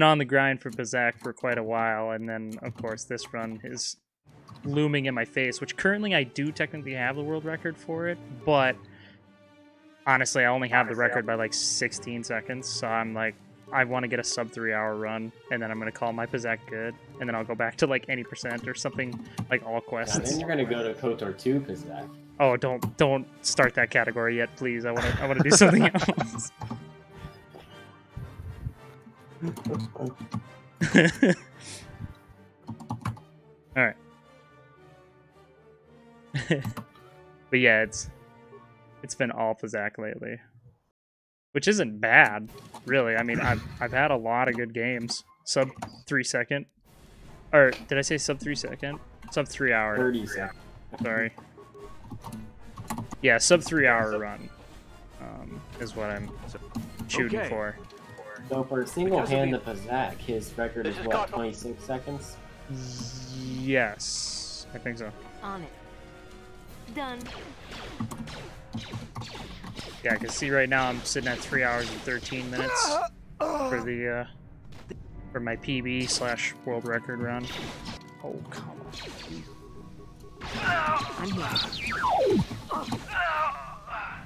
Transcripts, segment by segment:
been on the grind for Pazaak for quite a while, and then, of course, this run is looming in my face, which currently I do technically have the world record for it, but honestly, I only have the record by like 16 seconds, so I'm like, I want to get a sub 3-hour run, and then I'm going to call my Pazaak good, and then I'll go back to like any % or something like all quests. Yeah, then you're going to go to KOTOR 2 Pazaak. Oh, don't start that category yet, please. I want to do something else. All right. But yeah, it's been all Pazaak lately, which isn't bad, really. I mean, I've had a lot of good games. Sub 3 second, or did I say sub 3 second? Sub 3 hour. 30 seconds. Sorry. Yeah, sub 3 hour run is what I'm shooting for. So for a single hand to Pazaak, his record is what, 26 seconds? Yes, I think so. On it. Done. Yeah, I can see right now I'm sitting at 3 hours and 13 minutes for the for my PB / world record run. Oh, come on. I'm here.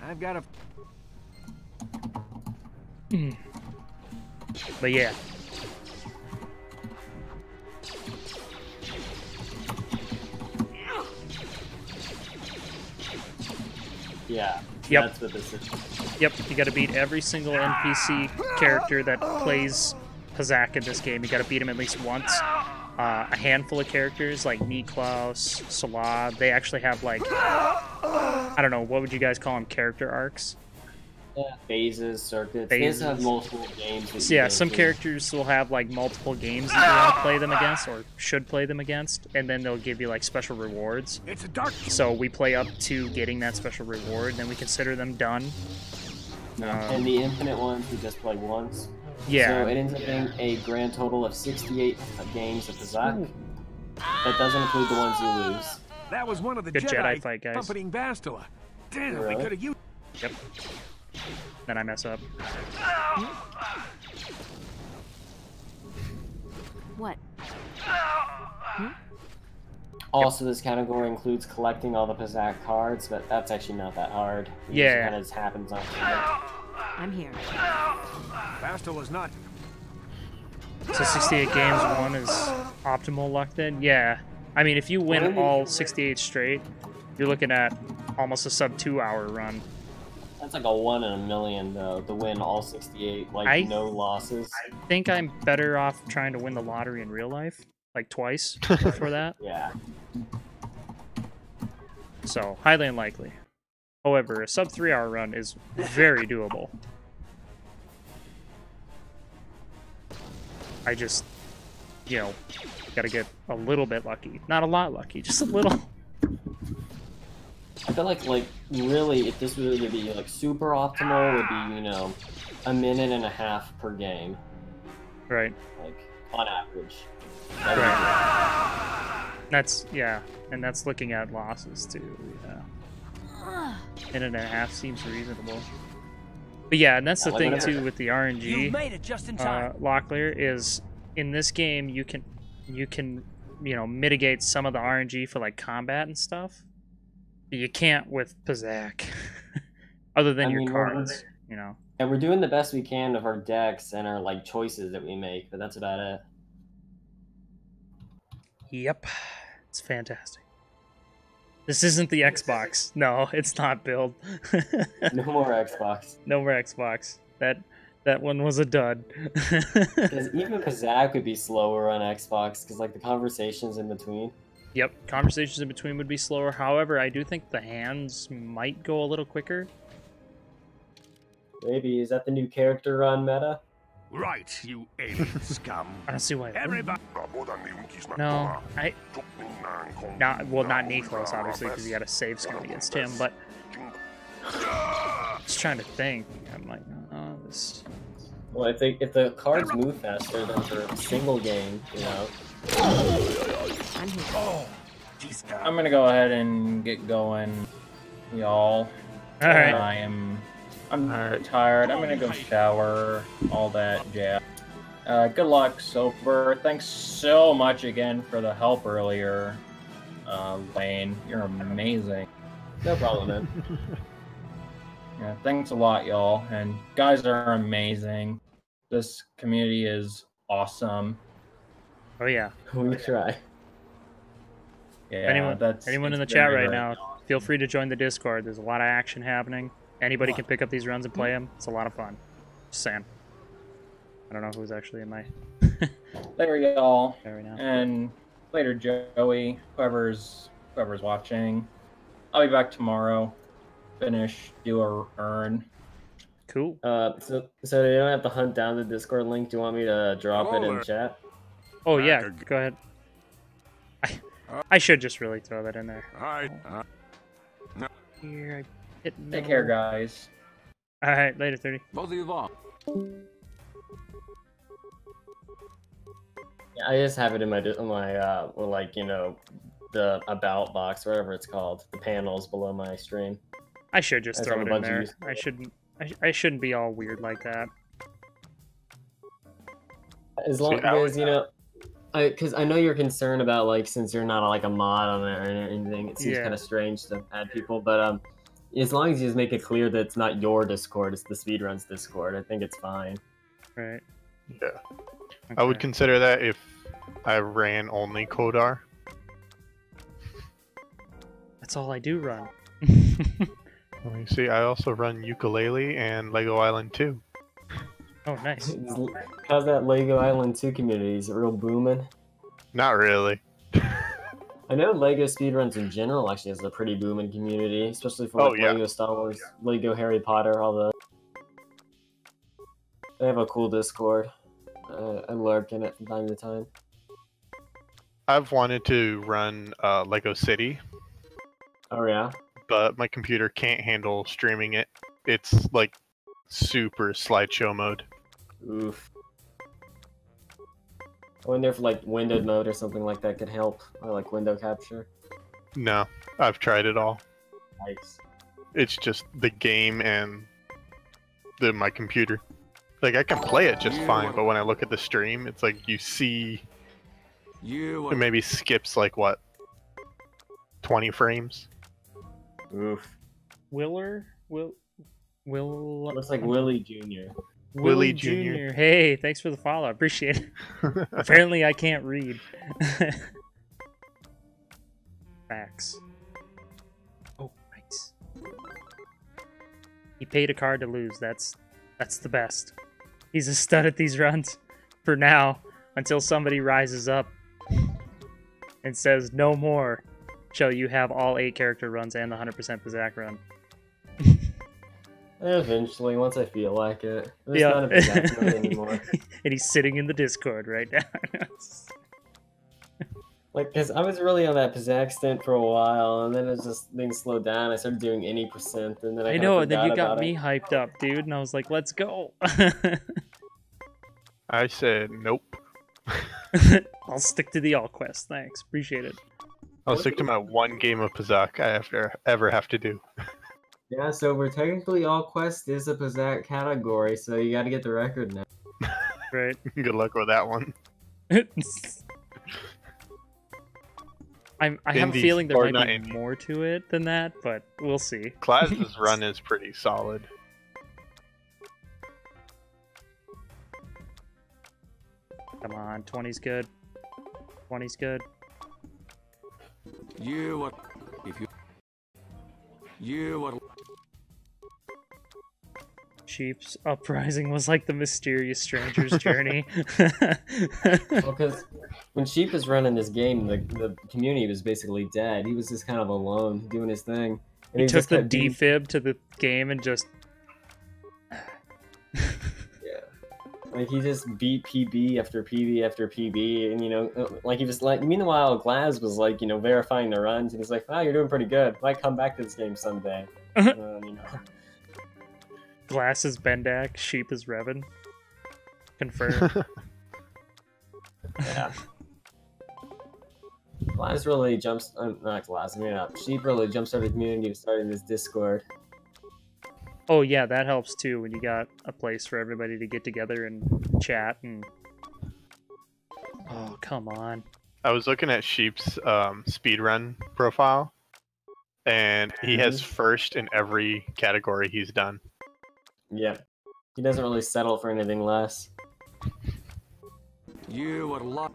I've got a... But yeah. Yeah. Yep. That's what this is. Yep, you gotta beat every single NPC character that plays Pazaak in this game. You gotta beat him at least once. A handful of characters like Niklaus, Salah, they actually have like, I don't know, what would you guys call them? Character arcs? Yeah, phases, circuits. Phases. They just have multiple games. So yeah, some characters will have like multiple games that you want to play them against, or should play them against, and then they'll give you like special rewards. It's a dark... So we play up to getting that special reward, and then we consider them done. And the infinite ones we just play once. Yeah. So it ends up being a grand total of 68 games of Pazaak. That doesn't include the ones you lose. That was one of the Good Jedi fight, guys. accompanying Bastila. Damn, Really? we could have used... Yep. Then I mess up. What? Also, this category includes collecting all the Pazaak cards, but that's actually not that hard. It Yeah. kind of just happens on I'm here. Bastila's not... So 68 games, one is optimal luck then? Yeah. I mean, if you win all 68 straight, you're looking at almost a sub 2 hour run. That's like a 1 in a million, though, to win all 68, like, no losses. I think I'm better off trying to win the lottery in real life, like twice for that. Yeah. So, highly unlikely. However, a sub 3 hour run is very doable. I just, you know, gotta get a little bit lucky. Not a lot lucky, just a little. I feel like really, if this was to be, like, super optimal, would be, you know, a minute and a half per game. Right. Like, on average. Right. That's, yeah, and that's looking at losses, too, yeah. Minute and a half seems reasonable. But yeah, and that's the thing, too, with the RNG, You made it just in time. Locklear, is in this game, you can, you know, mitigate some of the RNG for, like, combat and stuff. But you can't with Pazaak. Other than your cards, you know. And we're doing the best we can of our decks and our, like, choices that we make, but that's about it. Yep. It's fantastic. This isn't the Xbox. No, it's not build. No more Xbox. No more Xbox. That one was a dud. Because even Pazaak would be slower on Xbox, because, like, the conversations in between. Yep, conversations in between would be slower. However, I do think the hands might go a little quicker. Maybe. Is that the new character run meta? Right, you alien scum. I don't see why. Everybody... No, not Niklaus, obviously, because you got a save screen against him, but just trying to think. I'm like, oh, this... Well, I think if the cards move faster than for a single game, you know. I'm here. I'm gonna go ahead and get going, y'all. All right. I'm tired. I'm gonna go shower, all that jazz. Good luck, Soper. Thanks so much again for the help earlier, Lane. You're amazing. No problem, man. Yeah, thanks a lot, y'all. And guys are amazing. This community is awesome. Oh yeah. We try. Yeah, anyone in the it's chat very, right very now, awesome. feel free to join the Discord. There's a lot of action happening. Anybody can pick up these runs and play them. It's a lot of fun. Just saying. I don't know who's actually in my Later, y'all. there right now. And later, Joey. Whoever's watching. I'll be back tomorrow. Finish, do a earn. Cool. So you don't have to hunt down the Discord link. Do you want me to drop it in chat? Oh yeah, go ahead. I should just really throw that in there. Alright. Here, I hit Take care, guys. All right, later, 30. Both of you long. Yeah, I just have it in my or like the about box, whatever it's called, the panels below my stream. I should just I throw have it a in bunch of there. use- I shouldn't be all weird like that. As long See, I would- as because I know you're concerned about like since you're not like a mod on there or anything, it seems Yeah. kind of strange to add people. But as long as you just make it clear that it's not your Discord, it's the Speedruns Discord, I think it's fine. Right. Yeah. I would Okay. consider that if I ran only Kodar. That's all I do run. Let me see, I also run Ukulele and Lego Island 2. Oh, nice. How's that Lego Island 2 community? Is it real booming? Not really. I know Lego Speedruns in general actually has a pretty booming community, especially for Oh, like yeah. Lego Star Wars, Lego Harry Potter, all the. They have a cool Discord. I lurk in it from time to time. I've wanted to run Lego City, Oh yeah. but my computer can't handle streaming it. It's like super slideshow mode. Oof. I wonder if like windowed mode or something like that could help, or like window capture. No, I've tried it all. Nice. It's just the game and my computer. Like I can play it just fine, but when I look at the stream, it's like you see You it maybe skips like what 20 frames. Oof. Will. Looks like Willie Jr. Willie Jr. Hey, thanks for the follow. I appreciate it. Apparently, I can't read. Facts. Oh, nice. He paid a card to lose. That's the best. He's a stud at these runs for now, until somebody rises up and says, "No more shall you have all 8 character runs and the 100% Pazaak run." Eventually, once I feel like it. There's Yeah. not a Pazaak mode anymore. And he's sitting in the Discord right now. Like, cause I was really on that Pazaak stint for a while, and then it just things slowed down. I started doing any percent, and then I I kinda know, and then you forgot got about me it. hyped up, dude, and I was like, let's go. I said nope. I'll stick to the all quest. Thanks. Appreciate it. I'll stick to my one game of Pazaak I ever have to do. Yeah, so we're technically all quest is a Pazaak category, so you got to get the record now. Right. Good luck with that one. I have a Indies, feeling there or might not be indie. more to it than that, but we'll see. Klaz's run is pretty solid. Come on, 20's good. 20's good. You what? If you what? Sheep's Uprising was like the mysterious stranger's journey. Well, because when Sheep was running this game, the community was basically dead. He was just kind of alone doing his thing. And He took just the kept being- defib to the game and just... Like, he just beat PB after PB after PB, and, like, he was like, meanwhile, Glaz was, like, verifying the runs, and he's like, wow, you're doing pretty good. Might come back to this game someday. Glass is Bendak, Sheep is Revan. Confirmed. Yeah. Glaz really jumps, not Glaz, Sheep really jumps started the community starting this Discord. Oh yeah, that helps too when you got a place for everybody to get together and chat and come on. I was looking at Sheep's speedrun profile, and he has first in every category he's done. Yeah. He doesn't really settle for anything less. You would love.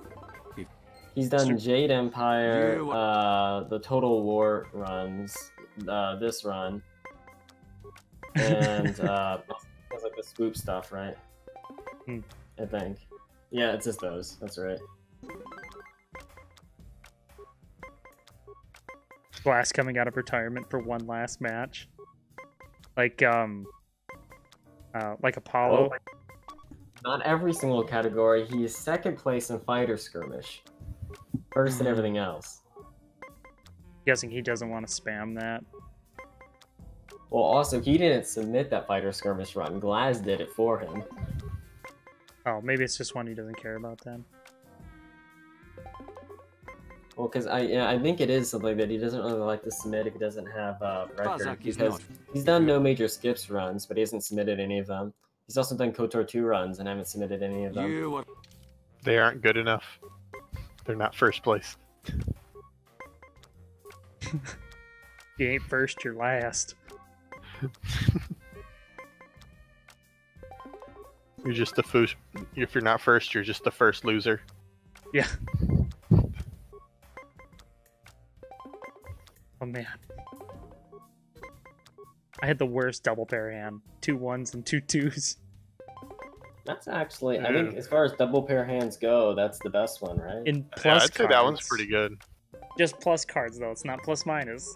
He's done Jade Empire, You- the Total War runs, this run, and it's like the swoop stuff, right? I think. Yeah, it's just those. That's right. Glass coming out of retirement for one last match. Like Apollo. Oh. Not every single category. He is second place in fighter skirmish. First in everything else. Guessing he doesn't want to spam that. Well, also, he didn't submit that fighter skirmish run. Glaz did it for him. Oh, maybe it's just one he doesn't care about then. Well, because I think it is something that he doesn't really like to submit if he doesn't have a record. Pazaak is Because not. he's done no major skips runs, but he hasn't submitted any of them. He's also done KOTOR 2 runs and haven't submitted any of them. You would. They aren't good enough. They're not first place. You ain't first, you're last. You're just the first. If you're not first, you're just the first loser. Yeah. Oh man. I had the worst double pair hand. 2 1s and 2 2s. That's actually, I think, as far as double pair hands go, that's the best one, right? In Yeah, plus I'd say that one's cards. pretty good. Just plus cards though, it's not plus minus.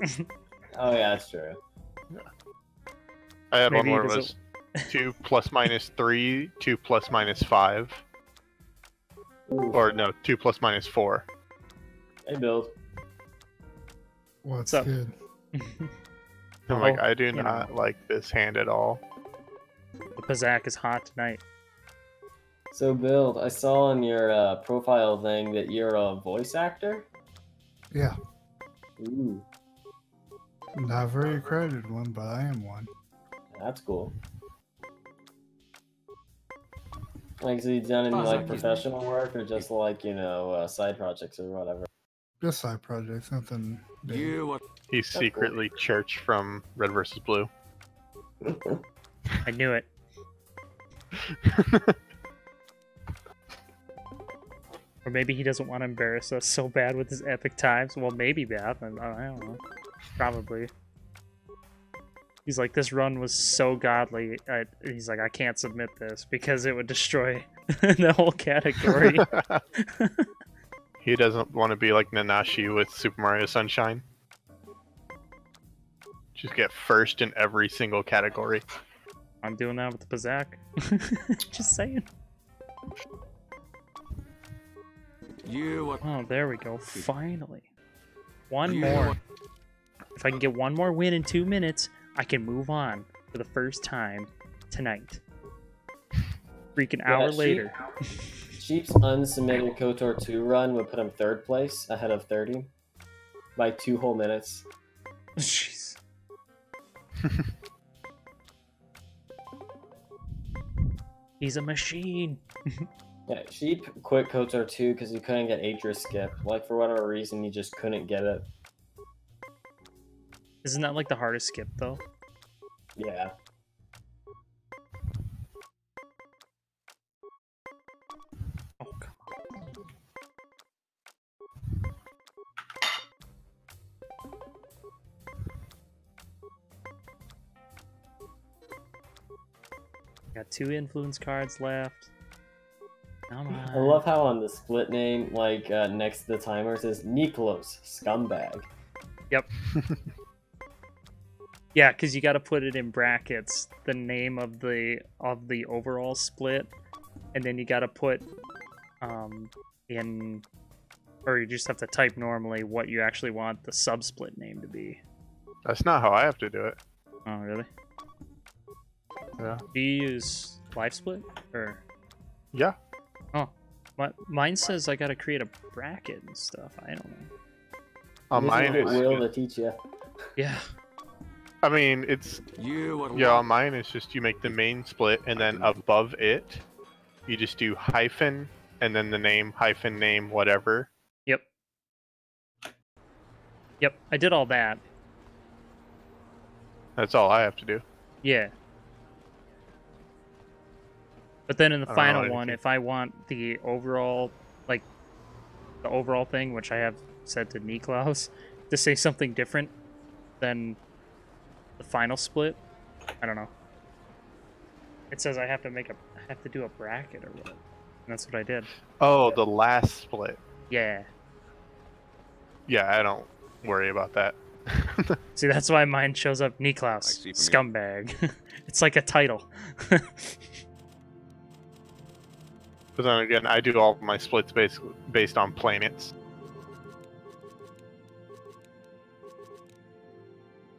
Oh yeah, that's true. I had Maybe one where it it was was 2 ± 3, 2 ± 5, Ooh. or no, 2 ± 4. Hey, build. What's up? good? I'm like, Oh, I do you not know. like this hand at all. The Pazaak is hot tonight. So, Build, I saw on your profile thing that you're a voice actor? Yeah, Ooh, not a very accredited one, but I am one. that's cool. Like, so you've done any, Pazaak like, is- professional work, or just, like, you know, side projects or whatever? Just side projects, nothing big. You would. He's cool. secretly Church from Red vs. Blue. I knew it. Or maybe he doesn't want to embarrass us so bad with his epic times. Well, maybe bad. I don't know. Probably. He's like, this run was so godly. He's like, I can't submit this because it would destroy the whole category. He doesn't want to be like Nanashi with Super Mario Sunshine. Just get first in every single category. I'm doing that with the Pazaak. Just saying. You would. Oh, there we go. Finally. One You more. would. If I can get one more win in 2 minutes, I can move on for the first time tonight. Freaking hour later. Sheep's unsubmitted KOTOR 2 run would put him 3rd place, ahead of 30, by 2 whole minutes. Jeez. He's a machine. Yeah, Sheep quit KOTOR 2 because he couldn't get Atris skip. Like, for whatever reason, he just couldn't get it. Isn't that like the hardest skip though? Yeah. Oh come on. Got 2 influence cards left. Come on. I love how on the split name, like, next to the timer, it says Niklos, scumbag. Yep. Yeah, because you got to put it in brackets, the name of the overall split, and then you got to put in, or you just have to type normally what you actually want the sub-split name to be. That's not how I have to do it. Oh, really? Yeah. Do you use live split or? Yeah. Oh, mine says I got to create a bracket and stuff. I don't know. On mine, This is it's Will to teach you. Yeah. I mean, it's You would. yeah. On mine, it's just you make the main split, and then above it, you just do hyphen and then the name hyphen name whatever. Yep. Yep, I did all that. That's all I have to do. Yeah. But then in the I don't know final anything. one, if I want the overall, like, the overall thing, which I have said to Niklaus, to say something different than the final split, I don't know. It says I have to do a bracket or what. And that's what I did. Oh, the last split. Yeah. Yeah, I don't worry about that. See, that's why mine shows up Niklaus, see from scumbag. It's like a title. But then again, I do all of my splits based on planets.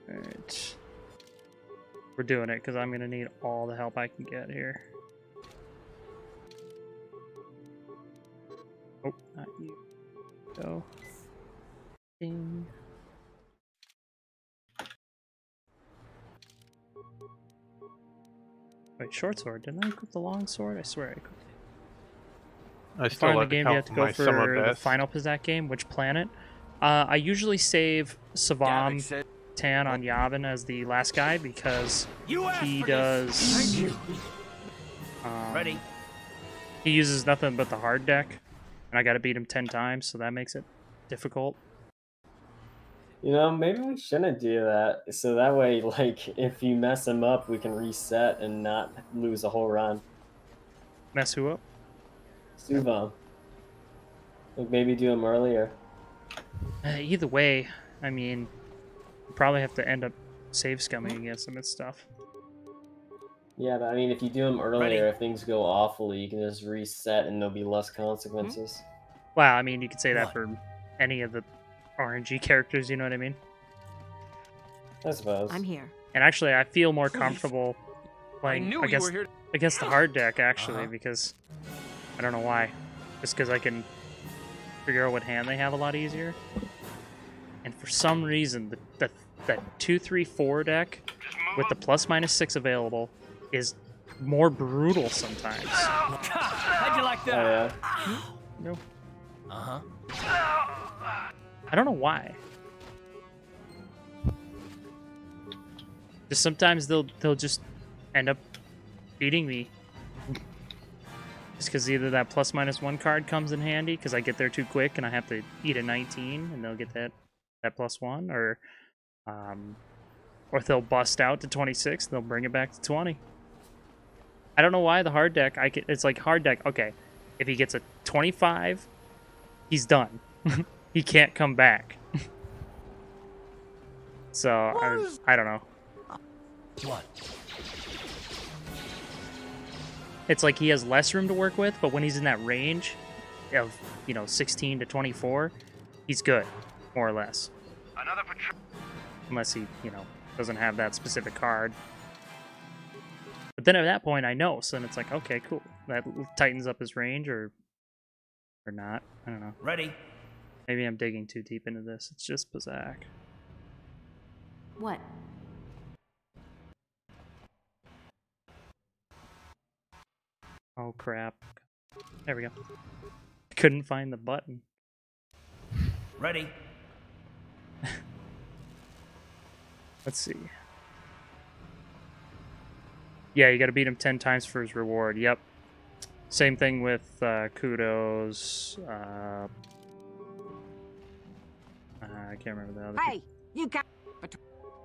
Alright. We're doing it because I'm going to need all the help I can get here. Oh, not you. Go. Ding. Wait, short sword. Didn't I equip the long sword? I swear I equipped it. I Far still in the like to game, do you have count to go my summer for the best. final Pazaak game? Which planet? I usually save Savam Gavik said, Tan on Yavin as the last guy because "You asked he for this." does. Ready? He uses nothing but the hard deck, and I got to beat him 10 times, so that makes it difficult. You know, maybe we shouldn't do that. So that way, like, if you mess him up, we can reset and not lose a whole run. Mess who up? Suvam. Like, maybe do him earlier. Either way, I mean, you probably have to end up save scumming against him and stuff. Yeah, but I mean, if you do him earlier, if things go awfully, you can just reset and there'll be less consequences. Well, I mean, you could say that What? for any of the RNG characters, you know what I mean? I suppose. I'm here. And actually, I feel more comfortable playing knew you against, were here. against the hard deck, actually, Uh-huh. because I don't know why. Just because I can figure out what hand they have a lot easier. And for some reason, that 2-3-4 deck with the +/-6 available is more brutal sometimes. How'd you like Oh, that? yeah. No, Uh-huh. I don't know why. Just sometimes they'll just end up beating me. Just because either that +/-1 card comes in handy because I get there too quick and I have to eat a 19 and they'll get that +1, or they'll bust out to 26 and they'll bring it back to 20. I don't know why the hard deck. It's like hard deck. Okay, if he gets a 25, he's done. He can't come back. So I don't know. What? It's like he has less room to work with, but when he's in that range of 16 to 24, he's good, more or less. Another patrol. Unless he doesn't have that specific card. But then at that point, I know. So then it's like, okay, cool. That tightens up his range, or not. I don't know. Ready? Maybe I'm digging too deep into this. It's just Pazaak. What? Oh crap! There we go. Couldn't find the button. Ready? Let's see. Yeah, you got to beat him 10 times for his reward. Yep. Same thing with Kudos. I can't remember the other. Hey, you got.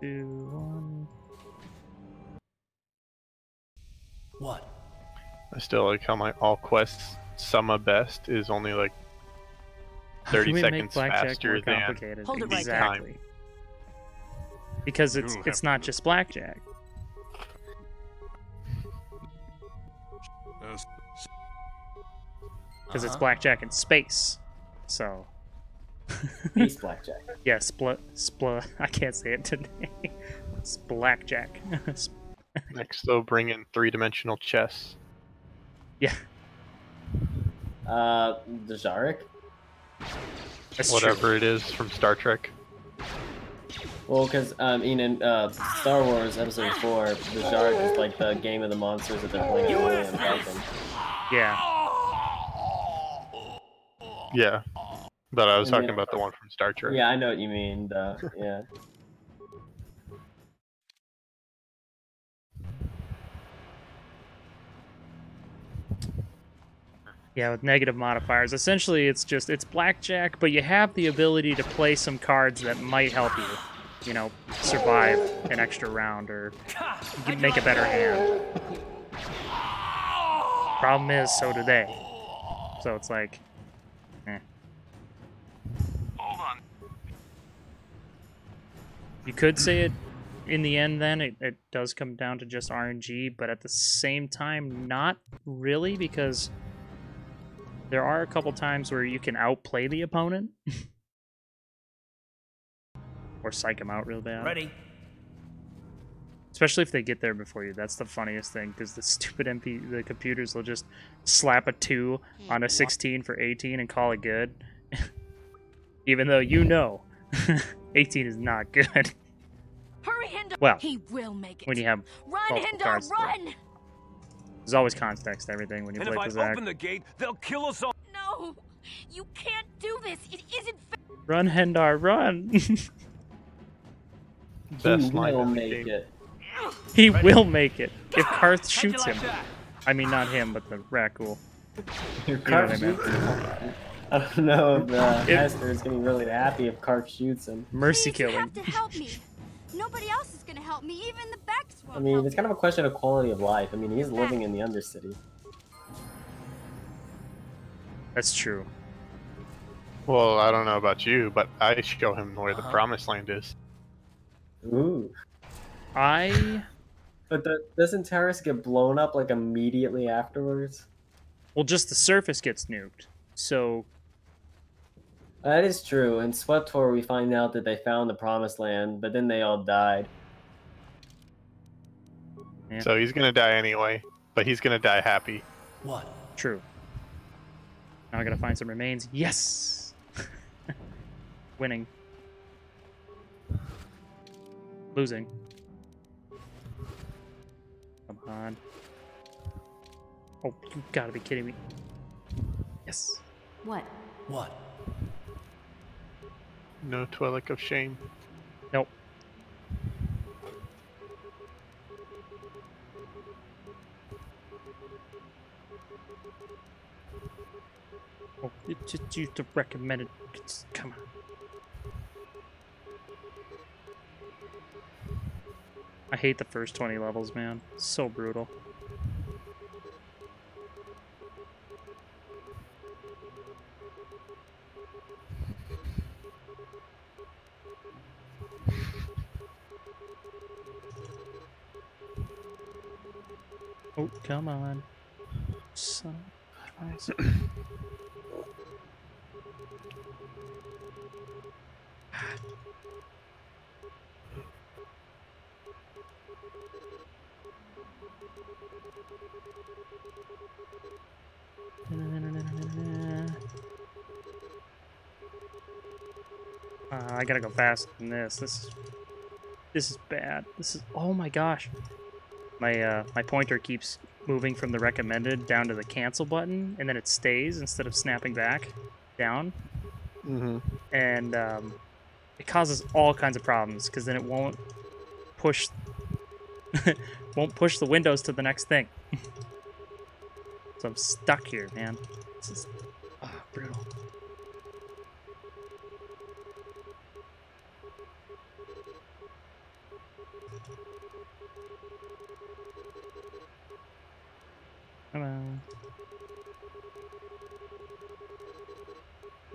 2, 1. What? I still like how my all quests summa best is only like How can 30 we make seconds blackjack faster more than complicated? Hold it right there. Exactly. Because it's not just blackjack. Because it's blackjack in space. So Peace, Blackjack. yeah, split. I can't say it today. It's blackjack. Next, they'll bring in 3-dimensional chess. Yeah, The Zarek? that's Whatever it is from Star Trek. Well, because in Star Wars Episode 4, the Zarek is like the game of the monsters that they're playing at William Falcon. Yeah. Yeah, but I was And talking then- about the one from Star Trek. Yeah, I know what you mean. Yeah. Yeah, with negative modifiers. Essentially, it's blackjack, but you have the ability to play some cards that might help you, you know, survive an extra round or make a better hand. Problem is, so do they. So it's like, eh. Hold on. You could say it, in the end, then, it does come down to just RNG, but at the same time, not really, because there are a couple times where you can outplay the opponent. Or psych them out real bad. Ready? Especially if they get there before you. That's the funniest thing, because the stupid the computers will just slap a 2 on a 16 for 18 and call it good. Even though you know 18 is not good. Hurry, Hinder. Well, He will make it. when you have Run, multiple Hinder, cards to run! There's always context to everything when you And play if I Pazaak. open the gate, they'll kill us all. No, you can't do this. It isn't fair. Run, Hendar, run! Best He line will in the make game. it. He will make it. If Karth How'd you shoots like him. that? I mean, not him, but the Rakul. Your You know what I Karf meant. shoots. I don't know if Hester is getting really happy if Karf shoots him. Mercy Please, you killing. have to help me. Nobody else is gonna help me. Even the Backs won't I mean, help it's kind of a question of quality of life. I mean, he's living in the Undercity. That's true. Well, I don't know about you, but I show him where the promised land is. Ooh. I... But doesn't Terrace get blown up like immediately afterwards? Well, just the surface gets nuked. So, That is true. In SWTOR, we find out that they found the promised land, but then they all died. yeah, So he's gonna die anyway, but he's gonna die happy. What? true. Now I gotta find some remains. Yes! Winning. Losing. Come on. Oh, you gotta be kidding me. Yes. What? What? No Twi'lek of shame. Nope. Oh, you just used the recommended. Come on. I hate the first 20 levels, man. So brutal. Oh, come on. Son of Christ. I gotta go faster than this. This is bad. This is, oh my gosh. My pointer keeps moving from the recommended down to the cancel button, and then it stays instead of snapping back down. Mm-hmm. And it causes all kinds of problems because then it won't push the windows to the next thing. So I'm stuck here, man. This is brutal. Come on.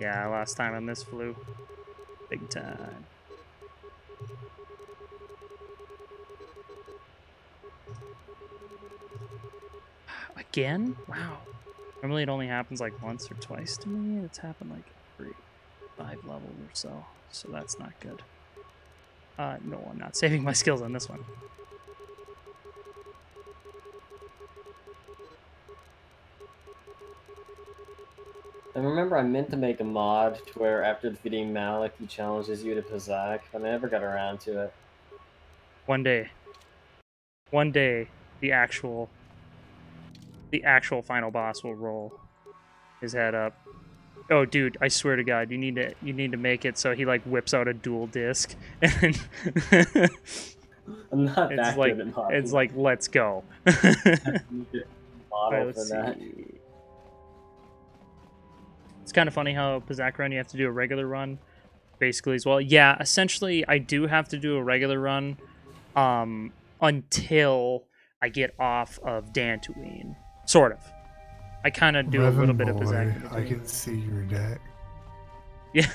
Yeah, last time on this flew. Big time. Again? Wow. Normally it only happens like once or twice to me. It's happened like every 5 levels or so. So that's not good. No, I'm not saving my skills on this one. I remember I meant to make a mod to where after defeating Malik, he challenges you to Pazaak, but I never got around to it. One day, the actual final boss will roll his head up Oh, dude, I swear to God, you need to make it so he like whips out a dual disc, and I'm not it's that like good at modeling. it's like let's go. model Alright, for let's that. see. It's kind of funny how Pazaak run you have to do a regular run, basically as well. Yeah, essentially I do have to do a regular run, until I get off of Dantooine, sort of. I kind of do a little bit of Pazaak in I between. can see your deck. Yeah.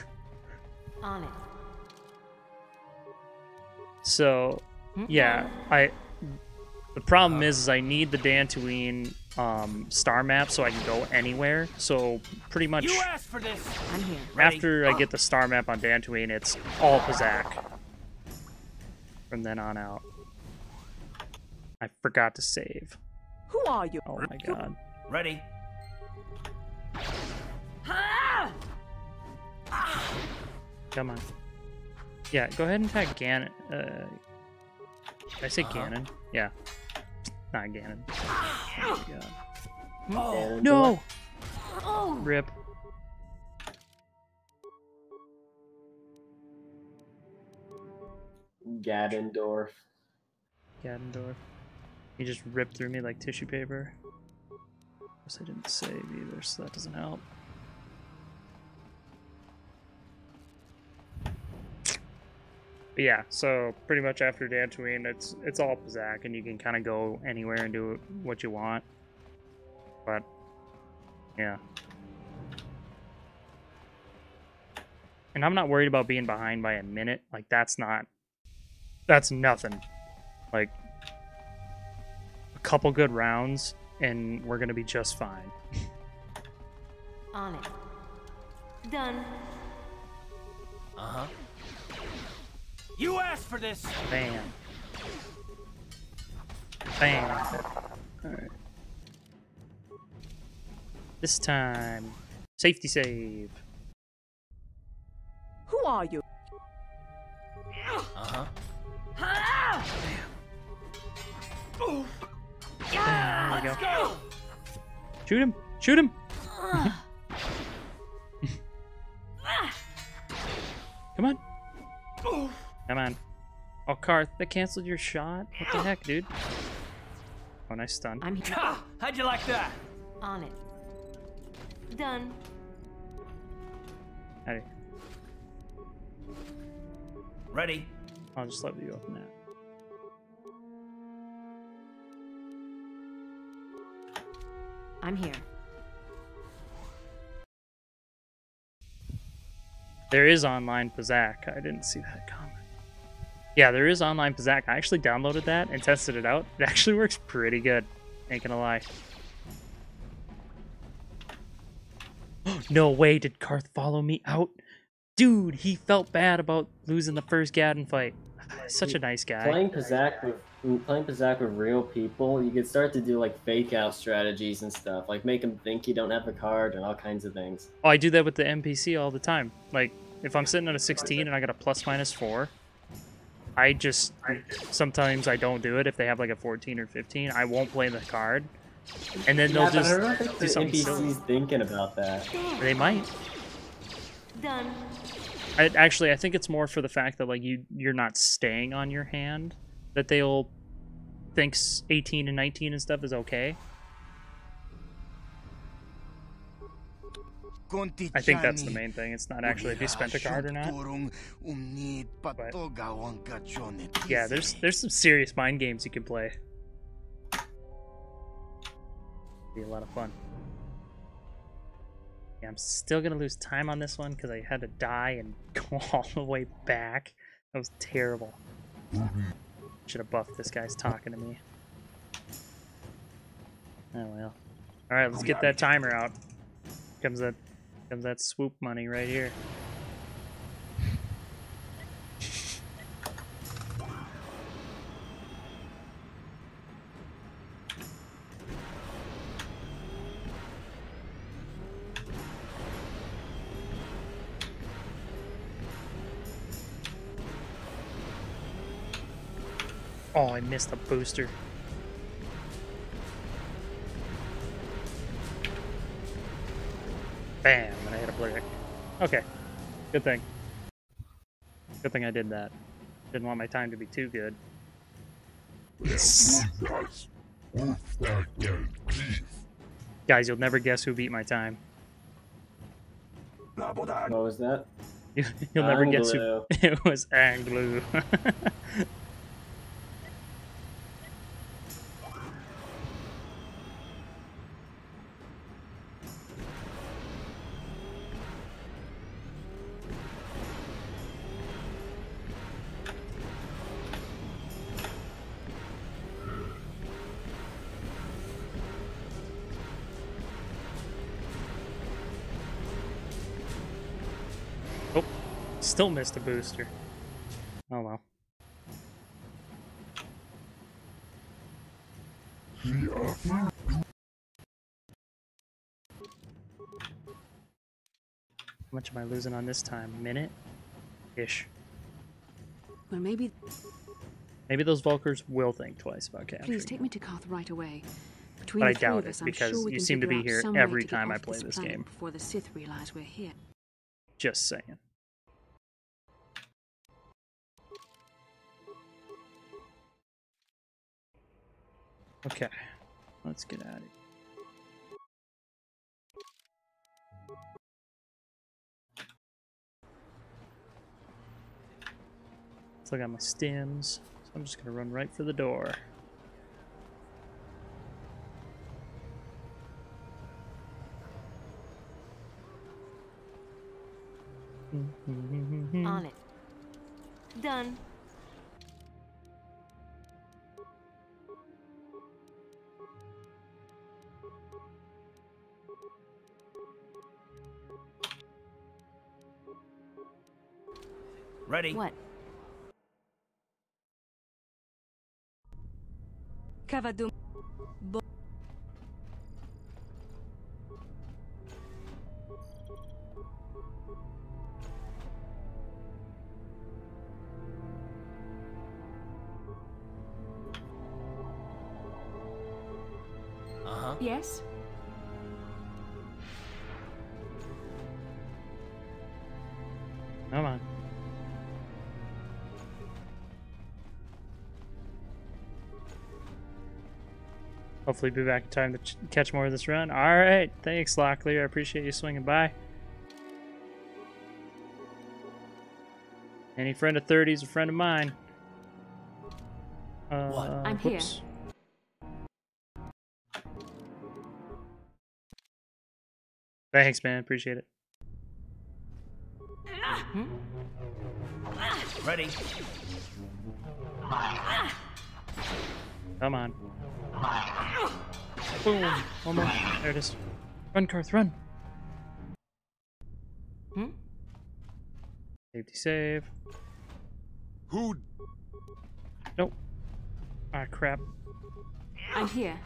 On it. So, yeah, the problem is I need the Dantooine star map so I can go anywhere. So pretty much You asked for this. I'm here. after I get the star map on Dantooine, it's all Pazaak from then on out. I forgot to save. Who are you? Oh my god. Ready? Come on. Yeah, go ahead and tag Ganon. Did I say Ganon? Yeah. Not Ganon. Oh my god. And No! Rip. Gadendorf. Gadendorf. He just ripped through me like tissue paper. Of course I didn't save either, so that doesn't help. But yeah, so pretty much after Dantooine, it's all Pazaak, and you can kind of go anywhere and do what you want. But yeah, and I'm not worried about being behind by a minute. Like that's nothing. Like a couple good rounds, and we're gonna be just fine. On it. Done. Uh-huh. You asked for this. Bam. Bam. Alright. This time, safety save. Who are you? Uh-huh. There we go. Shoot him! Shoot him! Come on. Come on. Oh, Karth, that canceled your shot? What the heck, dude? Oh, nice stun. I'm here. How'd you like that? On it. Done. Howdy. Ready? I'll just let you open that. I'm here. There is online Pazaak. I didn't see that comment. Yeah, there is online Pazaak. I actually downloaded that and tested it out. It actually works pretty good. Ain't gonna lie. No way did Karth follow me out. Dude, he felt bad about losing the first Ganon fight. Such a nice guy. Playing Pazaak with real people, you could start to do like fake out strategies and stuff, like make them think you don't have a card and all kinds of things. Oh, I do that with the NPC all the time. Like, if I'm sitting at a 16 and I got a +/-4, sometimes I don't do it if they have like a 14 or 15. I won't play the card. And then they'll Yeah, but just I don't think do the something NPC's silly. thinking about that. They might. Done. Actually, I think it's more for the fact that like you're not staying on your hand, that they'll think 18 and 19 and stuff is okay. I think that's the main thing. It's not actually if you spent a card or not. But yeah, there's some serious mind games you can play. Be a lot of fun. Yeah, I'm still gonna lose time on this one because I had to die and go all the way back. That was terrible. Should have buffed this guy's talking to me. Oh well. All right, let's get that timer out. Comes that swoop money right here. Oh, I missed the booster. Bam, and I hit a lyric. Okay. Good thing. Good thing I did that. Didn't want my time to be too good. Guys, you'll never guess who beat my time. What was that? You'll never guess who. Anglo. It was Anglo. Oh, still missed a booster. Oh well. How much am I losing on this time? Minute-ish. Well, maybe. Maybe those Vulkars will think twice about capturing. Please take me to Koth right away. Between But I the three doubt of it, us, I'm because sure we you can seem to figure be out here some way every to get time I off play this planet game. before the Sith realize we're here. Just saying. Okay, let's get at it. Still got my stims, so I'm just gonna run right for the door. On it. Done. Ready? What? Cavadum. Uh-huh. Yes? Come on. Hopefully be back in time to catch more of this run. Alright, thanks Locklear, I appreciate you swinging by. Any friend of 30 is a friend of mine. What? I'm here. Whoops. Thanks, man. Appreciate it. Ready? Come on. Boom. One more. There it is. Run, Karth, run. Hmm? Safety save. Who? Nope. Ah, crap. I'm here.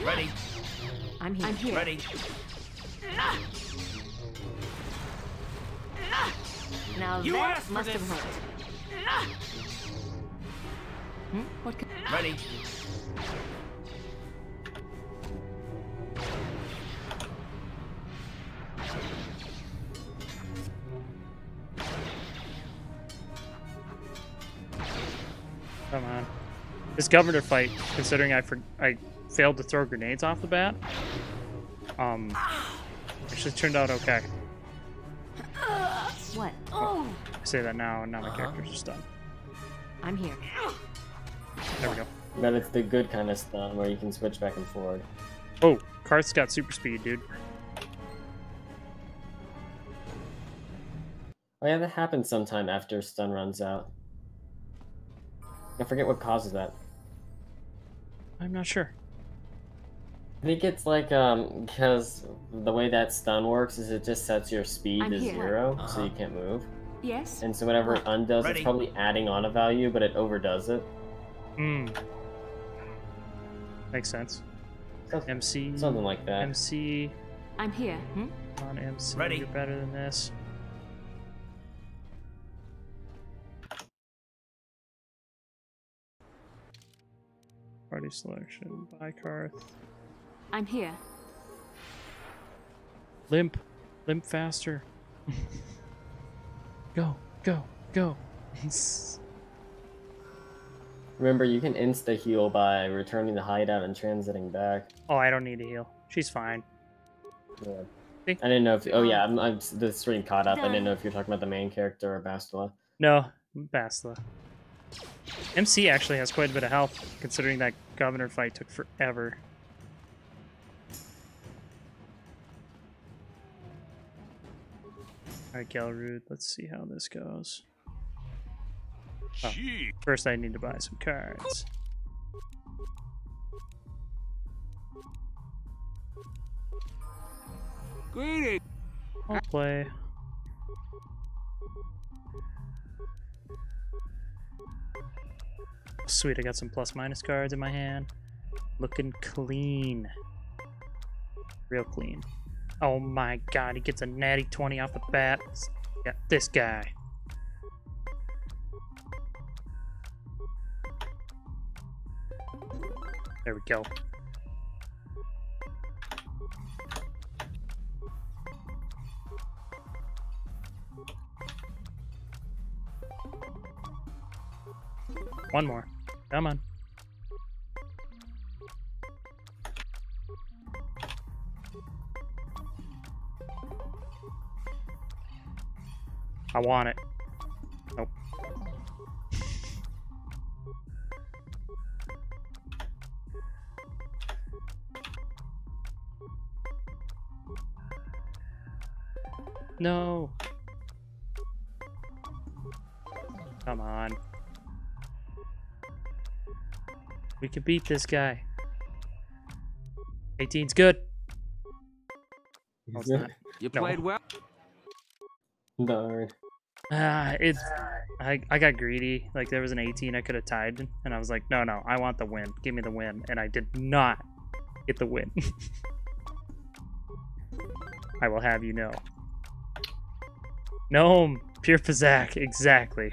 Ready? I'm here. I'm here. Ready? Now You that asked for must have this. hurt. What can... Ready? Come on. This governor fight, considering I failed to throw grenades off the bat, actually turned out okay. What? I say that now, and now my character's just done. I'm here. There we go. But it's the good kind of stun where you can switch back and forward. Oh, Karth's got super speed, dude. Oh yeah, that happens sometime after stun runs out. I forget what causes that. I'm not sure. I think it's like, because the way that stun works is it just sets your speed I'm to here. 0, so you can't move. Yes? And so whenever it undoes, Ready? it's probably adding on a value, but it overdoes it. Hmm. Makes sense. MC. Something like that. MC. I'm here. Hmm? Come on, MC. Ready? You're better than this. Party selection. By Karth. I'm here. Limp. Limp faster. Go, go, go. Remember, you can insta-heal by returning to hideout and transiting back. Oh, I don't need to heal. She's fine. Yeah. See? I didn't know if... Oh, yeah, I'm the stream caught up. I didn't Done. know if you're talking about the main character or Bastila. No, Bastila. MC actually has quite a bit of health, considering that governor fight took forever. Alright, Gelrude, let's see how this goes. Oh, Gee. first I need to buy some cards. Greeting. I'll play. Sweet, I got some plus minus cards in my hand. Looking clean. Real clean. Oh my god, he gets a natty 20 off the bat. Yeah, this guy. There we go. One more. Come on. I want it. Nope. No. Come on. We can beat this guy. 18's good. No, it's not. You No. played well. Darn. It's I got greedy. Like there was an 18 I could have tied, and I was like, no, I want the win. Give me the win, and I did not get the win. I will have you know. No, pure Pazaak, exactly.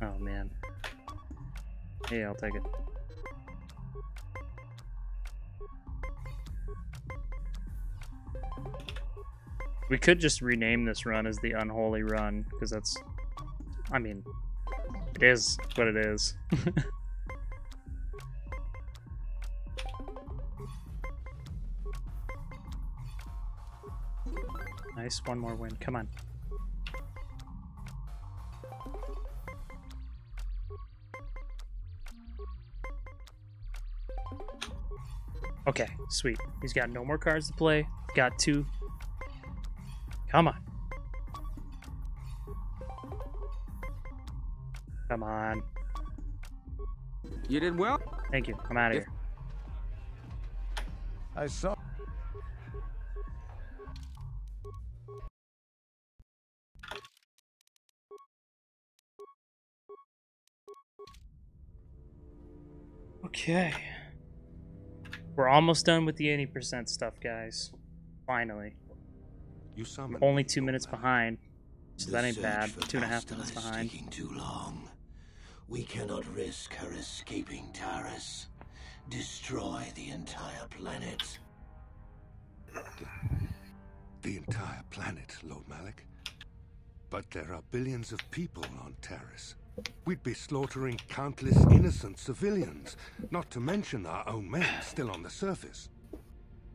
Oh man. Yeah, I'll take it. We could just rename this run as the Unholy Run, because that's... I mean, it is what it is. Nice, one more win. Come on. Okay, sweet. He's got no more cards to play. Got 2. Come on. Come on. You did well. Thank you. I'm out of If- here. I saw. Okay. We're almost done with the 80% stuff, guys. Finally. You summoned Only me, 2 Lord minutes Malik. behind. So The that ain't search bad. for 2.5 Bastila minutes is behind. taking too long. We cannot risk her escaping Taris. Destroy the entire planet. The entire planet, Lord Malik. But there are billions of people on Taris. We'd be slaughtering countless innocent civilians, not to mention our own men still on the surface.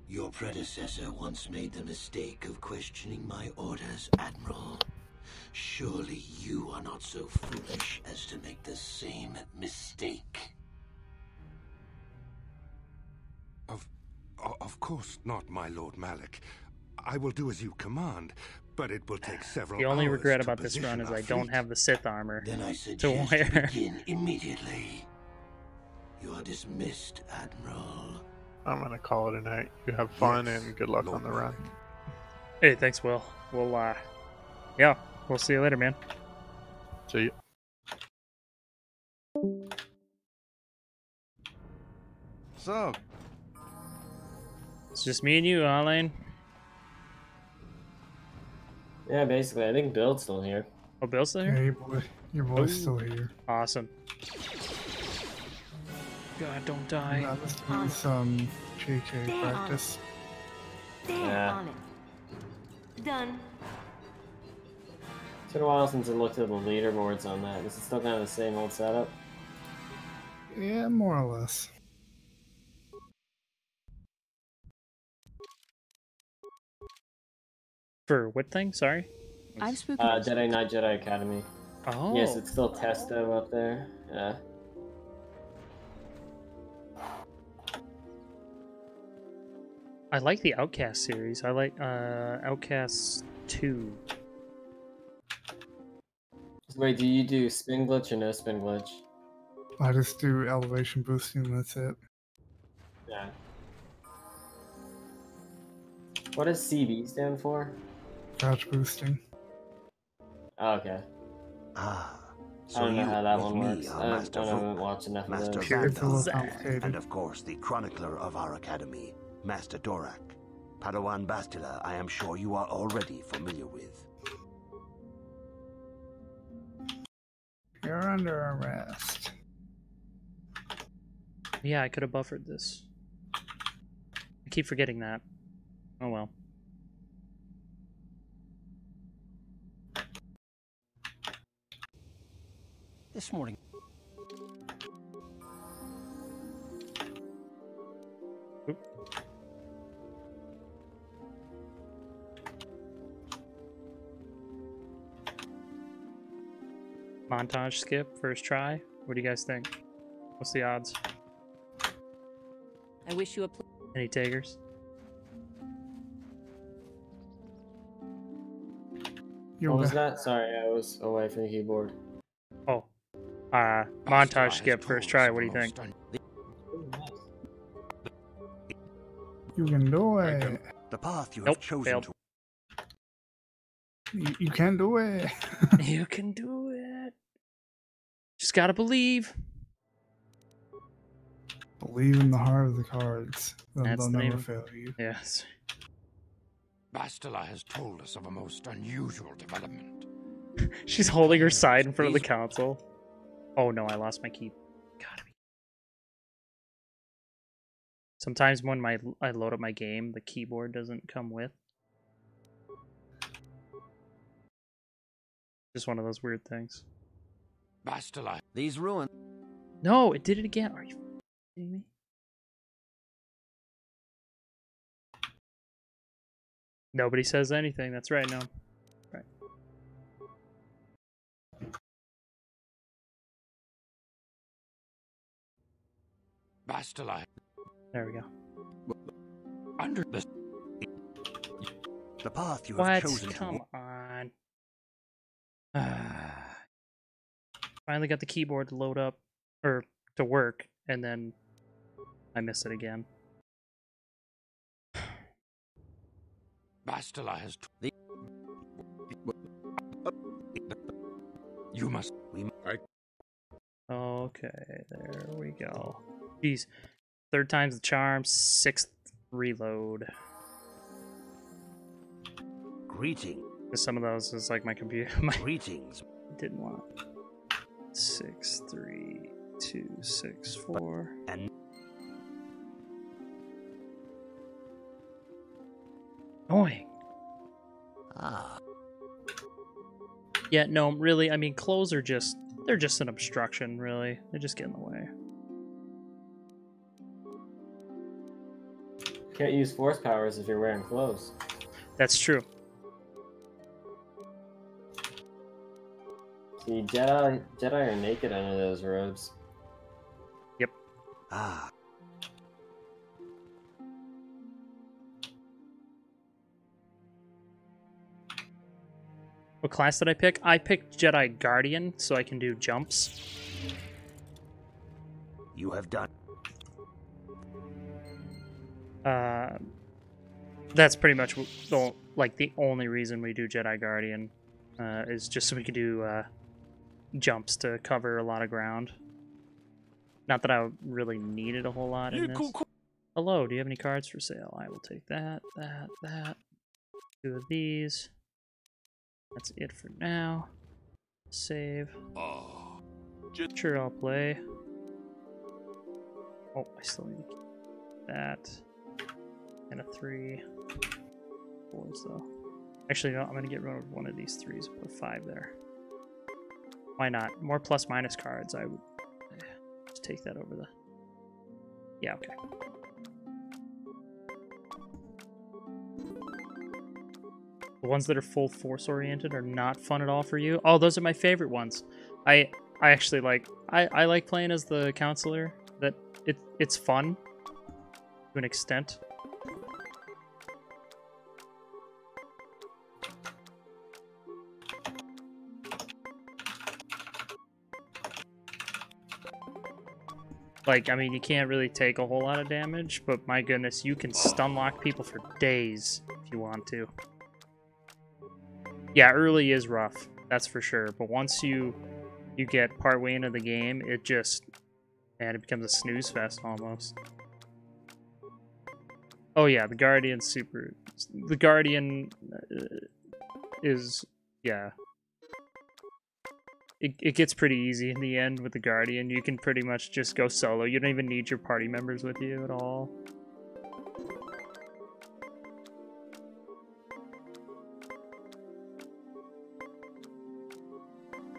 Your predecessor once made the mistake of questioning my orders, Admiral. Surely you are not so foolish as to make the same mistake. Of course not, my Lord Malik. I will do as you command, but it will take several The only hours regret to about this run position is our I don't fleet. have the Sith armor Then I to suggest wear. begin immediately. You are dismissed, Admiral. I'm gonna call it a night. You have fun Yes, and good luck Lord on the run. Malik. Hey, thanks, Will. We'll, yeah, we'll see you later, man. See you. So, It's just me and you, Alain. Yeah, basically, I think Bill's still here. Oh, Bill's still Yeah, here? your boy's still here. Awesome. God, don't die. Now let's do some JK Stay on it. practice. Stay Yeah. on it. done. It's been a while since I looked at the leaderboards on that. Is it still kind of the same old setup? Yeah, more or less. For what thing? Sorry. I've spoken. Jedi Knight Jedi Academy. Oh. Yes, it's still Testo up there. Yeah. I like the Outcast series. I like Outcast 2. Wait, do you do spin glitch or no spin glitch? I just do elevation boosting, that's it. Yeah. What does CB stand for? Crouch boosting. Oh, okay. Ah, I so don't know you, how that with one me, works. are I Master haven't Vogt, watched enough of Master those. It's a little Vandal, complicated. and of course the chronicler of our academy, Master Dorak. Padawan Bastila, I am sure you are already familiar with. You're under arrest. Yeah, I could have buffered this. I keep forgetting that. Oh well. This morning. Oop. Montage skip, first try. What do you guys think? What's the odds? I wish you a. Any takers? What was that? Sorry, I was away from the keyboard. Oh. Montage skip, first try. What do you think? You can do it. The path you Nope, have chosen failed. to. You can do it. You can do it. Just gotta believe. Believe in the heart of the cards. That's They'll the never name. fail you. Yes. Bastila has told us of a most unusual development. She's holding her side in front of the console. Oh no, I lost my key. Gotta be. Sometimes when I load up my game, the keyboard doesn't come with. Just one of those weird things. Bastila. These ruins. No, it did it again. Are you kidding me? Nobody says anything. That's right, no. Right. Bastila. There we go. Under the path you What? have chosen Come to. on. Finally got the keyboard to load up, or to work, and then I miss it again. Bastila has. You must. Okay, there we go. Jeez. Third time's the charm, sixth reload. Greeting. Some of those is like my computer. Greetings. Didn't want. 6, 3, 2, 6, 4. And Annoying. ah. Yeah, no, really, I mean, clothes are just, they're just an obstruction, really. They just get in the way. Can't use force powers if you're wearing clothes. That's true. See, Jedi are naked under those robes. Yep. Ah. What class did I pick? I picked Jedi Guardian, so I can do jumps. You have done. That's pretty much the only reason we do Jedi Guardian, is just so we could do jumps to cover a lot of ground. Not that I really needed a whole lot in this. Hello, do you have any cards for sale? I will take that, that. 2 of these. That's it for now. Save. Sure, I'll play. Oh, I still need to keep that. And a 3. 4s though. Actually, no, I'm gonna get rid of one of these 3s. Put 5 there. Why not? More plus minus cards. I would just take that over the. Yeah. Okay. The ones that are full force oriented are not fun at all for you. Oh, those are my favorite ones. I actually like. I like playing as the counselor. That it's fun to an extent. Like, I mean, you can't really take a whole lot of damage, but my goodness, you can stun lock people for days if you want to. Yeah, early is rough, that's for sure. But once you get partway into the game, it just, man, it becomes a snooze fest almost. Oh yeah, the Guardian is, yeah. It gets pretty easy in the end with the Guardian. You can pretty much just go solo. You don't even need your party members with you at all.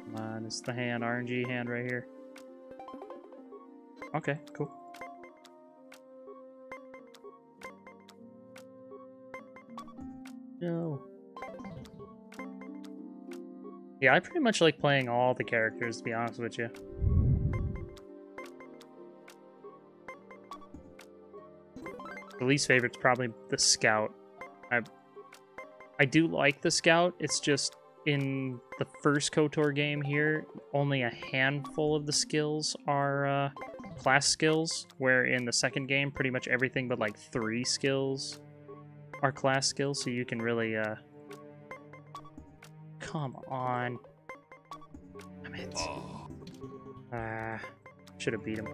Come on, it's the hand, RNG hand right here. Okay, cool. No. Yeah, I pretty much like playing all the characters, to be honest with you. The least favorite's probably the Scout. I do like the Scout, it's just in the first KOTOR game here, only a handful of the skills are class skills, where in the second game, pretty much everything but like 3 skills are class skills, so you can really come on. Damn it. Should have beat him.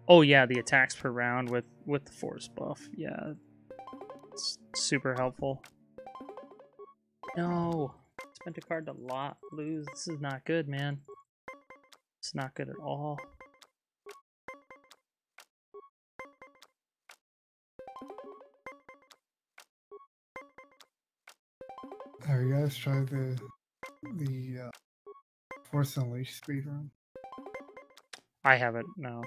Oh yeah, the attacks per round with the force buff. Yeah. It's super helpful. No. Spent a card to lose. This is not good, man. It's not good at all. Have you guys tried the Force Unleashed speedrun? I haven't, no.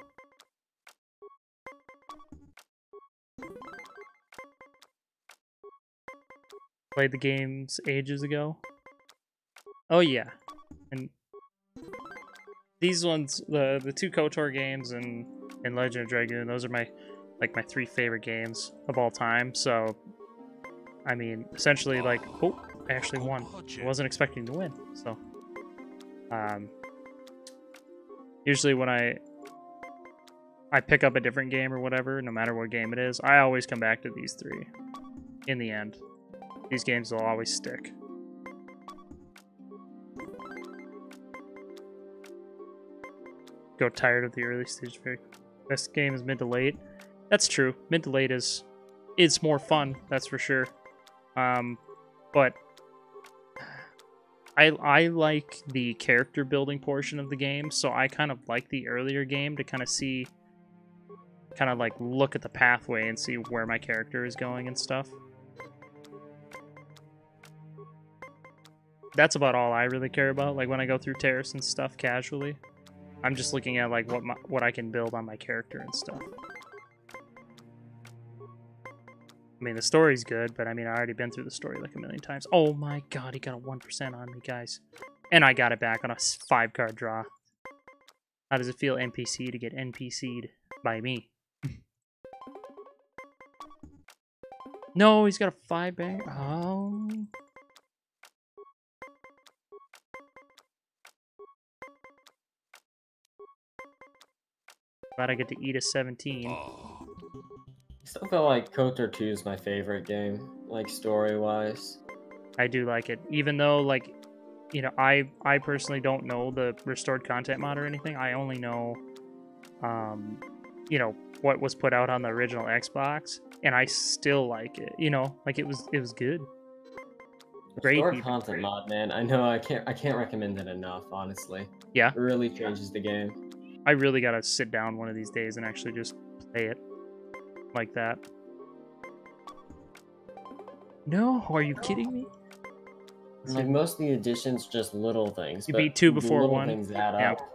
Played the games ages ago. Oh yeah. And these ones, the 2 KOTOR games and Legend of Dragoon, those are my 3 favorite games of all time. So I mean, essentially, like, oh, I actually won. I wasn't expecting to win, so. Usually when I pick up a different game or whatever, no matter what game it is, I always come back to these 3. In the end, these games will always stick. Go tired of the early stage. Best game is mid to late. That's true. Mid to late is more fun. That's for sure. But I like the character building portion of the game, so I kind of like the earlier game to kind of like look at the pathway and see where my character is going and stuff. That's about all I really care about. Like when I go through Terrace and stuff casually, I'm just looking at like what I can build on my character and stuff. I mean, the story's good, but I mean, I already been through the story like a million times. Oh my god, he got a 1% on me, guys. And I got it back on a 5-card draw. How does it feel, NPC, to get NPC'd by me? No, he's got a 5-banger. Oh. Glad I get to eat a 17. I still feel like KOTOR 2 is my favorite game, like story-wise. I do like it, even though, like, you know, I personally don't know the restored content mod or anything. I only know, you know, what was put out on the original Xbox, and I still like it. You know, like it was good. Great Restored content mod, man. I know I can't recommend it enough, honestly. Yeah, it really changes the game. I really gotta sit down one of these days and actually just play it. like that. No, are you kidding me? Like most of the additions, just little things. You but beat 2 before little 1. things add Yeah. up.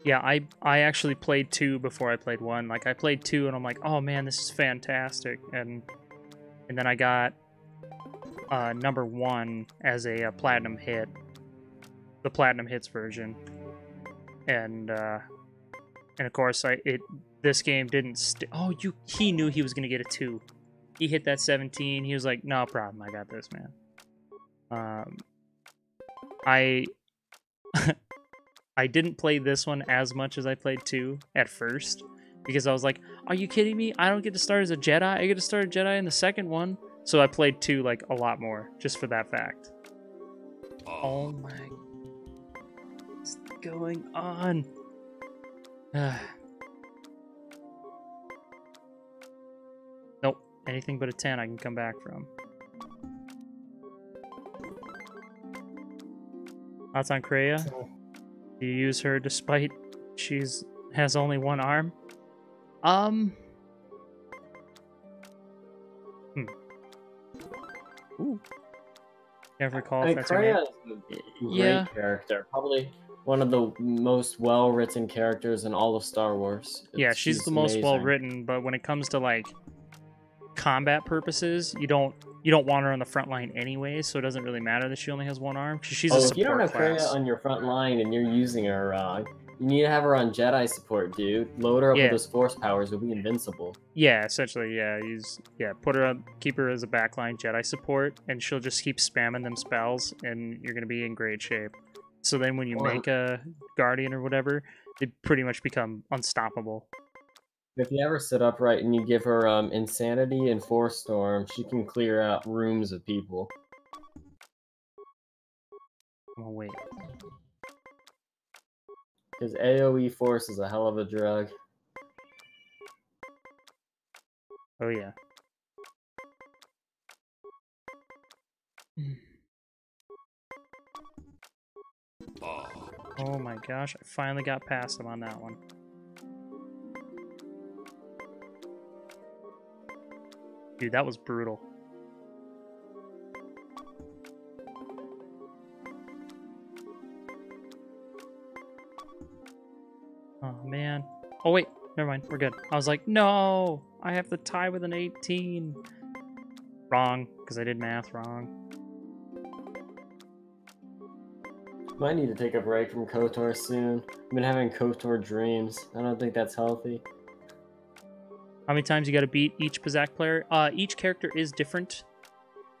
Yeah, I actually played 2 before I played 1. Like, I played 2 and I'm like, oh man, this is fantastic. And then I got number 1 as a platinum hit. The platinum hits version. And of course this game didn't he knew he was gonna get a 2. He hit that 17, he was like, no problem, I got this, man. I didn't play this one as much as I played 2 at first, because I was like, are you kidding me? I don't get to start as a Jedi? I get to start a Jedi in the second one? So I played 2 like a lot more, just for that fact. Oh my... What's going on? Nope, anything but a 10 I can come back from. Thoughts on Kreia? Do you use her despite has only one arm? Ooh. Can't recall if that's her name. Kreia is a great Yeah. character. Probably one of the most well-written characters in all of Star Wars. Yeah, she's the most amazing. well written, but when it comes to like combat purposes, you don't want her on the front line anyway, so it doesn't really matter that she only has one arm. She's a if support you don't have class. Kreia on your front line and you're using her wrong, you need to have her on Jedi support, dude. Load her up Yeah. with those Force powers, you'll be invincible. Yeah, essentially, yeah. Put her on, keep her as a backline Jedi support, and she'll just keep spamming them spells, and you're gonna be in great shape. So then when you make a Guardian or whatever, they pretty much become unstoppable. If you ever sit upright and you give her Insanity and Force Storm, she can clear out rooms of people. Oh, wait. Because AoE Force is a hell of a drug. Oh, yeah. Oh my gosh, I finally got past him on that one. Dude, that was brutal. Oh man. Oh wait, never mind, we're good. I was like, no! I have to tie with an 18. Wrong, because I did math wrong. Might need to take a break from KOTOR soon. I've been having KOTOR dreams. I don't think that's healthy. How many times you gotta beat each Pazaak player? Each character is different.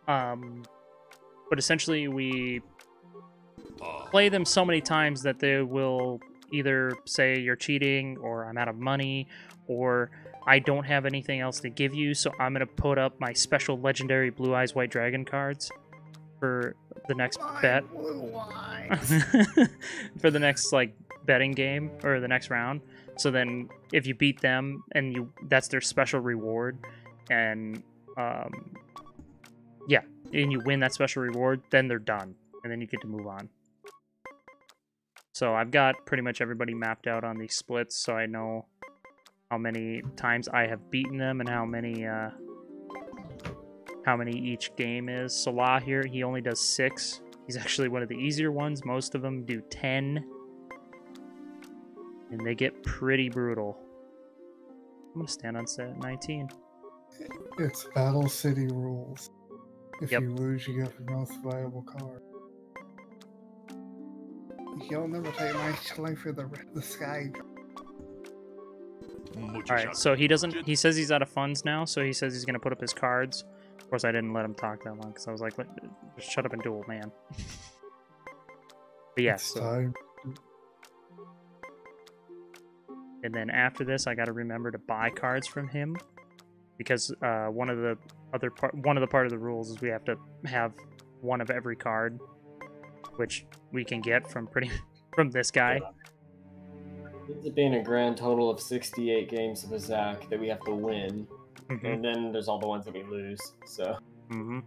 But essentially we play them so many times that they will either say you're cheating, or I'm out of money, or I don't have anything else to give you, so I'm gonna put up my special legendary Blue Eyes White Dragon cards for the next bet. For the next like betting game, or the next round. So then if you beat them and that's their special reward, and yeah, and you win that special reward, then they're done, and then you get to move on. So I've got pretty much everybody mapped out on these splits, so I know how many times I have beaten them and how many each game is. Salah here, he only does 6. He's actually one of the easier ones. Most of them do 10. And they get pretty brutal. I'm gonna stand on set 19. It's Battle City rules. If Yep. you lose, you get the most valuable card. You'll never take my killing for the sky. Alright, so he says he's out of funds now, so he says he's gonna put up his cards. Of course, I didn't let him talk that long, because I was like, just shut up and duel, man. But yeah, so... time. And then after this, I got to remember to buy cards from him, because one of the part of the rules is we have to have one of every card, which we can get from this guy. Ends up being a grand total of 68 games of Pazaak that we have to win, and then there's all the ones that we lose. So. Mm-hmm.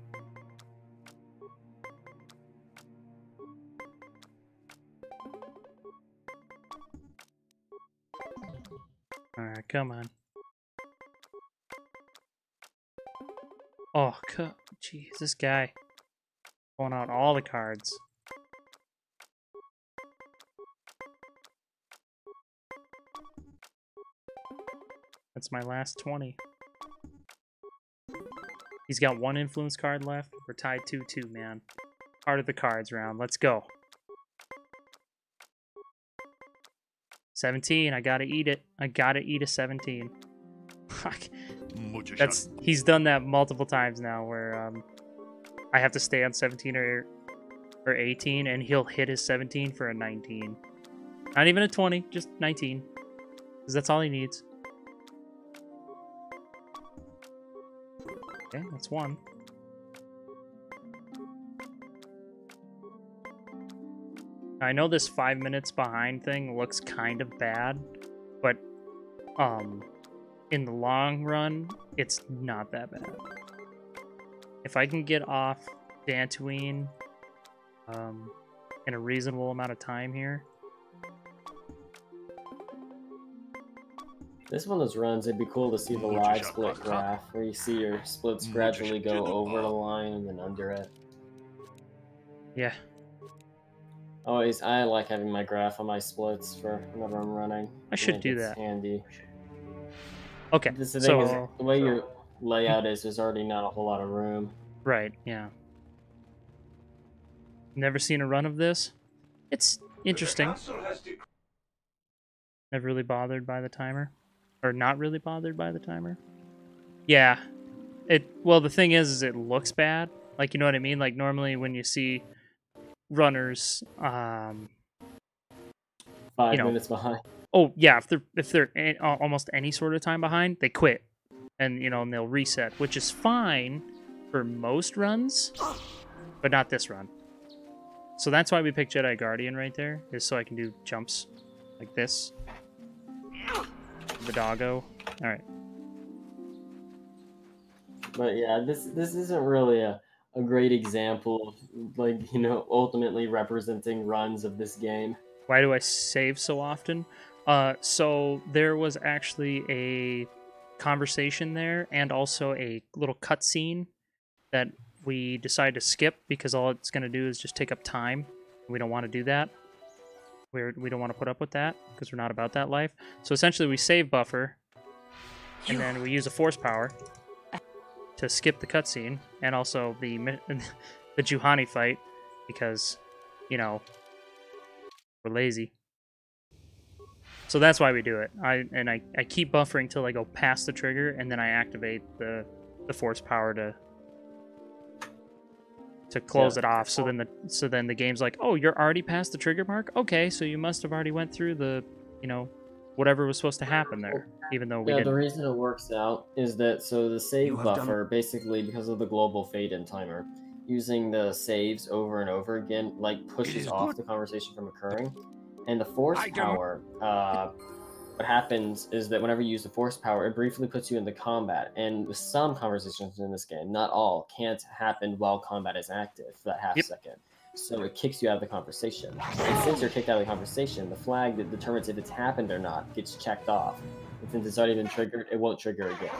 Alright, come on. Oh, jeez, this guy. Pulling out all the cards. That's my last 20. He's got one influence card left. We're tied 2-2, man. Part of the cards round. Let's go. 17. I gotta eat it. I gotta eat a 17. He's done that multiple times now where I have to stay on 17 or 18 and he'll hit his 17 for a 19. Not even a 20, just 19. Because that's all he needs. Okay, that's one. I know this 5 minutes behind thing looks kind of bad, but in the long run, it's not that bad. If I can get off Dantooine in a reasonable amount of time here. This one of those runs, it'd be cool to see the live split graph, where you see your splits gradually go over the line and then under it. Yeah. Always, I like having my graph on my splits for whenever I'm running. I should do that. Handy. Okay, the thing is, the way your layout is, there's already not a whole lot of room. Right, yeah. Never seen a run of this. It's interesting. Never really bothered by the timer. Or not really bothered by the timer. Yeah. Well, the thing is it looks bad. Like, you know what I mean? Like, normally when you see runners, 5 minutes behind. Oh, yeah, if they're almost any sort of time behind, they quit. And, and they'll reset, which is fine for most runs, but not this run. So that's why we picked Jedi Guardian right there, is so I can do jumps like this. The doggo. Alright. But yeah, this isn't really a great example of, like, ultimately representing runs of this game. Why do I save so often? So there was actually a conversation there and also a little cutscene that we decided to skip because all it's going to do is just take up time. We don't want to do that. We don't want to put up with that because we're not about that life. So essentially we save buffer and then we use a force power to skip the cutscene and also the Juhani fight because, we're lazy. So that's why we do it. I keep buffering till I go past the trigger and then I activate the force power to close it off. So then the game's like, oh, you're already past the trigger mark? Okay, so you must have already went through the, whatever was supposed to happen there, even though we didn't. The reason it works out is that, so the save buffer, basically because of the global fade-in timer, using the saves over and over again, like, pushes off the conversation from occurring. And the force power, what happens is that whenever you use the force power, it briefly puts you into combat. And some conversations in this game, not all, can't happen while combat is active for that half second. So it kicks you out of the conversation. And since you're kicked out of the conversation, the flag that determines if it's happened or not gets checked off. And since it's already been triggered, it won't trigger again.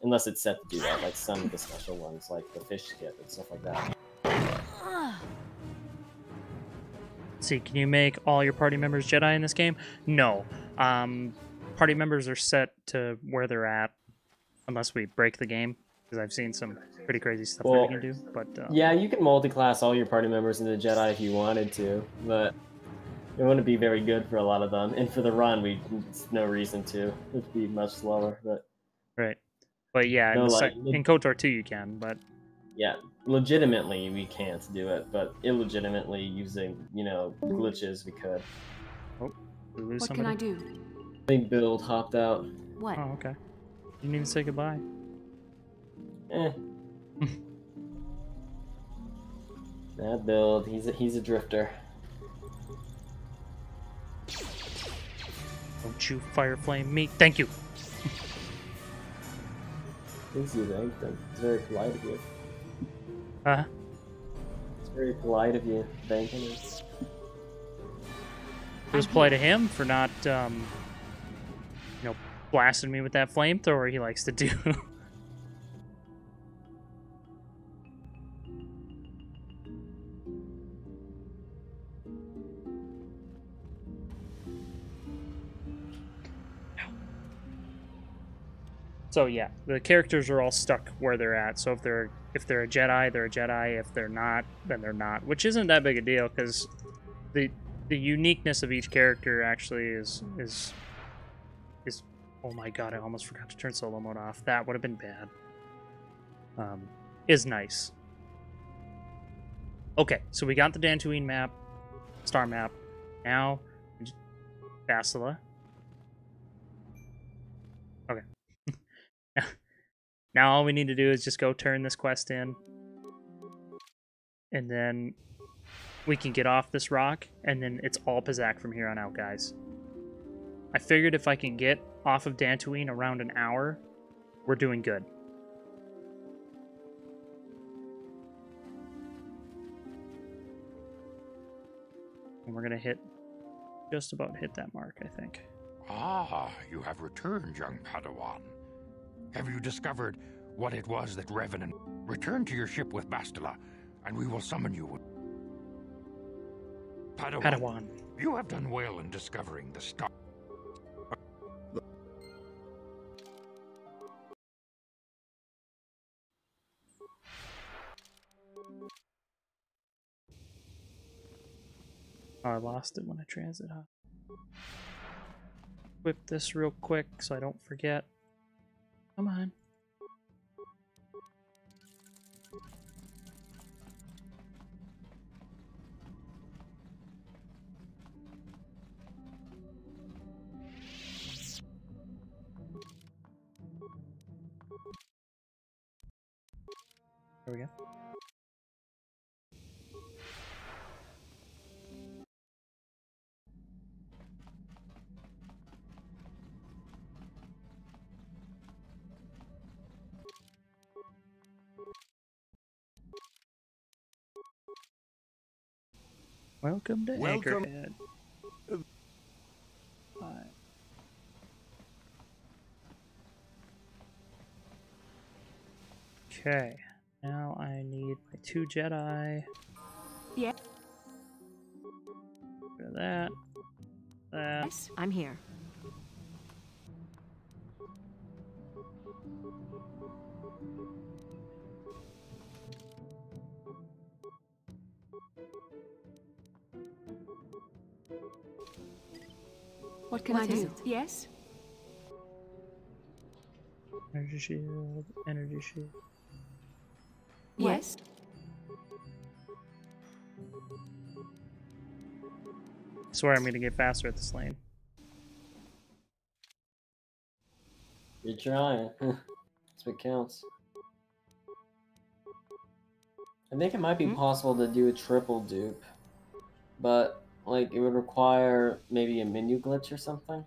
Unless it's set to do that, like some of the special ones, like the fish skip and stuff like that. See, can you make all your party members Jedi in this game? No. Party members are set to where they're at, unless we break the game, because I've seen some pretty crazy stuff that we can do. But yeah, you can multi-class all your party members into Jedi if you wanted to, but it wouldn't be very good for a lot of them. And for the run, there's no reason to. It'd be much slower, but... Right. But yeah, in KOTOR 2 you can, but... Yeah, legitimately we can't do it, but illegitimately using, glitches we could. Oh, we lose what somebody? Can I do? Big build hopped out. What? Oh, okay. You didn't even say goodbye. That build, he's a drifter. Don't you fire flame me. Thank you. Thanks you thanked him. It's very polite of you. Huh? It's very polite of you, thanking him. It was polite of him for not, blasted me with that flamethrower he likes to do. So yeah, the characters are all stuck where they're at. So if they're a Jedi, they're a Jedi. If they're not, then they're not. Which isn't that big a deal because the uniqueness of each character actually is oh my god, I almost forgot to turn solo mode off. That would have been bad. Is nice. Okay, so we got the Dantooine map, star map. Now, Bastila. Okay. Now all we need to do is just go turn this quest in. And then we can get off this rock, and then it's all Pazaak from here on out, guys. I figured if I can get off of Dantooine around an hour, we're doing good. And we're gonna just about hit that mark, I think. Ah, you have returned, young Padawan. Have you discovered what it was that Revenant... Return to your ship with Bastila, and we will summon you. Padawan, you have done well in discovering the star... Oh, I lost it when I transit, huh? Whip this real quick so I don't forget. Come on. There we go. Welcome to Anchorhead. Alright. Okay. Now I need my 2 Jedi. Yeah. Rid of that. That. Yes, I'm here. What can I do? Yes? Energy shield, energy shield. Yes. I swear I'm gonna get faster at this lane. You're trying. That's what counts. I think it might be possible to do a triple dupe, but like it would require maybe a menu glitch or something.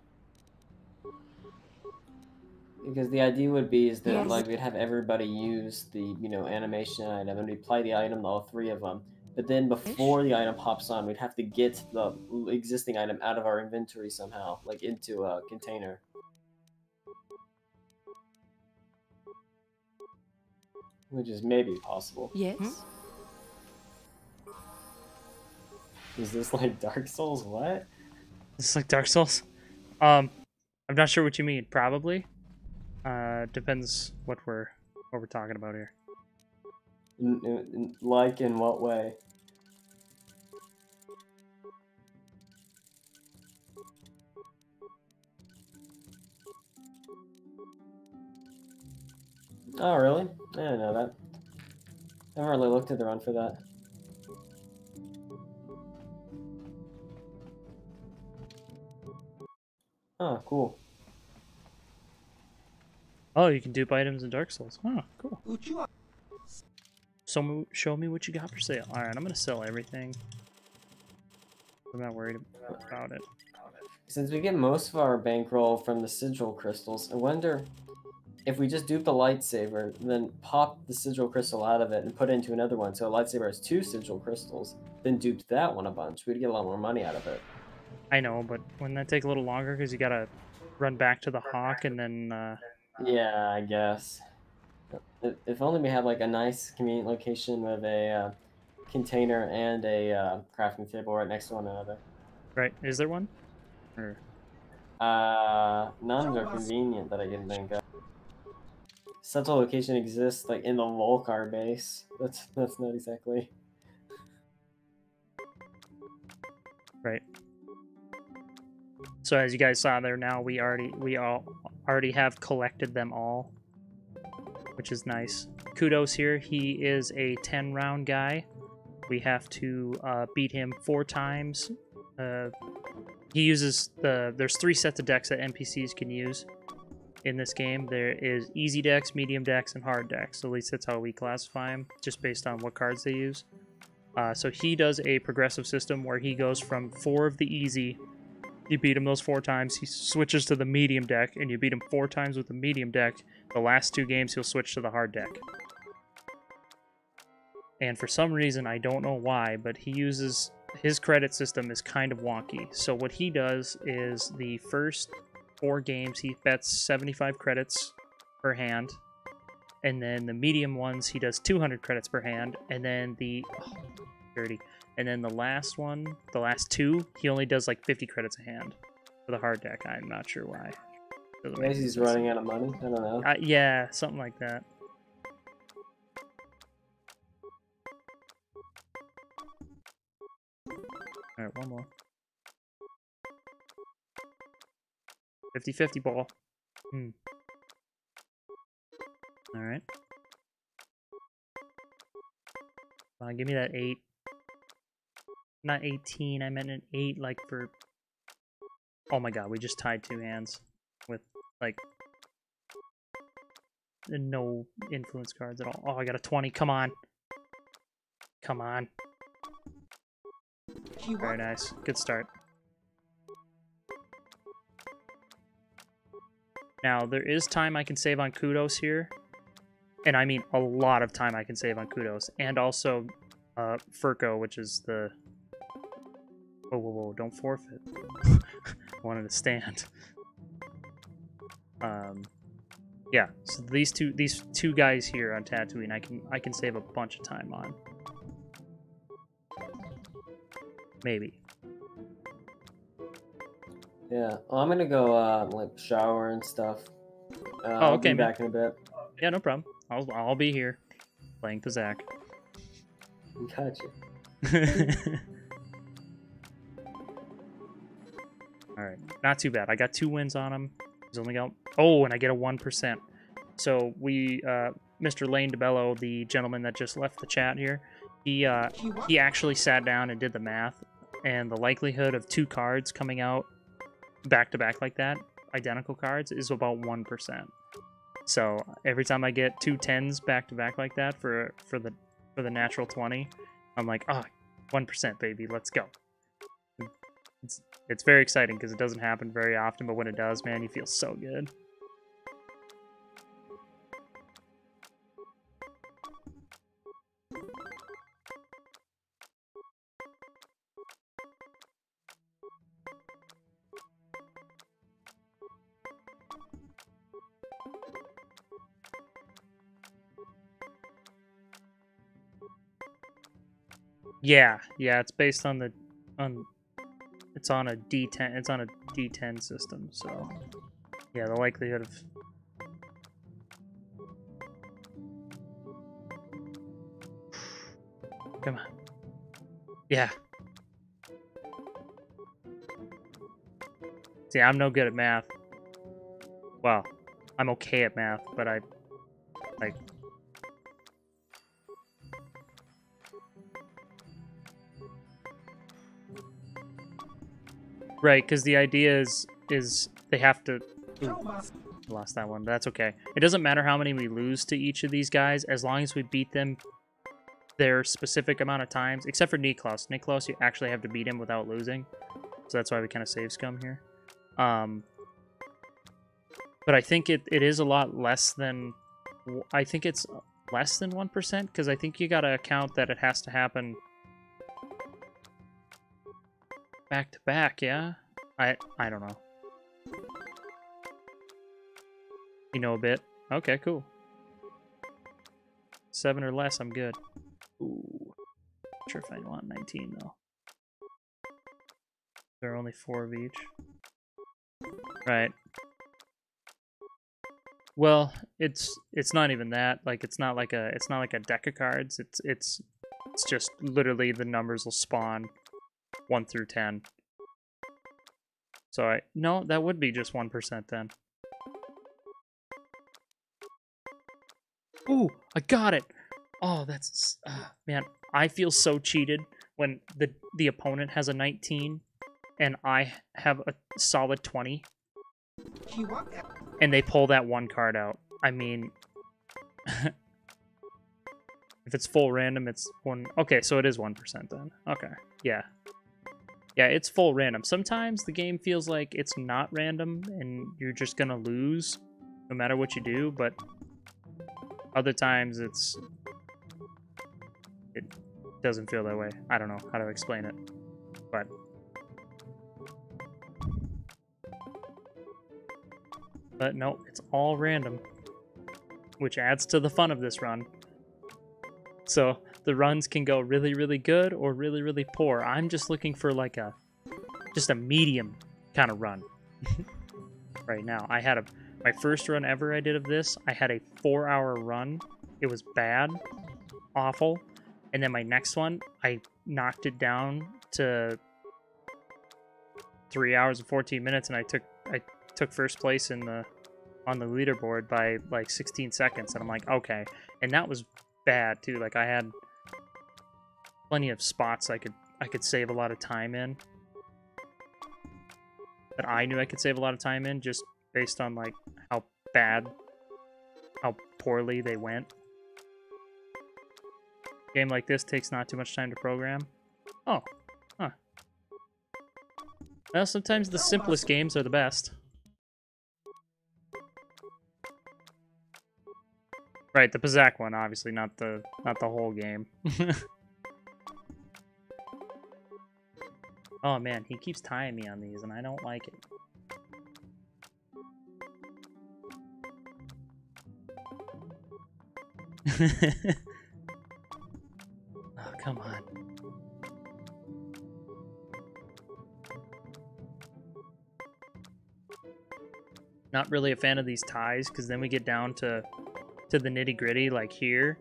Because the idea would be is that like we'd have everybody use the animation item and we apply the item to all 3 of them. But then before the item pops on, we'd have to get the existing item out of our inventory somehow, like into a container. Which is maybe possible. Yes. Is this like Dark Souls? What? Is this like Dark Souls? I'm not sure what you mean. Probably. Depends what we're talking about here. Like in what way? Oh, really? I didn't know that. I haven't really looked at the run for that. Oh, cool. Oh, you can dupe items in Dark Souls. Oh, cool. So show me what you got for sale. Alright, I'm gonna sell everything. I'm not worried about it. Since we get most of our bankroll from the sigil crystals, I wonder if we just dupe the lightsaber, then pop the sigil crystal out of it and put it into another one, so a lightsaber has 2 sigil crystals, then dupe that one a bunch. We'd get a lot more money out of it. I know, but wouldn't that take a little longer because you gotta run back to the Hawk and then. Yeah, I guess. If only we had like a nice convenient location with a container and a crafting table right next to one another. Right? Is there one? Or... none are convenient that I can think of. Such a location exists like in the Volcar base. That's not exactly. Right. So as you guys saw there, now we all already have collected them all, which is nice. Kudos here. He is a 10-round guy. We have to beat him 4 times. He uses there's 3 sets of decks that NPCs can use in this game. There is easy decks, medium decks, and hard decks. At least that's how we classify them, just based on what cards they use. So he does a progressive system where he goes from 4 of the easy. You beat him those 4 times. He switches to the medium deck, and you beat him 4 times with the medium deck. The last 2 games, he'll switch to the hard deck. And for some reason, I don't know why, but he uses... His credit system is kind of wonky. So what he does is the first 4 games, he bets 75 credits per hand. And then the medium ones, he does 200 credits per hand. And then the... Oh, dirty. And then the last one, the last 2, he only does like 50 credits a hand for the hard deck. I'm not sure why. Maybe he's running out of money? I don't know. Yeah, something like that. Alright, one more. 50-50 ball. Alright. Come on, give me that 8. Not 18, I meant an 8, like for... Oh my god, we just tied 2 hands with, like, no influence cards at all. Oh, I got a 20, come on. Come on. Very nice, good start. Now, there is time I can save on Kudos here. And I mean a lot of time I can save on Kudos. And also Furco, which is the... Whoa, whoa, whoa, don't forfeit. I wanted to stand. Yeah, so these two guys here on Tatooine I can save a bunch of time on. Maybe. Yeah, well, I'm gonna go like shower and stuff. I'll okay, be back in a bit. Yeah, no problem. I'll be here playing Pazaak. Gotcha. Alright, not too bad. I got 2 wins on him. He's only got... Oh, and I get a 1%. So we, Mr. Lane DeBello, the gentleman that just left the chat here, he actually sat down and did the math, and the likelihood of 2 cards coming out back-to-back like that, identical cards, is about 1%. So every time I get 2 10s back-to-back like that for the natural 20, I'm like, ah, 1%, baby, let's go. It's very exciting because it doesn't happen very often, but when it does, man, you feel so good. Yeah, it's based on the it's on a D10. It's on a D10 system, so yeah, the likelihood of come on, yeah. See, I'm no good at math. Well, I'm okay at math, but I like. Right, because the idea is they have to... Ooh, lost that one, but that's okay. It doesn't matter how many we lose to each of these guys, as long as we beat them their specific amount of times, except for Niklas. Niklas, you actually have to beat him without losing, so that's why we kind of save scum here. But I think it is a lot less than... I think it's less than 1%, because I think you gotta account that it has to happen... back to back, yeah? I don't know. You know a bit. Okay, cool. 7 or less, I'm good. Ooh. Not sure if I want 19 though. There are only 4 of each. Right. Well, it's not even that. Like it's not like a deck of cards. It's just literally the numbers will spawn 1 through 10. So no, that would be just 1% then. Ooh, I got it. Oh, that's man. I feel so cheated when the opponent has a 19 and I have a solid 20. And they pull that one card out. I mean, if it's full random, it's 1. Okay, so it is 1% then. Okay, yeah. Yeah, it's full random. Sometimes the game feels like it's not random and you're just gonna lose no matter what you do, but other times it doesn't feel that way. I don't know how to explain it, but no, it's all random, which adds to the fun of this run. So the runs can go really, really good or really, really poor. I'm just looking for like just a medium kind of run right now. I had my first run ever I did of this, I had a 4-hour run. It was bad, awful. And then my next one, I knocked it down to 3 hours and 14 minutes, and I took first place on the leaderboard by like 16 seconds, and I'm like, okay. And that was bad too. Like I had plenty of spots I could save a lot of time in, that I knew I could save a lot of time in, just based on like how poorly they went. Game like this takes not too much time to program. Oh, huh. Well, sometimes the simplest games are the best. Right, the Pazaak one, obviously, not the whole game. Oh man, he keeps tying me on these, and I don't like it. Oh, come on. Not really a fan of these ties, because then we get down to the nitty-gritty, like here,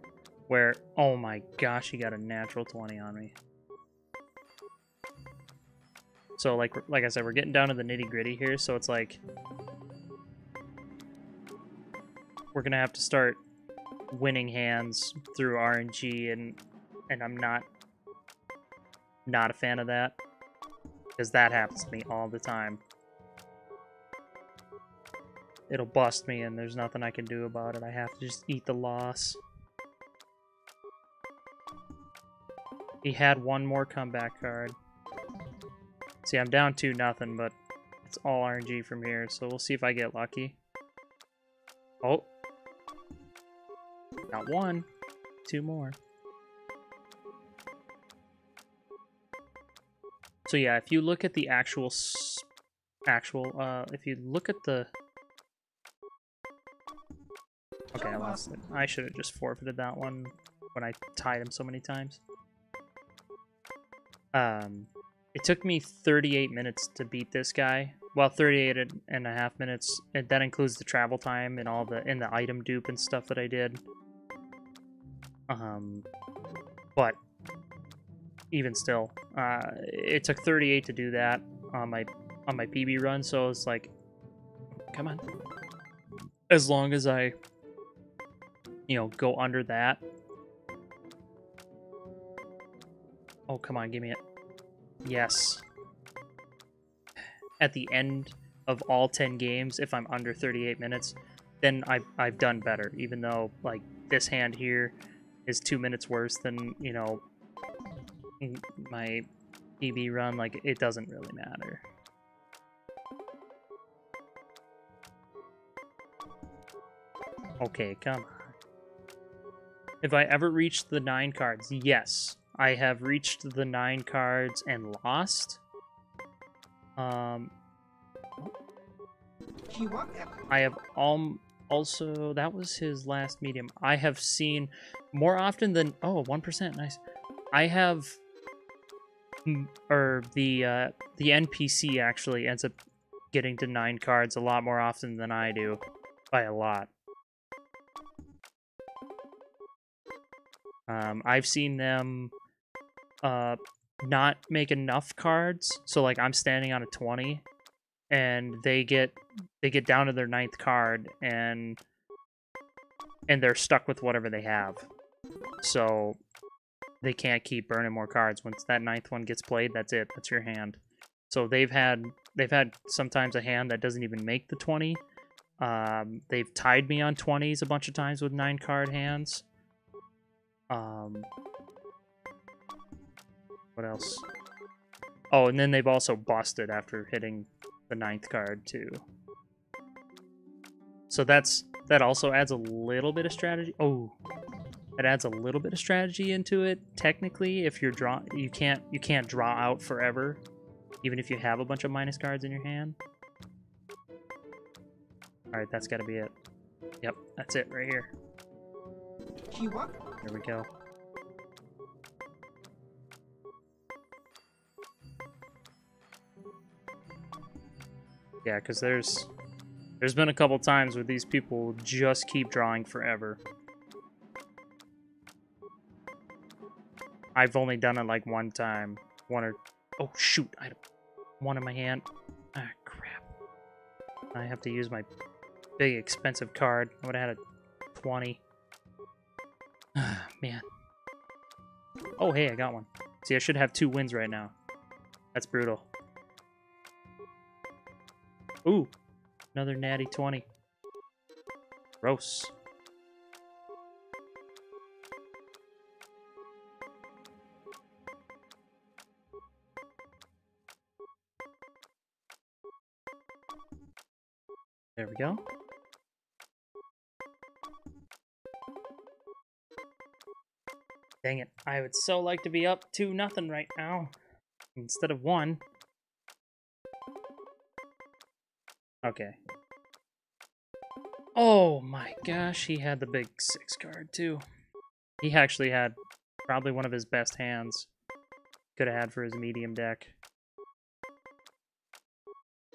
where, oh my gosh, he got a natural 20 on me. So, like I said, we're getting down to the nitty-gritty here, so it's like we're gonna have to start winning hands through RNG, and I'm not a fan of that, because that happens to me all the time. It'll bust me, and there's nothing I can do about it. I have to just eat the loss. He had one more comeback card. See, I'm down 2-0, but it's all RNG from here, so we'll see if I get lucky. Oh. Got 1. 2 more. So yeah, if you look at the if you look at the... Okay, I lost it. I should have just forfeited that one when I tied him so many times. It took me 38 minutes to beat this guy. Well, 38 and a half minutes. And that includes the travel time and all the item dupe and stuff that I did. But even still, it took 38 to do that on my PB run. So it's like, come on. As long as I, go under that. Oh, come on, give me it. Yes. At the end of all 10 games, if I'm under 38 minutes, then I've done better. Even though, like, this hand here is 2 minutes worse than, my PB run. Like, it doesn't really matter. Okay, come on. Have I ever reached the 9 cards? Yes. I have reached the 9 cards and lost. I have also, that was his last medium. I have seen more often than... Oh, 1%, nice. I have... Or the NPC actually ends up getting to 9 cards a lot more often than I do. By a lot. I've seen them not make enough cards, so like I'm standing on a 20, and they get down to their 9th card, and they're stuck with whatever they have, so they can't keep burning more cards. Once that 9th one gets played, that's it. That's your hand. So they've had sometimes a hand that doesn't even make the 20. They've tied me on 20s a bunch of times with 9 card hands. What else? Oh, and then they've also busted after hitting the 9th card too. So that also adds a little bit of strategy. Oh, it adds a little bit of strategy into it. Technically, if you're you can't draw out forever, even if you have a bunch of minus cards in your hand. All right, that's got to be it. Yep, that's it right here. There we go. Yeah, because there's been a couple times where these people just keep drawing forever. I've only done it like one time. Oh shoot, I have one in my hand. Ah, crap. I have to use my big expensive card. I would have had a 20. Ah, man. Oh, hey, I got one. See, I should have 2 wins right now. That's brutal. Ooh, another natty 20. Gross. There we go. Dang it. I would so like to be up 2-0 right now. Instead of 1. Okay. Oh my gosh, he had the big 6 card too. He actually had probably one of his best hands could have had for his medium deck.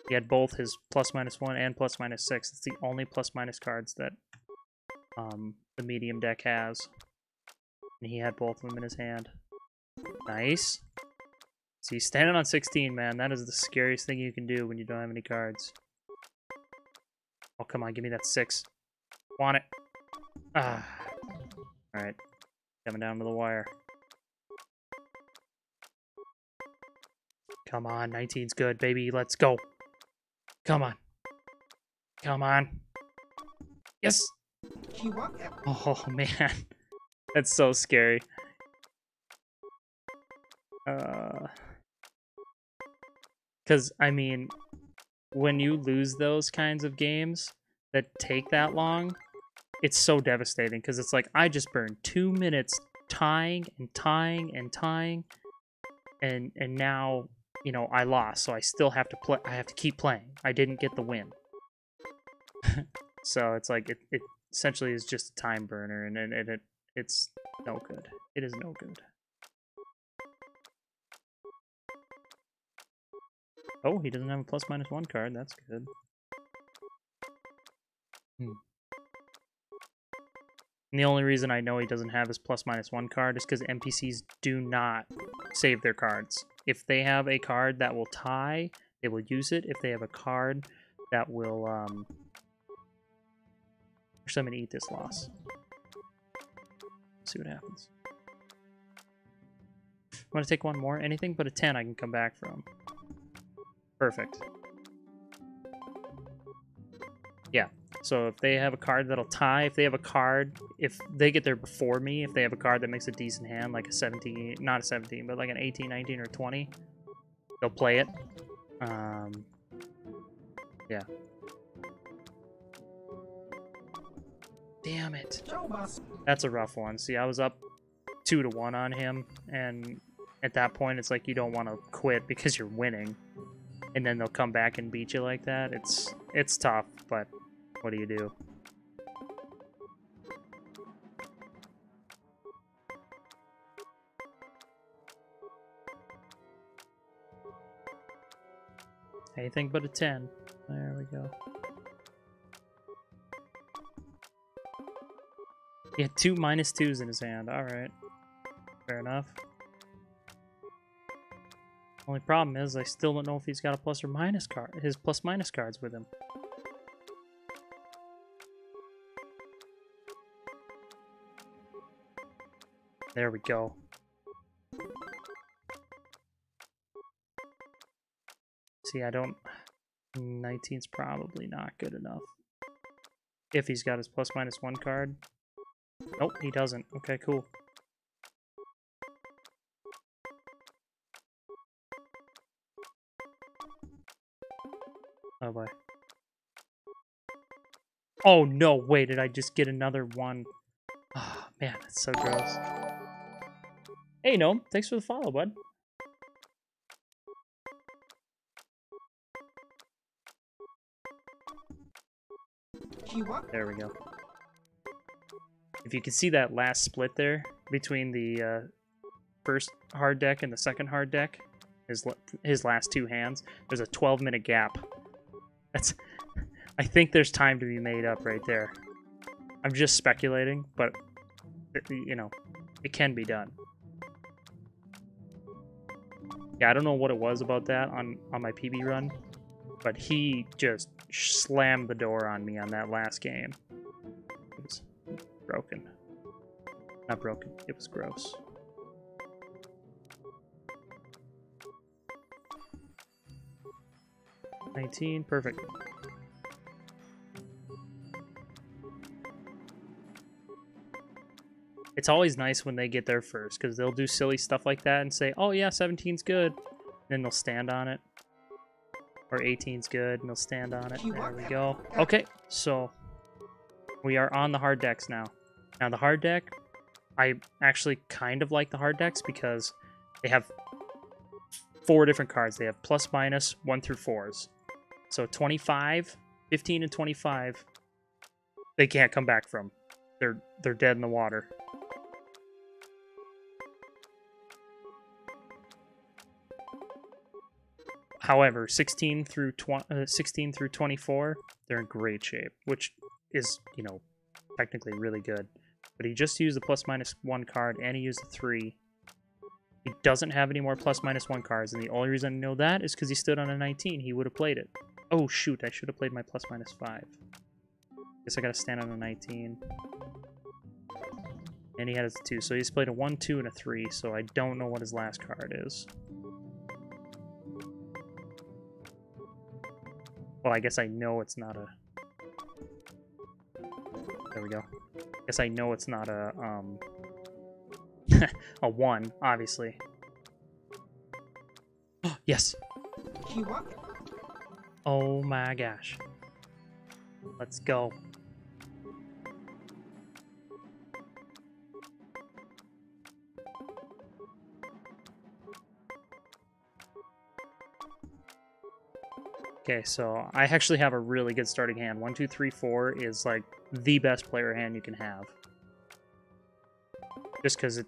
He had both his +-1 and +-6. It's the only +- cards that the medium deck has. And he had both of them in his hand. Nice. See, standing on 16, man, that is the scariest thing you can do when you don't have any cards. Oh, come on, give me that 6. Want it. Ah. Alright. Coming down to the wire. Come on, 19's good, baby. Let's go. Come on. Come on. Yes! Oh, man. That's so scary. Because, I mean, when you lose those kinds of games that take that long, it's so devastating. Because it's like, I just burned 2 minutes tying and tying and tying. And now, you know, I lost. So I still have to play. I have to keep playing. I didn't get the win. So it's like, it essentially is just a time burner. And it's no good. It is no good. Oh, he doesn't have a +-1 card. That's good. And the only reason I know he doesn't have his +-1 card is because NPCs do not save their cards. If they have a card that will tie, they will use it. If they have a card that will, Actually, I'm going to eat this loss. See what happens. I'm going to take one more. Anything but a 10 I can come back from. Perfect. Yeah. So if they have a card that'll tie, if they have a card, if they get there before me, if they have a card that makes a decent hand, like a 17, not a 17, but like an 18, 19, or 20, they'll play it. Yeah. Damn it. That's a rough one. See, I was up 2-1 on him, and at that point, it's like you don't want to quit because you're winning. And then they'll come back and beat you like that. It's tough, but what do you do? Anything but a 10. There we go. He had 2 -2s in his hand. Alright. Fair enough. Only problem is I still don't know if he's got a plus or minus card. His plus minus cards with him. There we go. See, I don't... 19's probably not good enough. If he's got his plus minus 1 card. Nope, he doesn't. Okay, cool. Oh boy. Oh no, wait, did I just get another one? Oh man, that's so gross. Hey Gnome, thanks for the follow, bud. There we go. If you can see that last split there between the first hard deck and the second hard deck, his last 2 hands, there's a 12-minute gap. That's, I think there's time to be made up right there. I'm just speculating, but you know, it can be done. Yeah, I don't know what it was about that on my PB run, but he just slammed the door on me on that last game. It was broken. Not broken, it was gross. $19, perfect. It's always nice when they get there first, because they'll do silly stuff like that and say, oh yeah, 17's good. Then they'll stand on it. Or 18's good, and they'll stand on it. There we go. Okay, so we are on the hard decks now. Now the hard deck, I actually kind of like the hard decks because they have 4 different cards. They have plus minus 1 through 4s. So 25, 15, and 25, they can't come back from. They're dead in the water. However, 16 through 24, they're in great shape, which is, you know, technically really good. But he just used the plus minus 1 card, and he used the 3. He doesn't have any more plus minus 1 cards, and the only reason I know that is because he stood on a 19. He would have played it. Oh shoot, I should have played my plus minus 5. Guess I gotta stand on a 19. And he had his 2, so he's played a 1, 2, and a 3, so I don't know what his last card is. Well, I guess I know it's not a... There we go. Guess I know it's not a, a 1, obviously. Yes! Oh my gosh. Let's go. Okay, so I actually have a really good starting hand. 1, 2, 3, 4 is like the best player hand you can have. Just because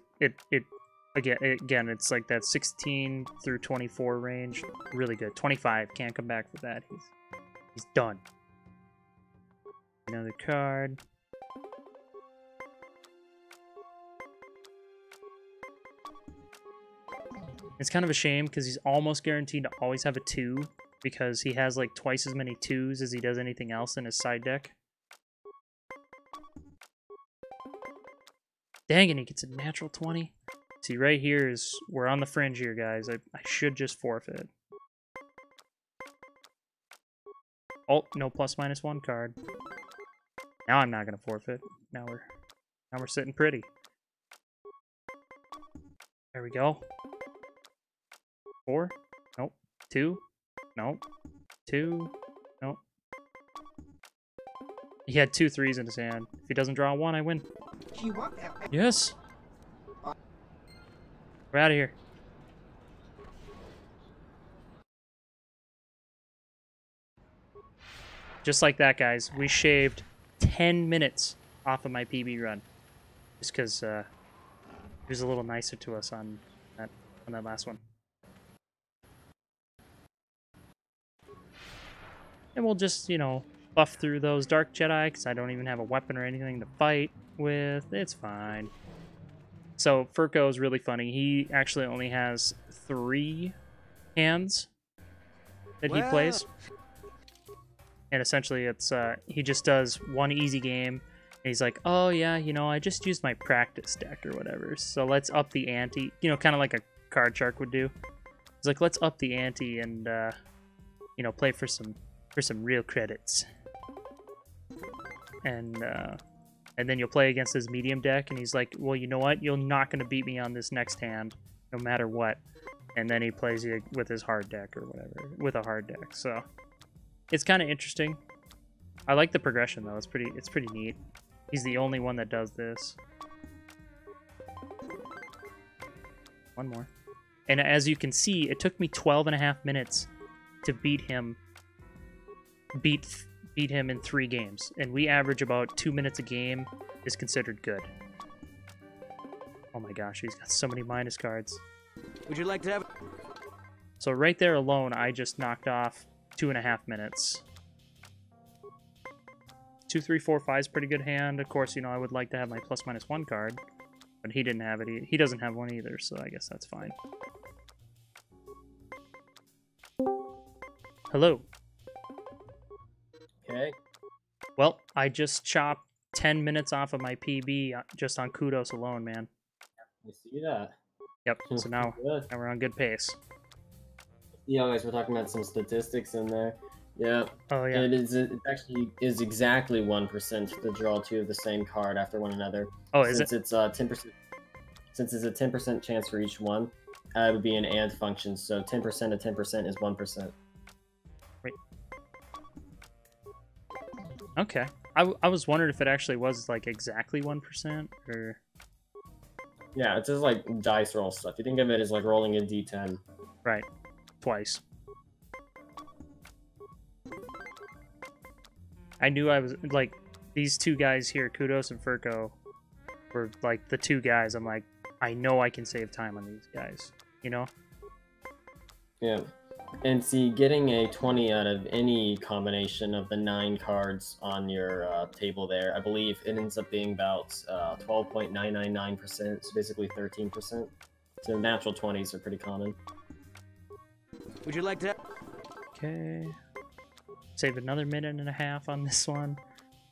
again, it's like that 16 through 24 range. Really good. 25 can't come back for that. He's done. Another card. It's kind of a shame because he's almost guaranteed to always have a 2 because he has like twice as many 2s as he does anything else in his side deck. Dang it, he gets a natural 20. See, right here is, we're on the fringe here, guys. I should just forfeit. Oh, no plus minus 1 card. Now I'm not gonna forfeit. Now we're sitting pretty. There we go. 4. Nope. 2. Nope. 2. Nope. He had 2 3s in his hand. If he doesn't draw 1, I win. Yes. We're out of here. Just like that, guys. We shaved 10 minutes off of my PB run. Just because he was a little nicer to us on that last one. And we'll just, you know, buff through those Dark Jedi, because I don't even have a weapon or anything to fight with. It's fine. So Furko is really funny. He actually only has 3 hands that he plays. And essentially it's, he just does one easy game. And he's like, oh yeah, you know, I just used my practice deck or whatever. So let's up the ante. You know, kind of like a card shark would do. He's like, let's up the ante and, you know, play for some real credits. And then you'll play against his medium deck, and he's like, well, you know what? You're not going to beat me on this next hand, no matter what. And then he plays you with his hard deck or whatever, with a hard deck. So it's kind of interesting. I like the progression, though. It's pretty neat. He's the only one that does this. One more. And as you can see, it took me 12.5 minutes to beat him in 3 games, and we average about 2 minutes a game is considered good. Oh my gosh, he's got so many minus cards. Would you like to have... So right there alone, I just knocked off 2.5 minutes. 2, 3, 4, 5 is pretty good hand. Of course, you know, I would like to have my +/-1 card, but he didn't have it. He doesn't have one either, so I guess that's fine. Hello. Okay. Well, I just chopped 10 minutes off of my PB just on kudos alone, man. I see that. Yep, so now we're on good pace. Yeah, guys, we're talking about some statistics in there. Yeah. Oh, yeah. It actually is exactly 1% to draw 2 of the same card after one another. Oh, is it? Since it's 10%. Since it's a 10% chance for each one, it would be an AND function. So 10% of 10% is 1%. Right. Okay. I was wondering if it actually was like exactly 1% or... Yeah, it's just like dice roll stuff. You think of it as like rolling a d10. Right. Twice. I knew I was like, these 2 guys here, Kudos and Furko, were like the 2 guys. I'm like, I know I can save time on these guys, you know? Yeah. And see, getting a 20 out of any combination of the 9 cards on your table there, I believe it ends up being about 12.999%, so basically 13%. So natural 20s are pretty common. Would you like to... Okay. Save another 1.5 minutes on this one.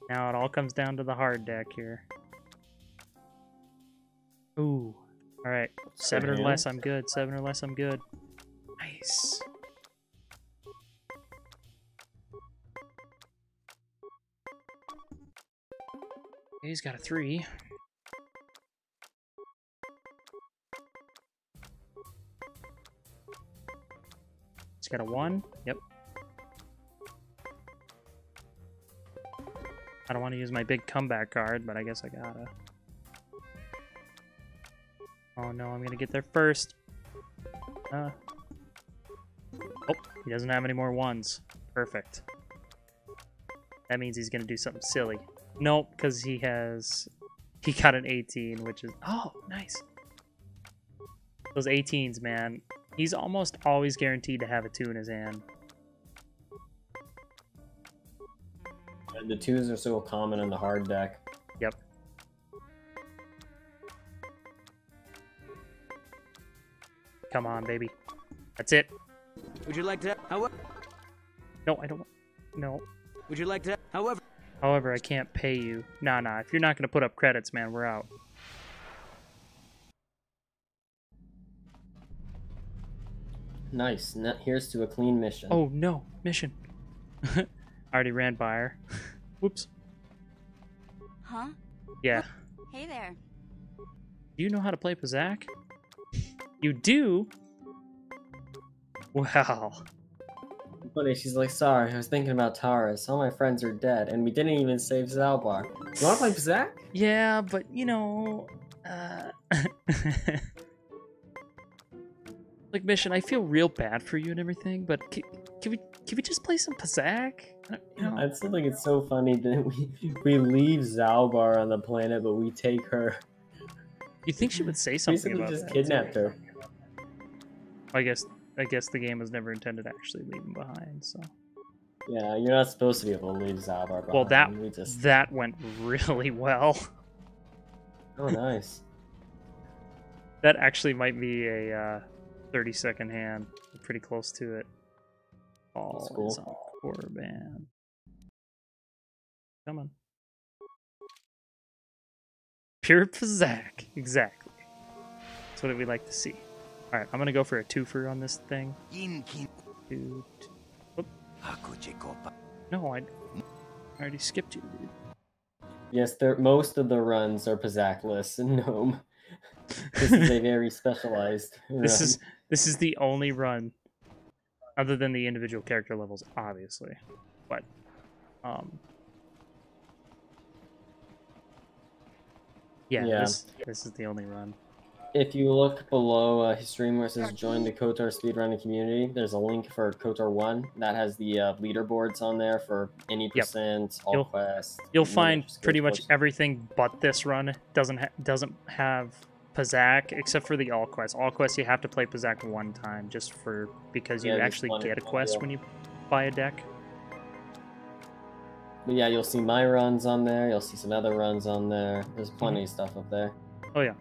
Now it all comes down to the hard deck here. Ooh. Alright. 7 or less, I'm good. 7 or less, I'm good. Nice. He's got a 3. He's got a 1. Yep. I don't want to use my big comeback card, but I guess I gotta. Oh no, I'm gonna get there first. Oh, he doesn't have any more 1s. Perfect. That means he's gonna do something silly. Nope, because he got an 18, which is, oh, nice. Those 18s, man. He's almost always guaranteed to have a 2 in his hand. And the 2s are so common in the hard deck. Yep. Come on, baby. That's it. Would you like to... However... No, I don't want... No. Would you like to... However... However, I can't pay you. Nah. If you're not going to put up credits, man, we're out. Nice. Now here's to a clean mission. Oh, no. Mission. I already ran by her. Whoops. Huh? Yeah. Hey there. Do you know how to play Pazaak? You do? Wow. Funny, she's like, sorry, I was thinking about Taurus. All my friends are dead, and we didn't even save Zalbar. You wanna play Pazaak? Yeah, but, you know... Like, Mission, I feel real bad for you and everything, but can we just play some Pazaak? You know? I still think it's so funny that we leave Zalbar on the planet, but we take her. You think she would say something Basically about just that? kidnapped her. I guess the game was never intended to actually leave him behind, so... Yeah, you're not supposed to be able to leave Zalbar behind. Well, We just... that went really well. Oh, nice. That actually might be a 30-second hand. Pretty close to it. That's All cool. is on Korriban. Come on. Pure Pazaak. Exactly. That's what we like to see. Alright, I'm gonna go for a twofer on this thing. Two. Whoop. No, I already skipped you, dude. Yes, most of the runs are Pazaak-less and Gnome. This is a very specialized run. This is the only run, other than the individual character levels, obviously. But, yeah. This is the only run. If you look below his stream where it says join the KOTOR speedrunning community, there's a link for KOTOR 1 that has the leaderboards on there for any percent, all quests. You'll find pretty much everything but this run doesn't have Pazaak, except for the all quests. All quests you have to play Pazaak one time because you actually get a quest when you buy a deck. But yeah, you'll see my runs on there. You'll see some other runs on there. There's plenty of stuff up there. Oh yeah.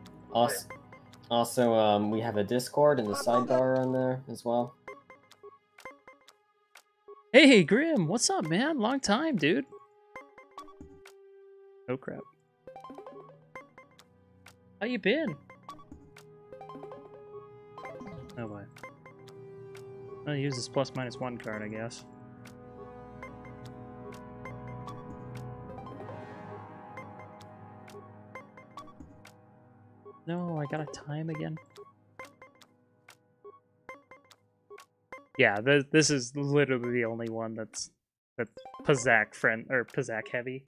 Also, we have a Discord and a sidebar on there as well. Hey, Grim, what's up, man? Long time, dude. Oh crap. How you been? Oh boy. I'll use this +/-1 card, I guess. No, I gotta time again. Yeah, this is literally the only one that's Pazaak Pazaak heavy.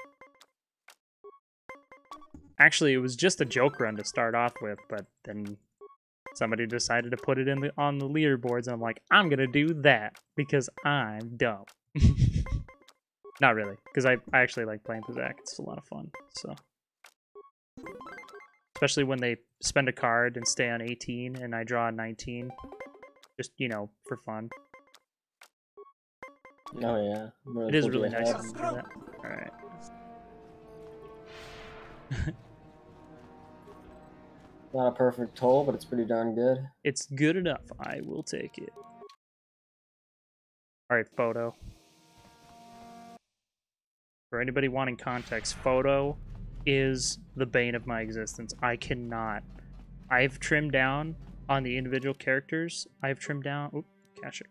Actually, it was just a joke run to start off with, but then somebody decided to put it on the leaderboards, and I'm like, I'm gonna do that because I'm dumb. Not really, because I actually like playing Pazaak. It's a lot of fun. So, especially when they spend a card and stay on 18, and I draw a 19, just for fun. Oh yeah, it is really nice to do that. All right. Not a perfect toll, but it's pretty darn good. It's good enough. I will take it. Alright, Photo. For anybody wanting context, Photo is the bane of my existence. I cannot. I've trimmed down on the individual characters. I've trimmed down... Oop, Kashik.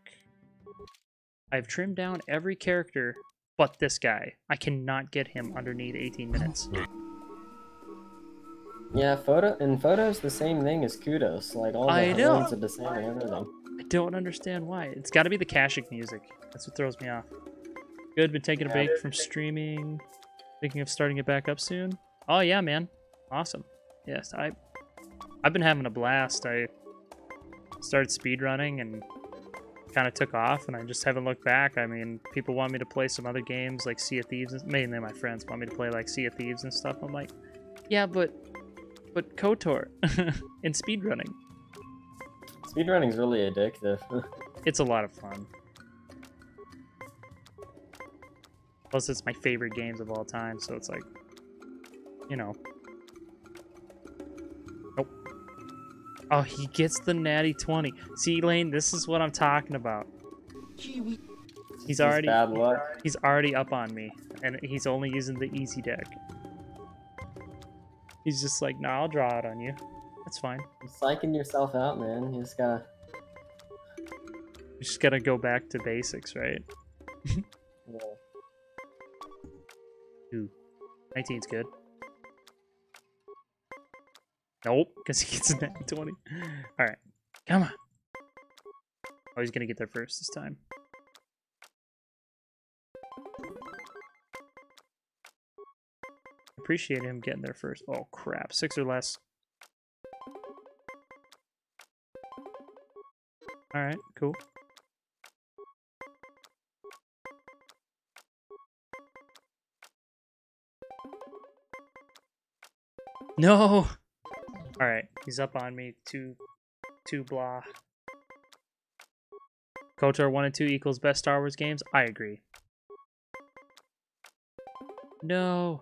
I've trimmed down every character but this guy. I cannot get him underneath 18 minutes. Yeah, Photo's the same thing as Kudos. Like, all the runs are the same and everything. I don't understand why. It's got to be the Kashik music. That's what throws me off. Good, been taking a break from streaming. Thinking of starting it back up soon. Oh yeah, man. Awesome. Yes, I've been having a blast. I started speedrunning and kind of took off, and I just haven't looked back. I mean, people want me to play some other games like Sea of Thieves. Mainly my friends want me to play like Sea of Thieves and stuff. I'm like, yeah, but KOTOR and speedrunning. Speedrunning's really addictive. It's a lot of fun. Plus, it's my favorite games of all time, so it's like, Nope. Oh, he gets the natty 20. See, Lane, this is what I'm talking about. He's already up on me, and he's only using the easy deck. He's just like, nah, I'll draw it on you. That's fine. You're psyching yourself out, man. You just gotta go back to basics, right? Yeah. Ooh, 19's good. Nope, because he gets a net 20. Alright, come on. Oh, he's gonna get there first this time. Appreciate him getting there first. Oh crap, 6 or less. Alright, cool. No! Alright, he's up on me. Two blah. KOTOR 1 and 2 equals best Star Wars games? I agree. No.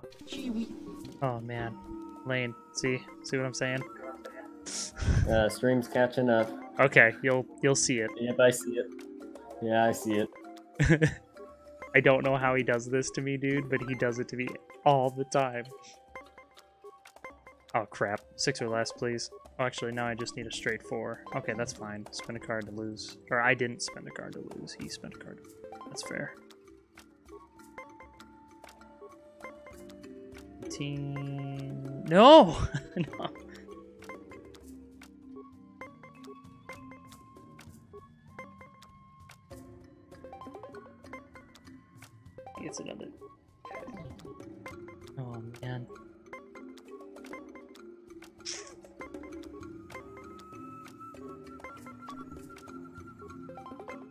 Oh man, Lane. See what I'm saying? Stream's catching up. Okay, you'll see it. Yep, I see it. Yeah, I see it. I don't know how he does this to me, dude, but he does it to me all the time. Oh crap! 6 or less, please. Oh, actually, now I just need a straight 4. Okay, that's fine. Spend a card to lose. Or I didn't spend a card to lose. He spent a card to lose. That's fair. 18... No! No! It's another... Oh, man.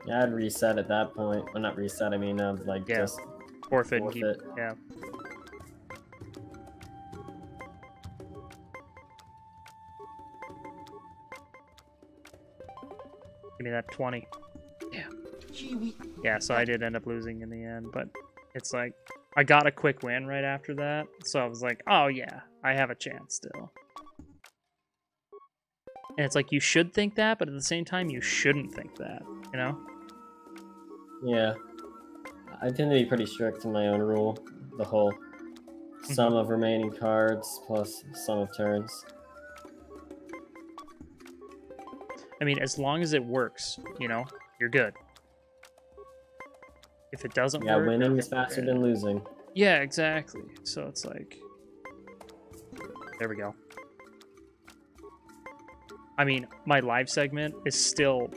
Yeah, I'd reset at that point. Well, not reset, I mean, like, Yeah. just Forfeit and keep... forfeit. Yeah. Give me that 20. Yeah. Yeah, so I did end up losing in the end, but it's like, I got a quick win right after that, so I was like, oh yeah, I have a chance still. And it's like, you should think that, but at the same time, you shouldn't think that, you know? Yeah. I tend to be pretty strict in my own rule. The whole sum of remaining cards plus sum of turns. I mean, as long as it works, you know, you're good. If it doesn't Yeah, work... winning is faster than losing. Yeah, exactly. So it's like... There we go. I mean, my live segment is still...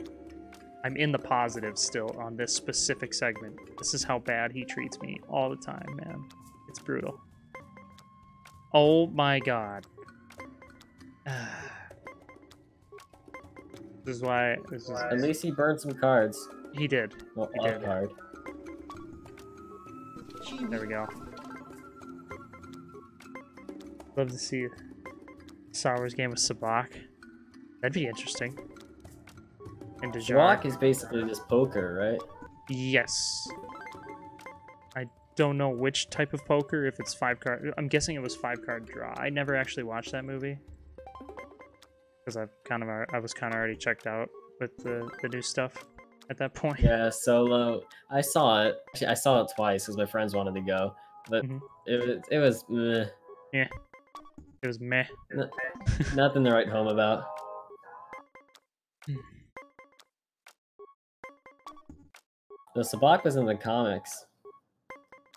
I'm in the positive still on this specific segment. This is how bad he treats me all the time, man. It's brutal. Oh my god. This is why... This is... At least he burned some cards. He did. Well, He a did. card. There we go. Love to see Star Wars game with Pazaak. That'd be interesting. And Dejar. Pazaak is basically just poker, right? Yes. I don't know which type of poker, if it's 5-card. I'm guessing it was 5-card draw. I never actually watched that movie. Because I was kind of already checked out with the new stuff at that point. Yeah, Solo. I saw it. Actually, I saw it twice because my friends wanted to go, but it was meh. Yeah, it was meh. Nothing to write home about. The Pazaak was in the comics.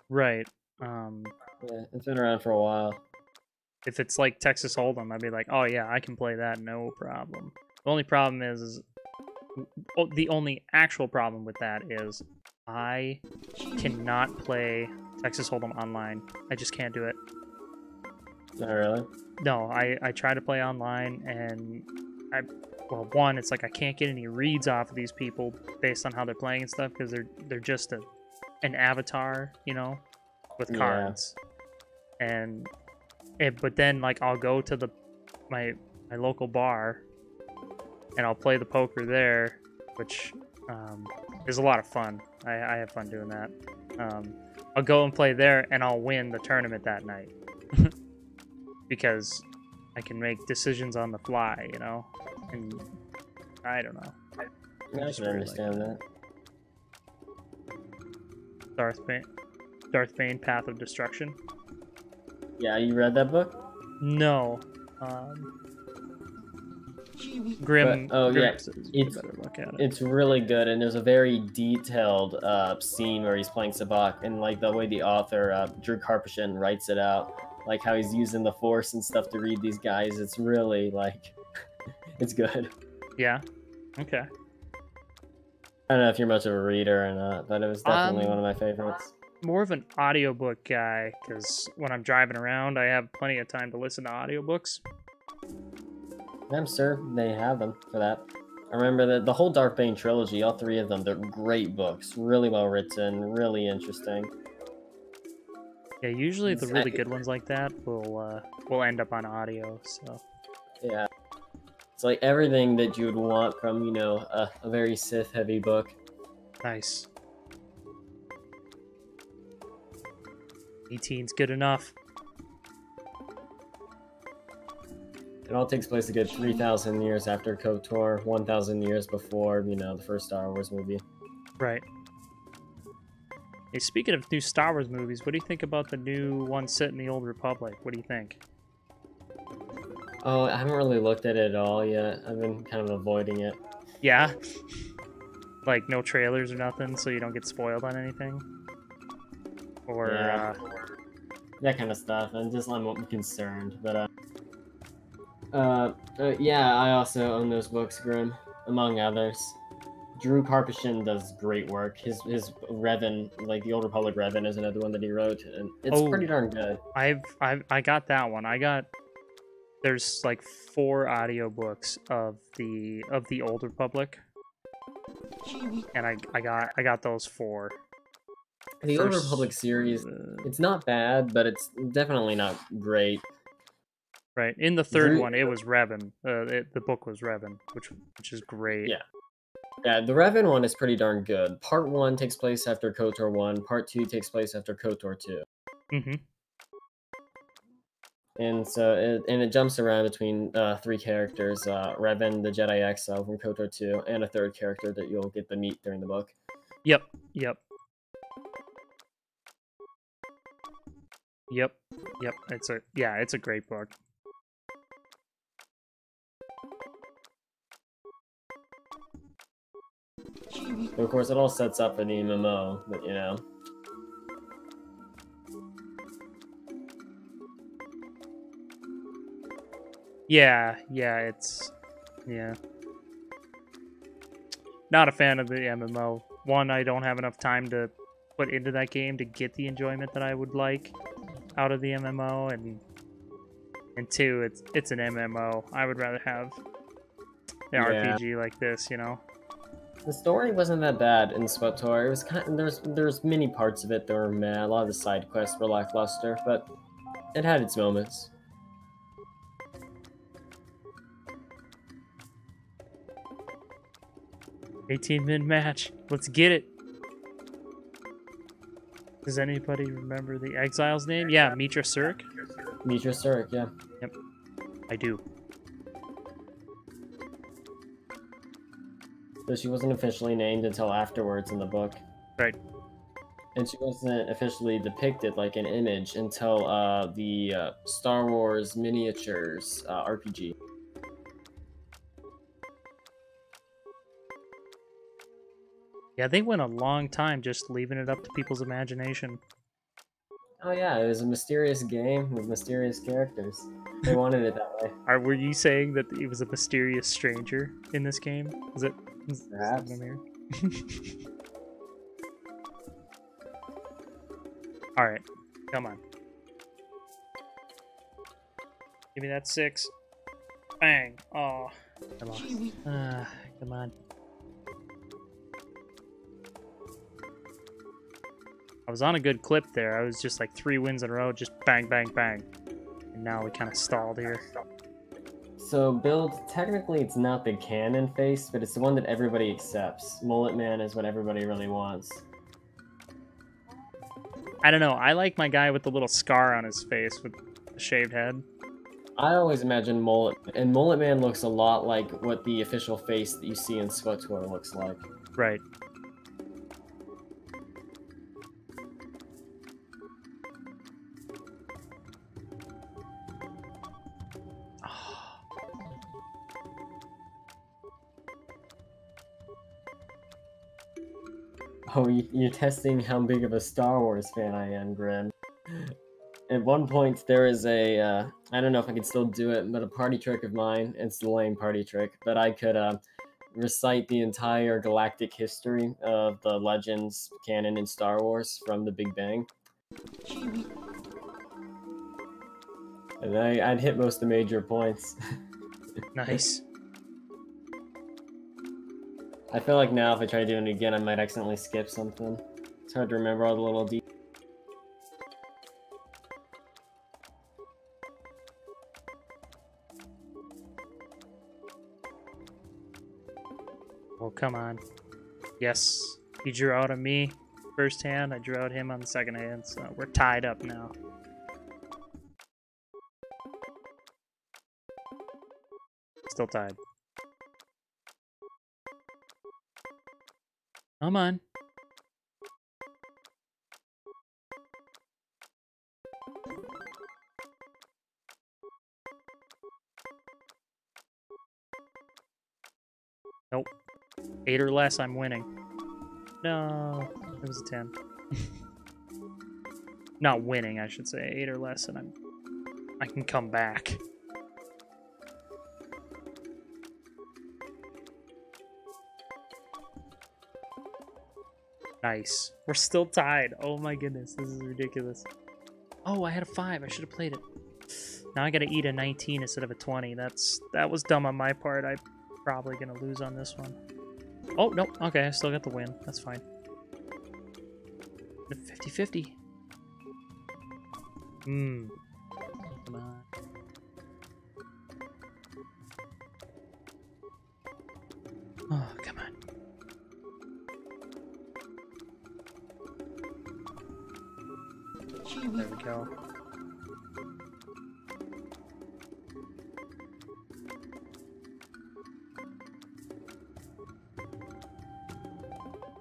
Right. Yeah, it's been around for a while. If it's like Texas Hold'em, I'd be like, oh yeah, I can play that, no problem. The only problem is the only actual problem with that is I cannot play Texas Hold'em online. I just can't do it. Oh, really? No, I try to play online, and well, one, it's like I can't get any reads off of these people based on how they're playing and stuff, because they're just an avatar, you know, with cards. Yeah. But then, like, I'll go to my local bar, and I'll play the poker there, which is a lot of fun. I have fun doing that. I'll go and play there, and I'll win the tournament that night. Because I can make decisions on the fly, you know? And I don't know. I can understand that. Darth Bane, Path of Destruction. Yeah, you read that book? No. Grim. But, oh, Grim yeah. better look at it. It's really good, and there's a very detailed scene where he's playing Pazaak, and like the way the author, Drew Karpyshyn, writes it out. Like how he's using the Force and stuff to read these guys. It's really, like, it's good. Yeah? Okay. I don't know if you're much of a reader or not, but it was definitely one of my favorites. More of an audiobook guy, because when I'm driving around, I have plenty of time to listen to audiobooks. I'm sure they have them for that. I remember that the whole Darth Bane trilogy, all 3 of them, they're great books. Really well written, really interesting. Yeah, usually the really good ones like that will end up on audio, so... Yeah. It's like everything that you would want from, you know, a very Sith-heavy book. Nice. 18's good enough. It all takes place a good 3,000 years after KOTOR, 1,000 years before, you know, the first Star Wars movie. Right. Hey, speaking of new Star Wars movies, what do you think about the new one set in the Old Republic? What do you think? Oh, I haven't really looked at it at all yet. I've been kind of avoiding it. Yeah? Like, no trailers or nothing, so you don't get spoiled on anything? Or, Yeah. That kind of stuff. I'm concerned, but, yeah, I also own those books, Grim, among others. Drew Karpyshyn does great work. His Revan, like the Old Republic Revan, is another one that he wrote, and it's pretty darn good. I got that one. There's like 4 audiobooks of the Old Republic, and I got those 4. The Old Republic series, it's not bad, but it's definitely not great. Right. In the third one, it was Revan. The book was Revan, which is great. Yeah. Yeah, the Revan one is pretty darn good. Part 1 takes place after KOTOR 1. Part 2 takes place after KOTOR 2. Mm-hmm. And so it jumps around between 3 characters: Revan, the Jedi Exile from KOTOR 2, and a 3rd character that you'll get to meet during the book. Yep. It's a great book. But of course, it all sets up for the MMO, but you know. Yeah. Not a fan of the MMO. One, I don't have enough time to put into that game to get the enjoyment that I would like out of the MMO, and 2, it's an MMO. I would rather have an RPG like this, you know. The story wasn't that bad in SWTOR. It was kind of, there's many parts of it that were meh. A lot of the side quests were lackluster, but it had its moments. $18-min match. Let's get it. Does anybody remember the Exile's name? Yeah, Mitra Surik. Mitra Surik, yeah. Yep, I do. So she wasn't officially named until afterwards in the book. Right. And she wasn't officially depicted like an image until the Star Wars Miniatures RPG. Yeah, they went a long time just leaving it up to people's imagination. Oh yeah, it was a mysterious game with mysterious characters. They wanted it that way. Were you saying that it was a mysterious stranger in this game? Is it? Perhaps. Alright, come on. Give me that 6. Bang! Oh, I lost. Come on. I was on a good clip there. I was just like 3 wins in a row, just bang, bang, bang. And now we kind of stalled here. So, build, technically it's not the canon face, but it's the one that everybody accepts. Mullet Man is what everybody really wants. I don't know. I like my guy with the little scar on his face with the shaved head. I always imagine Mullet, and Mullet Man looks a lot like what the official face that you see in SWTOR looks like. Right. Oh, you're testing how big of a Star Wars fan I am, Grim. At one point, there is a, I don't know if I can still do it, but a party trick of mine, it's a lame party trick, but I could recite the entire galactic history of the Legends canon in Star Wars from the Big Bang. And I'd hit most of the major points. Nice. I feel like now if I try doing it again, I might accidentally skip something. It's hard to remember all the little details. Oh, come on. Yes. He drew out of me. first hand. I drew out him on the second hand, so we're tied up now. Still tied. Come on. Nope. 8 or less, I'm winning. No, it was a 10. Not winning, I should say. 8 or less, and I can come back. Nice. We're still tied. Oh my goodness, this is ridiculous. Oh, I had a 5. I should have played it. Now I gotta eat a 19 instead of a 20. That was dumb on my part. I'm probably gonna lose on this one. Oh, no. Okay, I still got the win. That's fine. 50-50. Come on. Oh, come on. There we go.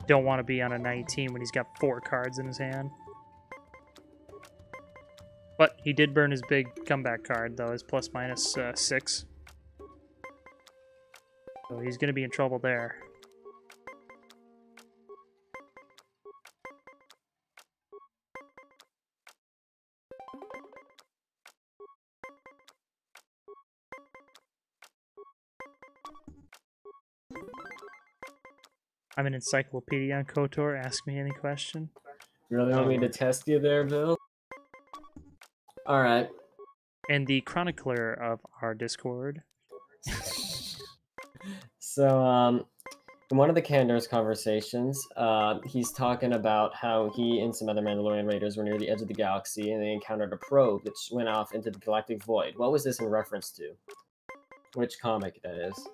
Don't want to be on a 19 when he's got 4 cards in his hand. But he did burn his big comeback card, though, his plus-minus 6. So he's going to be in trouble there. I'm an encyclopedia on KOTOR. Ask me any question. You really want me to test you there, Bill? Alright. And the chronicler of our Discord. So, in one of the Kandor's conversations, he's talking about how he and some other Mandalorian raiders were near the edge of the galaxy and they encountered a probe which went off into the galactic void. What was this in reference to? Which comic that is?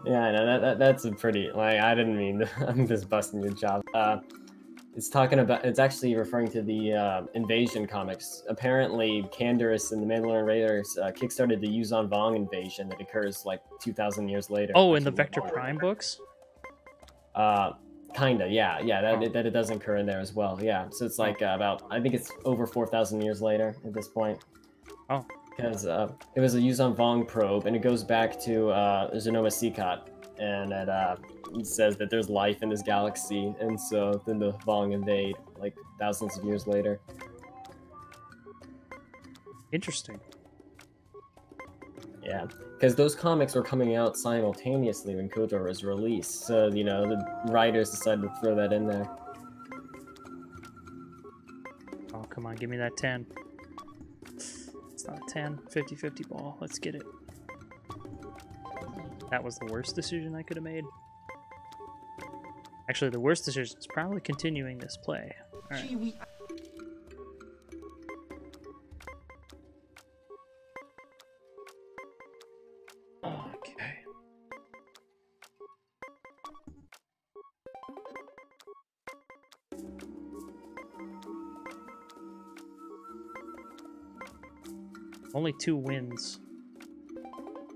Yeah, I know that's a pretty, like, I didn't mean to, I'm just busting your job. It's talking about, it's actually referring to the invasion comics. Apparently, Canderous and the Mandalorian Raiders kickstarted the Yuzon Vong invasion that occurs like 2,000 years later. Oh, in the Vector Prime books? Kinda, yeah, that it does occur in there as well, yeah. So it's like about, I think it's over 4,000 years later at this point. Oh. Because it was a Yuzon Vong probe, and it goes back to Genoma Seacot, and it says that there's life in this galaxy, and so then the Vong invade, like, thousands of years later. Interesting. Yeah, because those comics were coming out simultaneously when KOTOR was released, so, you know, the writers decided to throw that in there. Oh, come on, give me that 10. It's not a 10. 50-50 ball. Let's get it. That was the worst decision I could have made. Actually, the worst decision is probably continuing this play. Alright. Okay. Only 2 wins.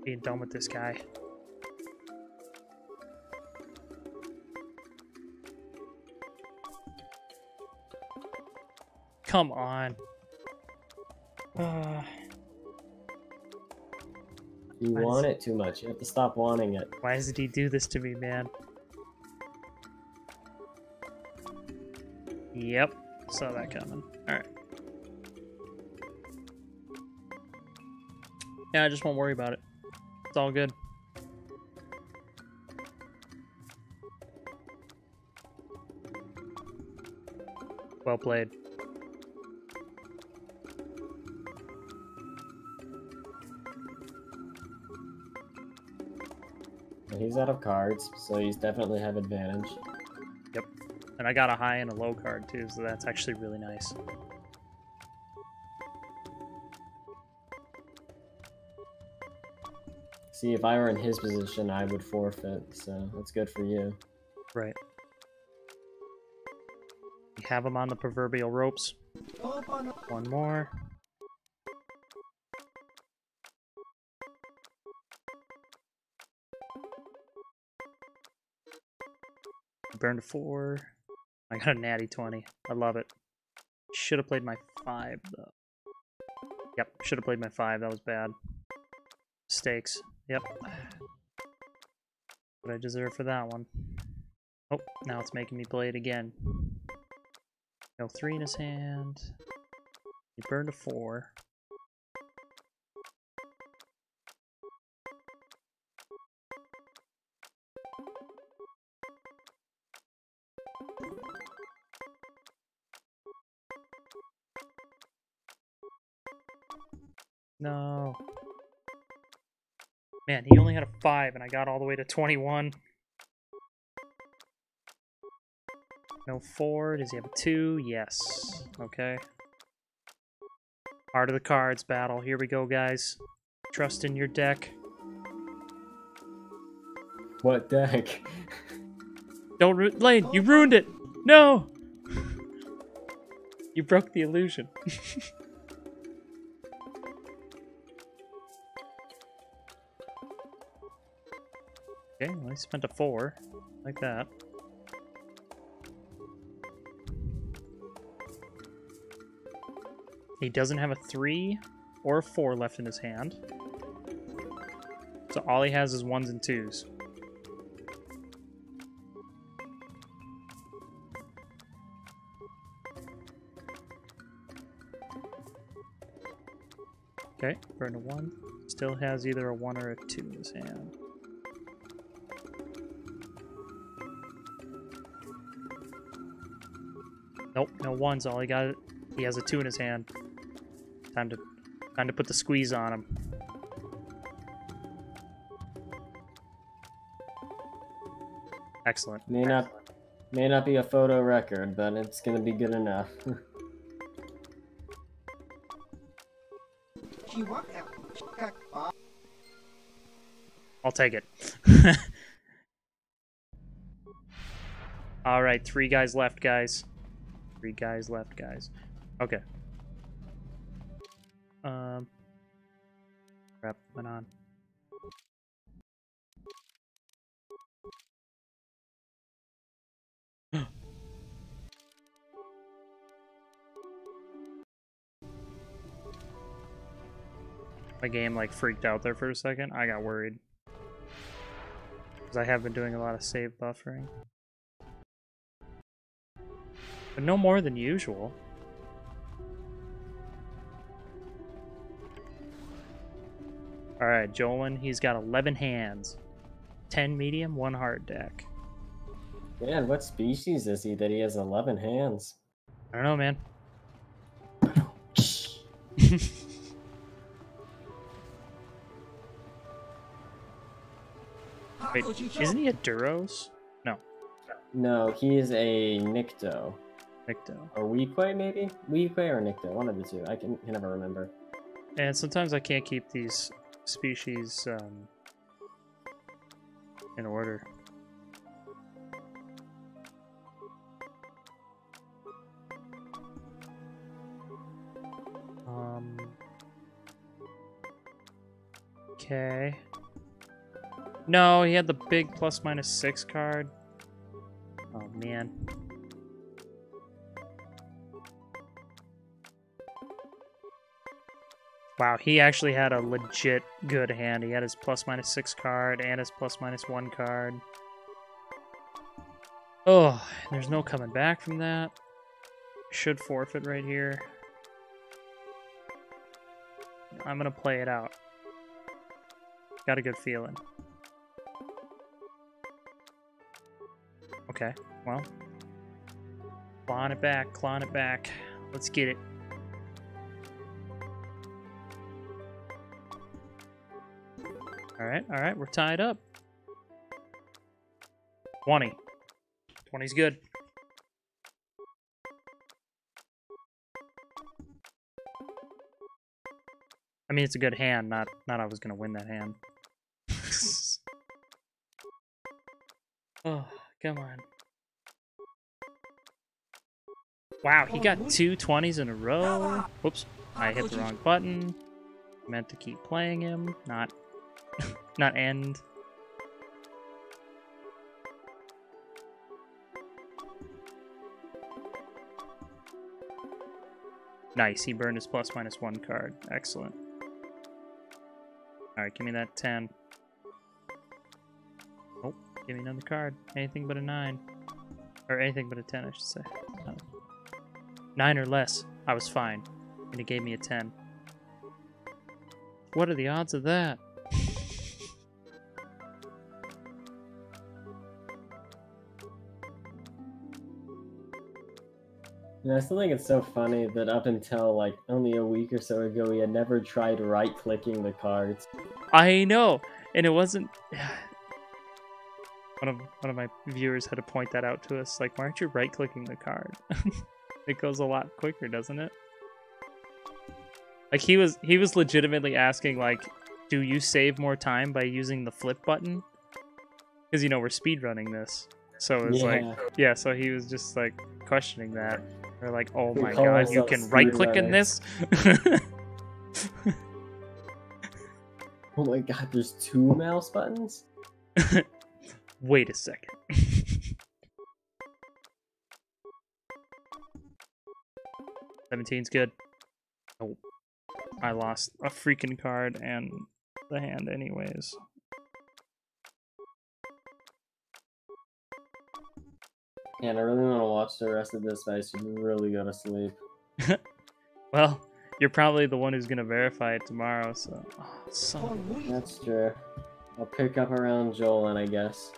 Being done with this guy. Come on. You want it too much. You have to stop wanting it. Why does he do this to me, man? Yep. Saw that coming. Alright. Yeah, I just won't worry about it. It's all good. Well played. He's out of cards, so he's definitely have advantage. Yep. And I got a high and a low card too, so that's actually really nice. See, if I were in his position, I would forfeit, so that's good for you. Right. We have him on the proverbial ropes. One more. Burned a 4. I got a natty 20. I love it. Should have played my 5 though. Yep, should have played my 5. That was bad. Mistakes. Yep. What I deserve for that one. Oh, now it's making me play it again. No 3 in his hand. He burned a 4. No. Man, he only had a 5 and I got all the way to 21. No 4. Does he have a 2? Yes. Okay. Heart of the cards battle. Here we go, guys. Trust in your deck. What deck? Don't Lane, you ruined it! No! You broke the illusion. Okay, well, I spent a 4. Like that. He doesn't have a 3 or a 4 left in his hand. So all he has is 1s and 2s. Okay, burn a 1. Still has either a 1 or a 2 in his hand. Nope, no 1s. All he got, he has a 2 in his hand. Time to put the squeeze on him. Excellent. May not be a photo record, but it's gonna be good enough. I'll take it. Alright, 3 guys left, guys. 3 guys left, guys. Okay. Crap, went on. My game like freaked out there for a second. I got worried. Because I have been doing a lot of save buffering. But no more than usual. Alright, Jolin, he's got 11 hands. 10 medium, 1 hard deck. Man, what species is he that he has 11 hands? I don't know, man. Wait, isn't he a Duros? No. No, he is a Nycto. Nycto. Or Weequay, maybe? Weequay or Nycto, one of the two. I can never remember. And sometimes I can't keep these species in order. Okay. No, he had the big +/-6 card. Oh, man. Wow, he actually had a legit good hand. He had his +/-6 card and his +/-1 card. Oh, there's no coming back from that. Should forfeit right here. I'm gonna play it out. Got a good feeling. Okay, well. Clawing it back, clawing it back. Let's get it. Alright, we're tied up. 20. 20's good. I mean, it's a good hand, not I was gonna win that hand. Oh, come on. Wow, he got 2 20s in a row. Whoops, I hit the wrong button. Meant to keep playing him, not not end. Nice, he burned his +/-1 card. Excellent. Alright, give me that 10. Oh, give me another card. Anything but a 9. Or anything but a 10, I should say. Oh. 9 or less. I was fine. And it gave me a 10. What are the odds of that? And I still think it's so funny that up until like only a week or so ago, we had never tried right-clicking the cards. I know, and it wasn't. One of my viewers had to point that out to us. Like, why aren't you right-clicking the card? It goes a lot quicker, doesn't it? Like he was legitimately asking, like, do you save more time by using the flip button? Because you know we're speedrunning this, so it's like, yeah. So he was just like questioning that. We're like, oh my god, you can right-click in this? Oh my god, there's 2 mouse buttons? Wait a second. 17's good. Oh, I lost a freaking card and the hand anyways. And I really want to watch the rest of this, but I should really go to sleep. Well, you're probably the one who's gonna verify it tomorrow, so... That's true. I'll pick up around Joel, and I guess.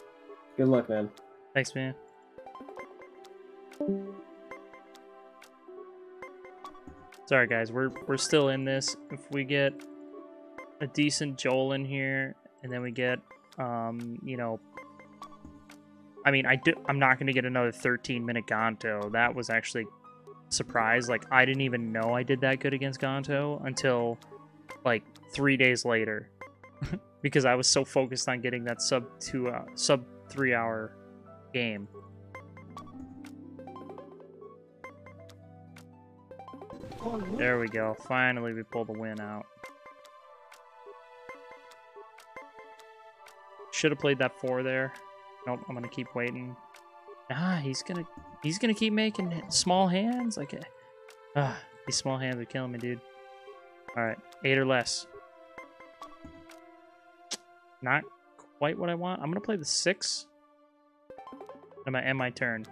Good luck, man. Thanks, man. Sorry, guys. We're still in this. If we get a decent Joel in here, and then we get, you know... I mean, I'm not going to get another 13-minute Gonto. That was actually a surprise. Like, I didn't even know I did that good against Gonto until, like, 3 days later. Because I was so focused on getting that sub 3 hour game. There we go. Finally, we pulled the win out. Should have played that 4 there. Nope, I'm gonna keep waiting. Ah, he's gonna keep making small hands. Like, these small hands are killing me, dude. All right, 8 or less. Not quite what I want. I'm gonna play the 6. I'm gonna end my turn.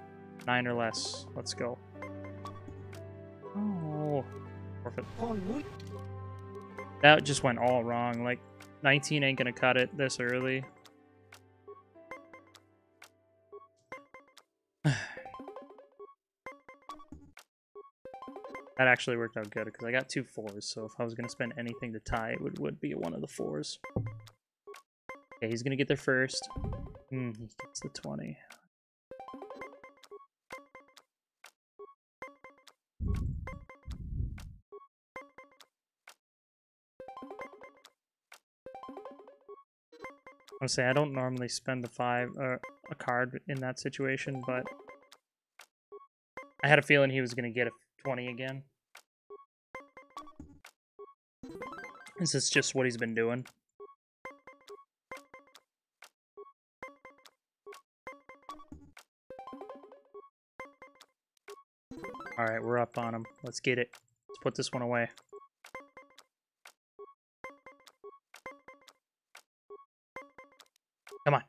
9 or less. Let's go. Oh, forfeit. That just went all wrong. Like, 19 ain't gonna cut it this early. That actually worked out good because I got 2 4s, so if I was going to spend anything to tie, it would be one of the 4s. Okay, he's going to get there first. He gets the 20. I would say I don't normally spend the 5 a card in that situation, but I had a feeling he was going to get a 20 again. This is just what he's been doing. Alright, we're up on him. Let's get it. Let's put this one away. Come on.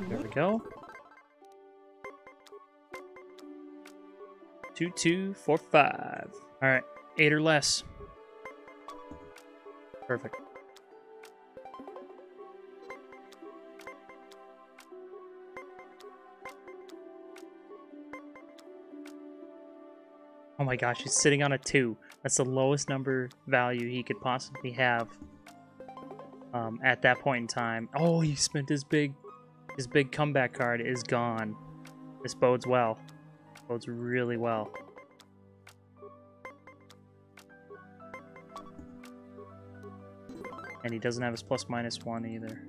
There we go. 2 2 4 5. All right, 8 or less. Perfect. Oh my gosh, he's sitting on a 2. That's the lowest number value he could possibly have at that point in time. Oh, he spent his big comeback card is gone. This bodes well. Bodes really well. And he doesn't have his +/-1 either.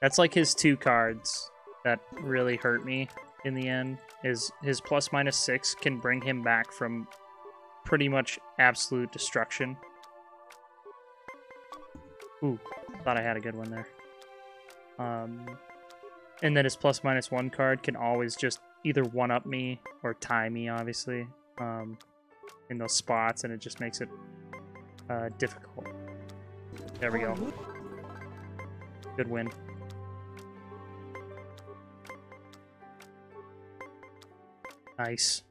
That's like his 2 cards that really hurt me in the end. Is his +/-6 can bring him back from pretty much absolute destruction. Ooh, thought I had a good one there. And then his +/-1 card can always just either 1-up me or tie me, obviously, in those spots, and it just makes it difficult. There we go. Good win. Nice.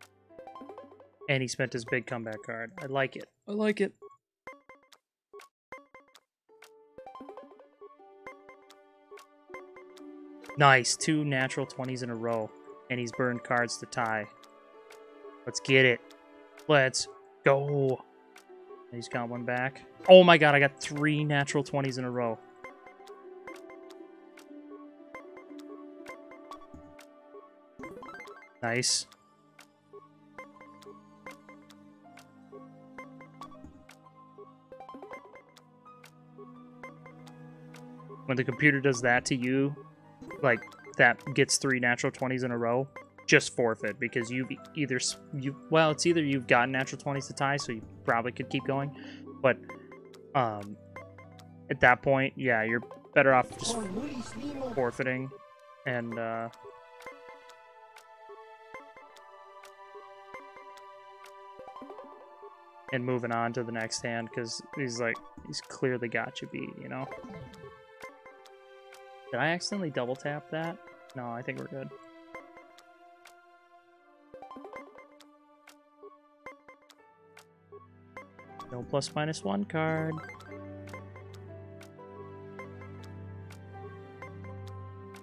And he spent his big comeback card. I like it. I like it. Nice. 2 natural 20s in a row. And he's burned cards to tie. Let's get it. Let's go. He's got one back. Oh my god, I got 3 natural 20s in a row. Nice. When the computer does that to you, like, that gets 3 natural 20s in a row, just forfeit, because you've either, well, it's either you've gotten natural 20s to tie, so you probably could keep going, but, at that point, yeah, you're better off just forfeiting, and, moving on to the next hand, because he's clearly got you beat, you know? Did I accidentally double tap that? No, I think we're good. No +/-1 card.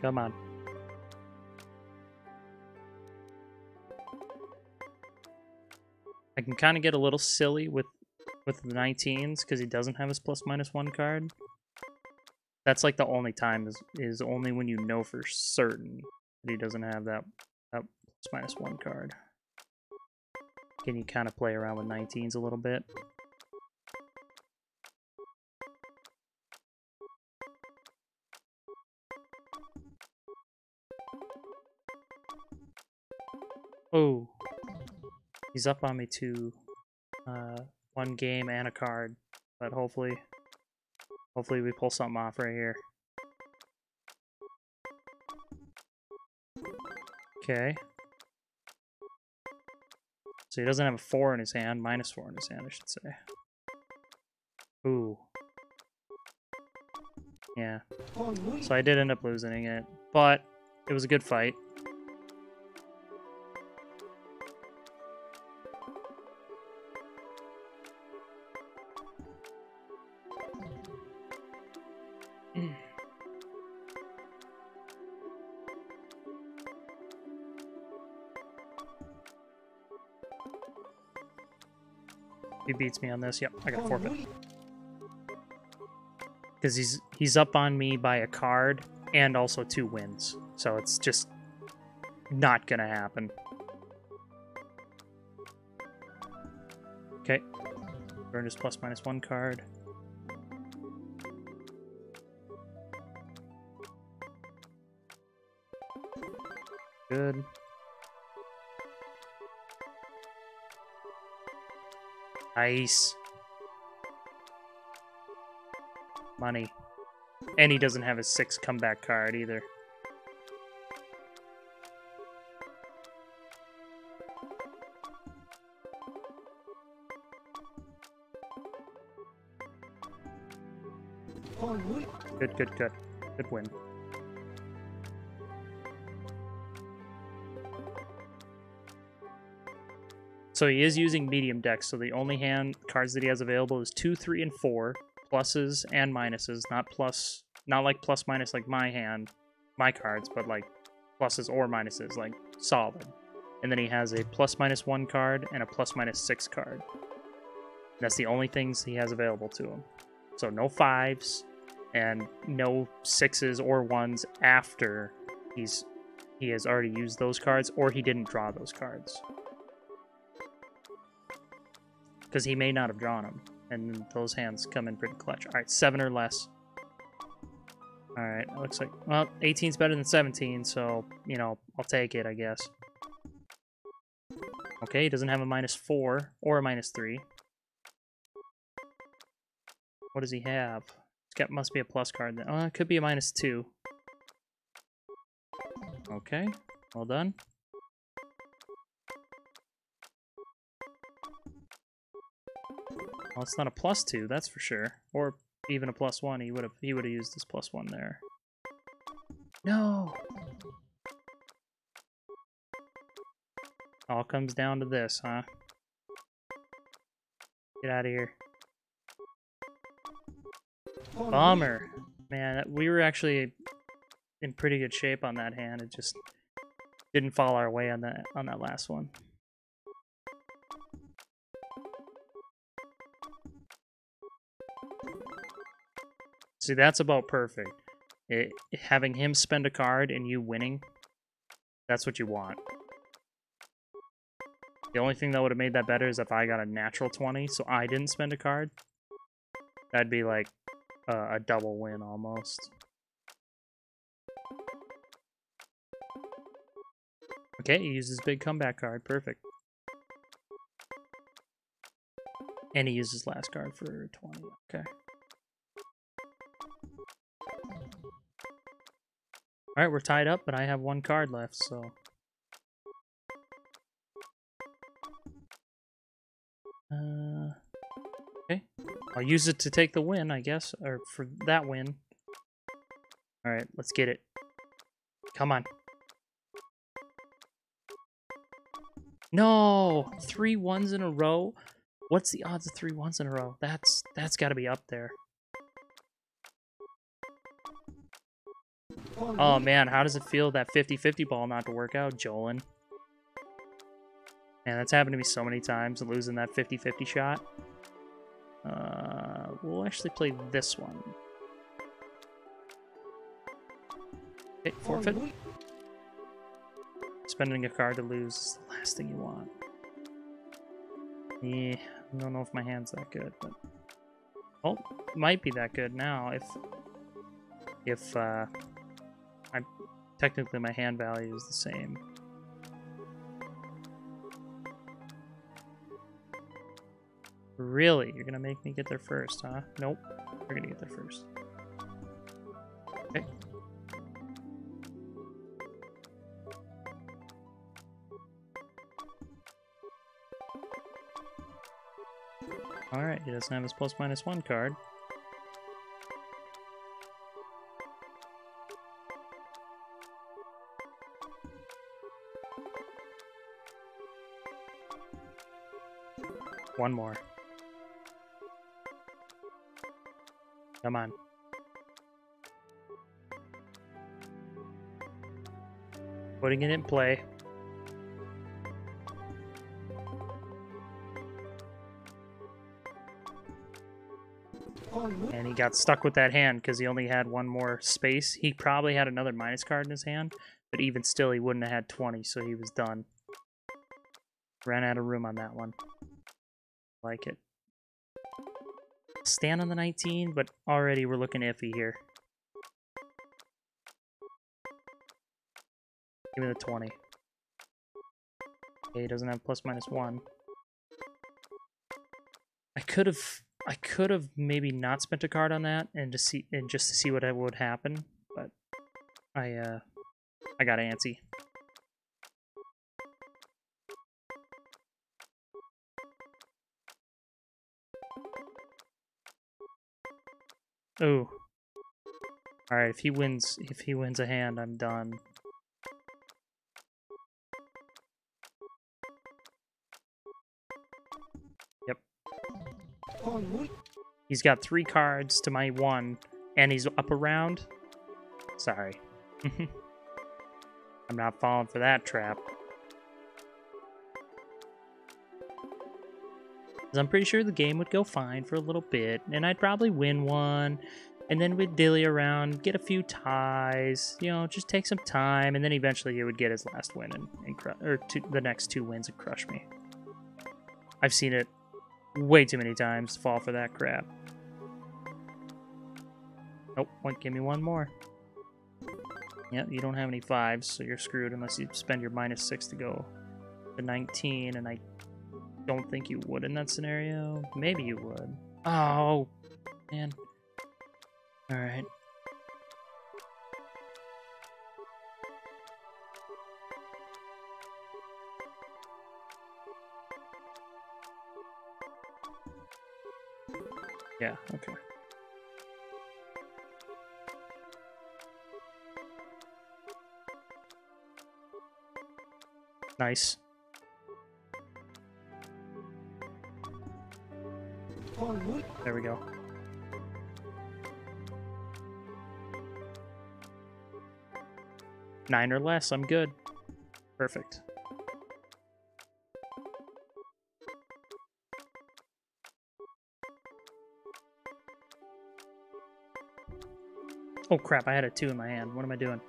Come on. I can kind of get a little silly with the 19s because he doesn't have his +/-1 card. That's like the only time is only when you know for certain that he doesn't have that +/-1 card. Can you kind of play around with 19s a little bit? Oh, he's up on me to 1 game and a card, but hopefully we pull something off right here. Okay. So he doesn't have a 4 in his hand, -4 in his hand, I should say. Ooh. Yeah. So I did end up losing it, but it was a good fight. He beats me on this. Yep, I got forfeit. Because he's up on me by a card and also 2 wins. So it's just not gonna happen. Okay. Burn his +/-1 card. Good. Nice. Money. And he doesn't have his 6 comeback card either. Good, good, good. Good win. So he is using medium decks, so the only hand cards that he has available is 2, 3, and 4, pluses and minuses, not like plus minus like my hand, my cards, but like pluses or minuses, like solid. and then he has a +-1 card and a +-6 card. That's the only things he has available to him. So no 5s and no 6s or 1s after he has already used those cards, or he didn't draw those cards. Because he may not have drawn them, and those hands come in pretty clutch. Alright, 7 or less. Alright, looks like, well, 18's better than 17, so, you know, I'll take it, I guess. Okay, he doesn't have a -4 or a -3. What does he have? It's got, must be a plus card then. Oh, it could be a -2. Okay, well done. Well, it's not a +2, that's for sure. Or even a +1. He would have used his +1 there. No. All comes down to this, huh? Get out of here. Bummer. Man, we were actually in pretty good shape on that hand. It just didn't fall our way on that last one. See, that's about perfect. Having him spend a card and you winning, that's what you want. The only thing that would have made that better is if I got a natural 20, so I didn't spend a card. That'd be like a double win almost. Okay, he uses big comeback card. Perfect. And he uses last card for 20. Okay. Alright, we're tied up, but I have 1 card left, so... Okay. I'll use it to take the win, I guess, or for that win. Alright, let's get it. Come on. No! 3 1s in a row? What's the odds of 3 1s in a row? That's gotta be up there. Oh man, how does it feel that 50-50 ball not to work out, Jolin? Man, that's happened to me so many times, losing that 50-50 shot. We'll actually play this one. Okay, forfeit. Spending a card to lose is the last thing you want. Yeah, I don't know if my hand's that good, but... Oh, might be that good now if I'm technically my hand value is the same. Really? You're gonna make me get there first, huh? Nope. You're gonna get there first. Okay. Alright, he doesn't have his +-1 card. One more. Come on. Putting it in play. And he got stuck with that hand because he only had 1 more space. He probably had another minus card in his hand, but even still he wouldn't have had 20, so he was done. Ran out of room on that one. Like it. Stand on the 19, but already we're looking iffy here. Give me the 20. Okay, he doesn't have +-1. I could have maybe not spent a card on that and just to see what would happen, but I got antsy. Ooh. Alright, if he wins a hand, I'm done. Yep. He's got 3 cards to my 1, and he's up a round. Sorry. I'm not falling for that trap. 'Cause I'm pretty sure the game would go fine for a little bit, and I'd probably win one, and then we'd dilly around, get a few ties, you know, just take some time, and then eventually he would get his last win the next 2 wins and crush me. I've seen it way too many times fall for that crap. Nope, give me one more. Yep, you don't have any 5s, so you're screwed unless you spend your -6 to go to 19, and I don't think you would in that scenario. Maybe you would. Oh, man. Alright. Yeah, okay. Nice. There we go. Nine or less, I'm good. Perfect. Oh crap, I had a 2 in my hand. What am I doing?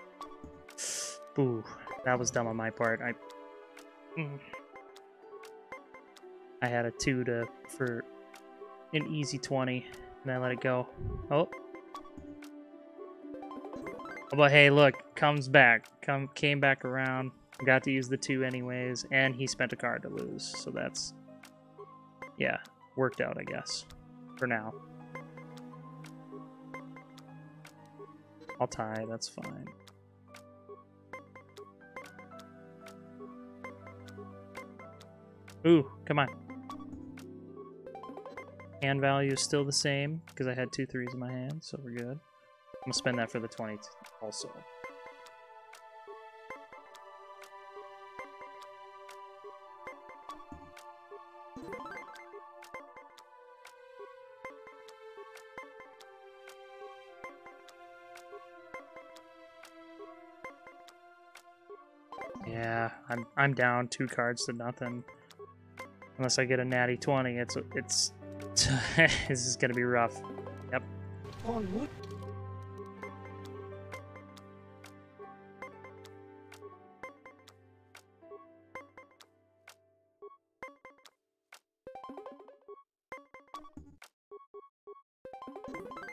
Ooh, that was dumb on my part. I had a 2 for an easy 20, and I let it go. Oh. But hey, look, comes back. Came back around. Got to use the 2 anyways, and he spent a card to lose. So that's, yeah, worked out, I guess, for now. I'll tie, that's fine. Ooh, come on. Hand value is still the same, because I had 2 3s in my hand, so we're good. I'm gonna spend that for the 20 also. Yeah, I'm down 2 cards to nothing. Unless I get a natty 20, it's this is gonna be rough. Yep.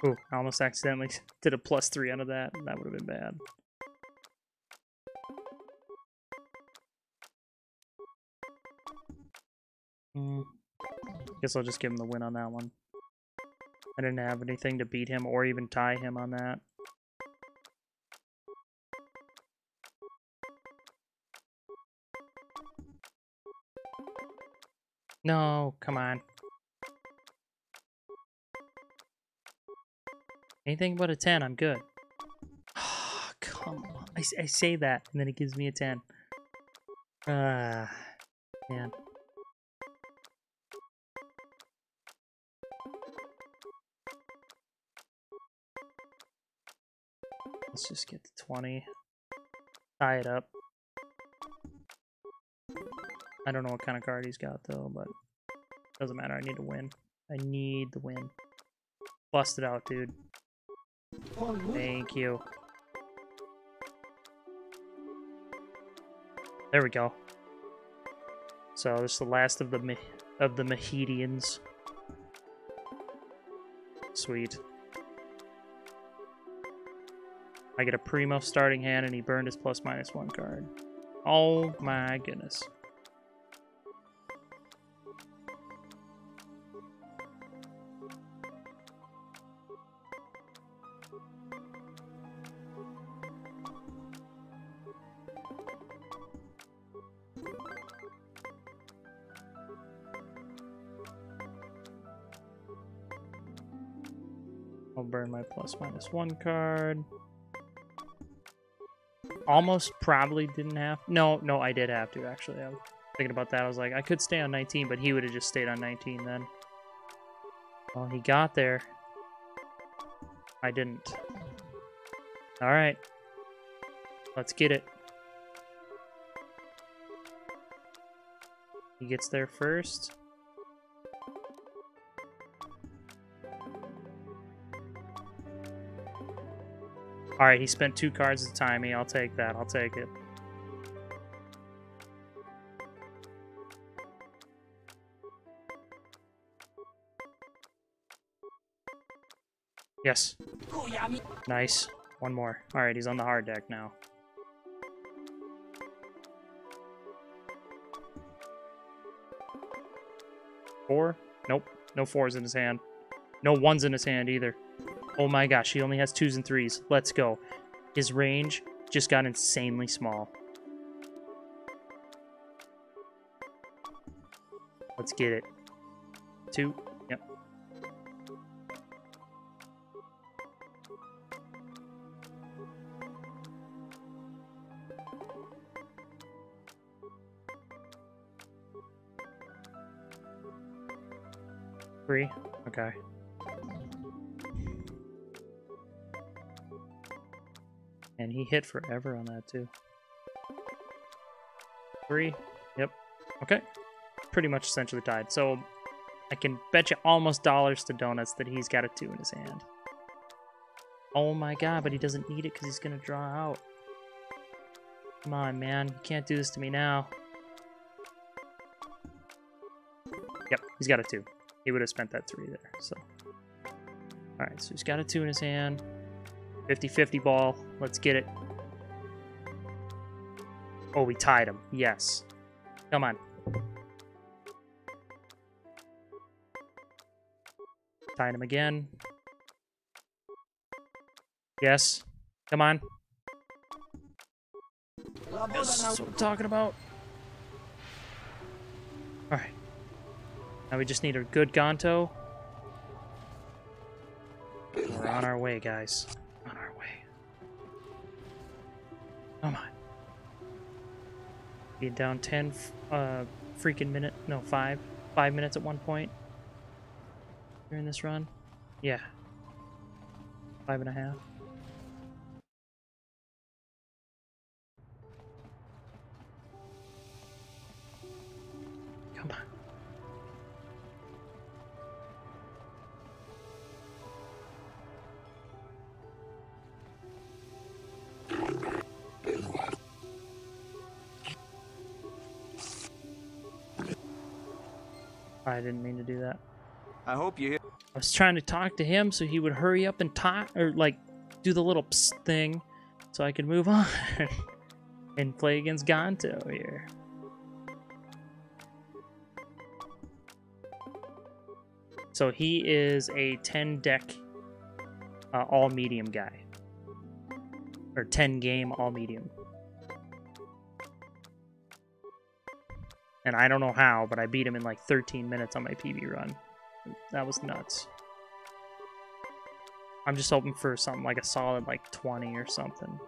Ooh, I almost accidentally did a +3 out of that. That would have been bad. Guess I'll just give him the win on that one. I didn't have anything to beat him or even tie him on that. No, come on. Anything but a 10, I'm good. Oh, come on. I say that, and then it gives me a 10. Man. Let's just get to 20. Tie it up. I don't know what kind of card he's got, though, but doesn't matter. I need to win. I need the win. Bust it out, dude. Thank you. There we go. So this is the last of the Mahedians. Sweet. I get a primo starting hand, and he burned his +/-1 card. Oh my goodness. I'll burn my +/-1 card. Almost probably didn't have... No, I did have to, actually. I was thinking about that. I was like, I could stay on 19, but he would have just stayed on 19 then. Well, he got there. I didn't. Alright. Let's get it. He gets there first. Alright, he spent 2 cards to time me. I'll take that. I'll take it. Yes. Nice. One more. Alright, he's on the hard deck now. Four? Nope. No 4s in his hand. No 1s in his hand either. Oh my gosh, he only has 2s and 3s. Let's go. His range just got insanely small. Let's get it. 2. Yep. Three. Okay. And he hit forever on that too. 3. Yep. Okay. Pretty much essentially tied. So I can bet you almost dollars to donuts that he's got a 2 in his hand. Oh my god, but he doesn't need it because he's going to draw out. Come on, man. You can't do this to me now. Yep, he's got a 2. He would have spent that 3 there, so. Alright, so he's got a 2 in his hand. 50-50 ball. Let's get it. Oh, we tied him. Yes. Come on. Tied him again. Yes. Come on. Yes, that's what I'm talking about. Alright. Now we just need a good Gonto. We're on our way, guys. On our way. Come on. Being down 10 freaking minute. No, 5. 5 minutes at one point. During this run. Yeah. 5.5. Come on. I didn't mean to do that. I hope you hear. I was trying to talk to him so he would hurry up and talk, or like do the little psst thing so I could move on and play against Gonto here. So he is a 10 deck all medium guy, or 10 game all medium. And I don't know how, but I beat him in like 13 minutes on my PB run. That was nuts. I'm just hoping for something like a solid like 20 or something.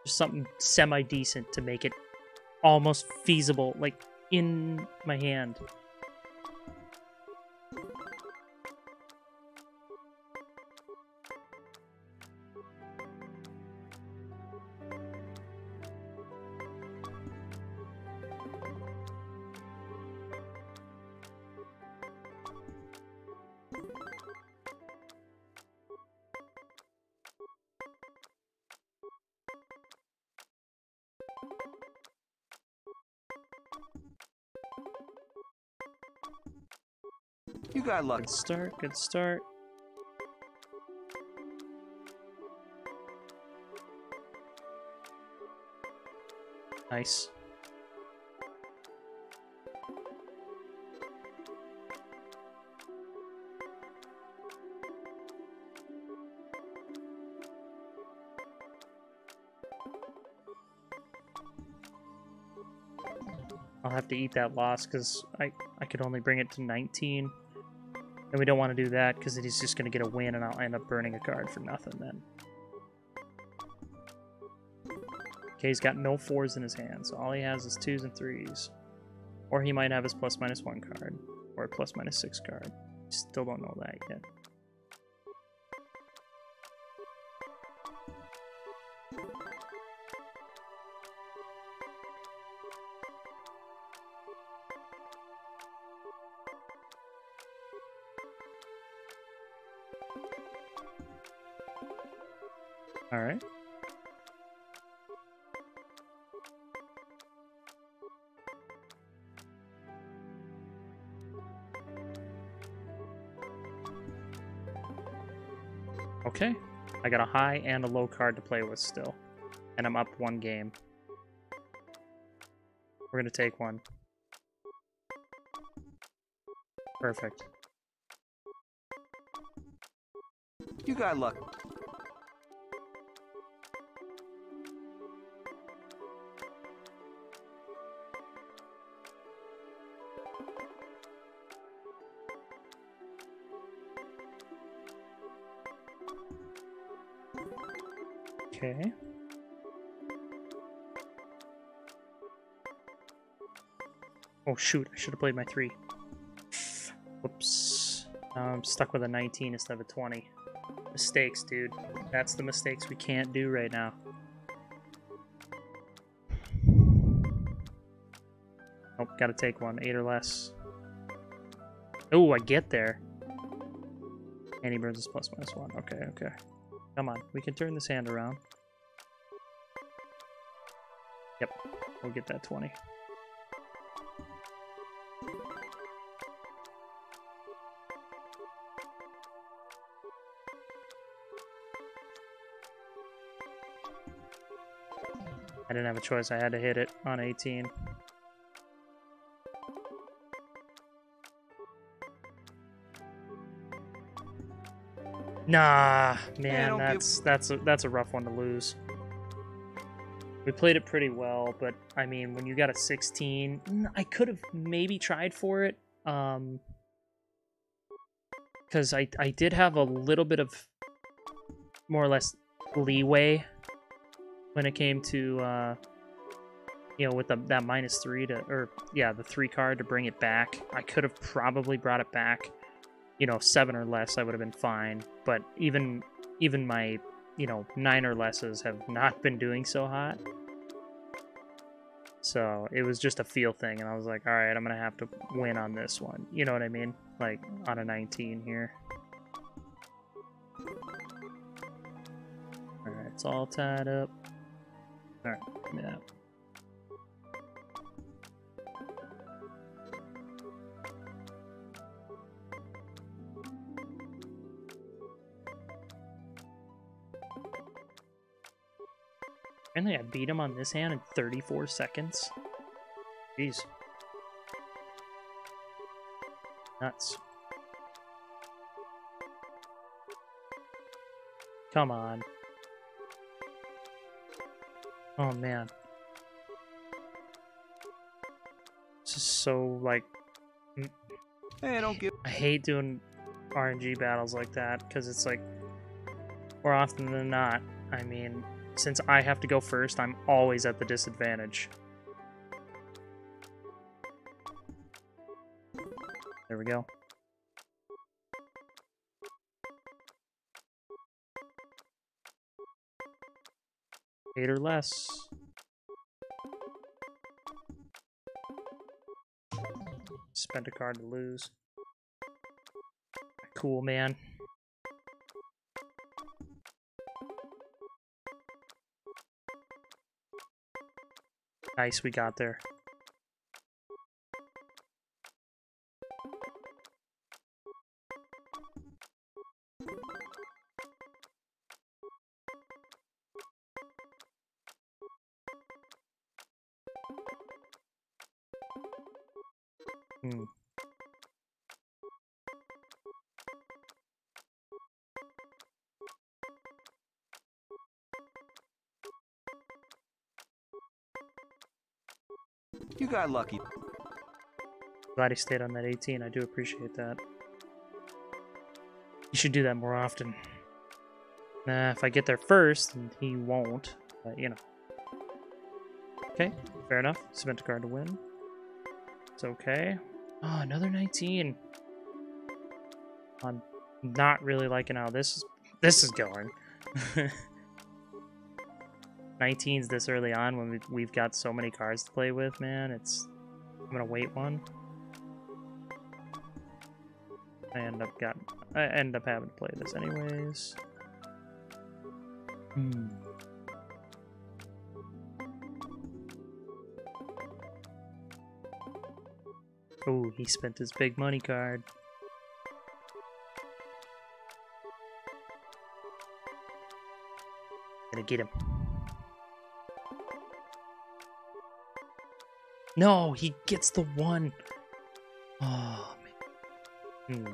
Just something semi-decent to make it almost feasible, like in my hand. You got luck. Good start, good start. Nice. I'll have to eat that loss because I could only bring it to 19. And we don't want to do that because he's just going to get a win and I'll end up burning a card for nothing then. Okay, he's got no 4s in his hand, so all he has is 2s and 3s. Or he might have his +-1 card, or a +-6 card. Still don't know that yet. All right. Okay. I got a high and a low card to play with still. And I'm up 1 game. We're gonna take one. Perfect. You got luck. Okay. Oh shoot, I should have played my 3. Whoops. Now I'm stuck with a 19 instead of a 20. Mistakes, dude. That's the mistakes we can't do right now. Oh, gotta take one. 8 or less. Oh, I get there. And he burns his +/-1. Okay, okay. Come on, we can turn this hand around. Yep, we'll get that 20. I didn't have a choice, I had to hit it on 18. Nah, man, that's a rough one to lose. We played it pretty well, but I mean, when you got a 16, I could have maybe tried for it, because I did have a little bit of more or less leeway when it came to you know, with that -3 to, or yeah, the 3 card to bring it back. I could have probably brought it back. You know, 7 or less, I would have been fine. But even my, you know, 9 or lesses have not been doing so hot. So it was just a feel thing, and I was like, all right, I'm gonna have to win on this one. You know what I mean? Like on a 19 here. All right, it's all tied up. All right, give me that. Apparently I beat him on this hand in 34 seconds. Jeez. Nuts. Come on. Oh man. This is so, like... Hey, don't give... I hate doing RNG battles like that, because it's like... More often than not, I mean... Since I have to go first, I'm always at the disadvantage. There we go. Eight or less. Spent a card to lose. Cool, man. Nice, we got there. You got lucky. Glad he stayed on that 18. I do appreciate that. You should do that more often. If I get there first, then he won't. But, you know. Okay, fair enough. Spent a card to win. It's okay. Oh, another 19. I'm not really liking how this is going. 19's this early on when we've got so many cards to play with, man. I'm gonna wait one. I end up having to play this anyways. Hmm. Oh, he spent his big money card. Gonna get him. No, he gets the one. Oh, man. Hmm.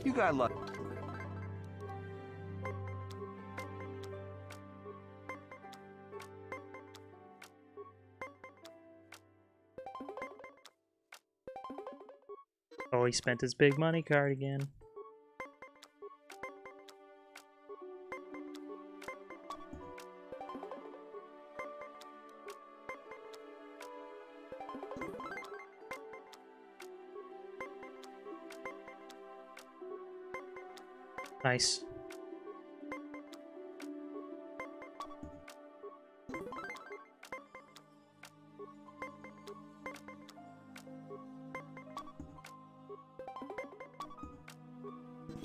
You got luck. Oh, he spent his big money card again. Nice.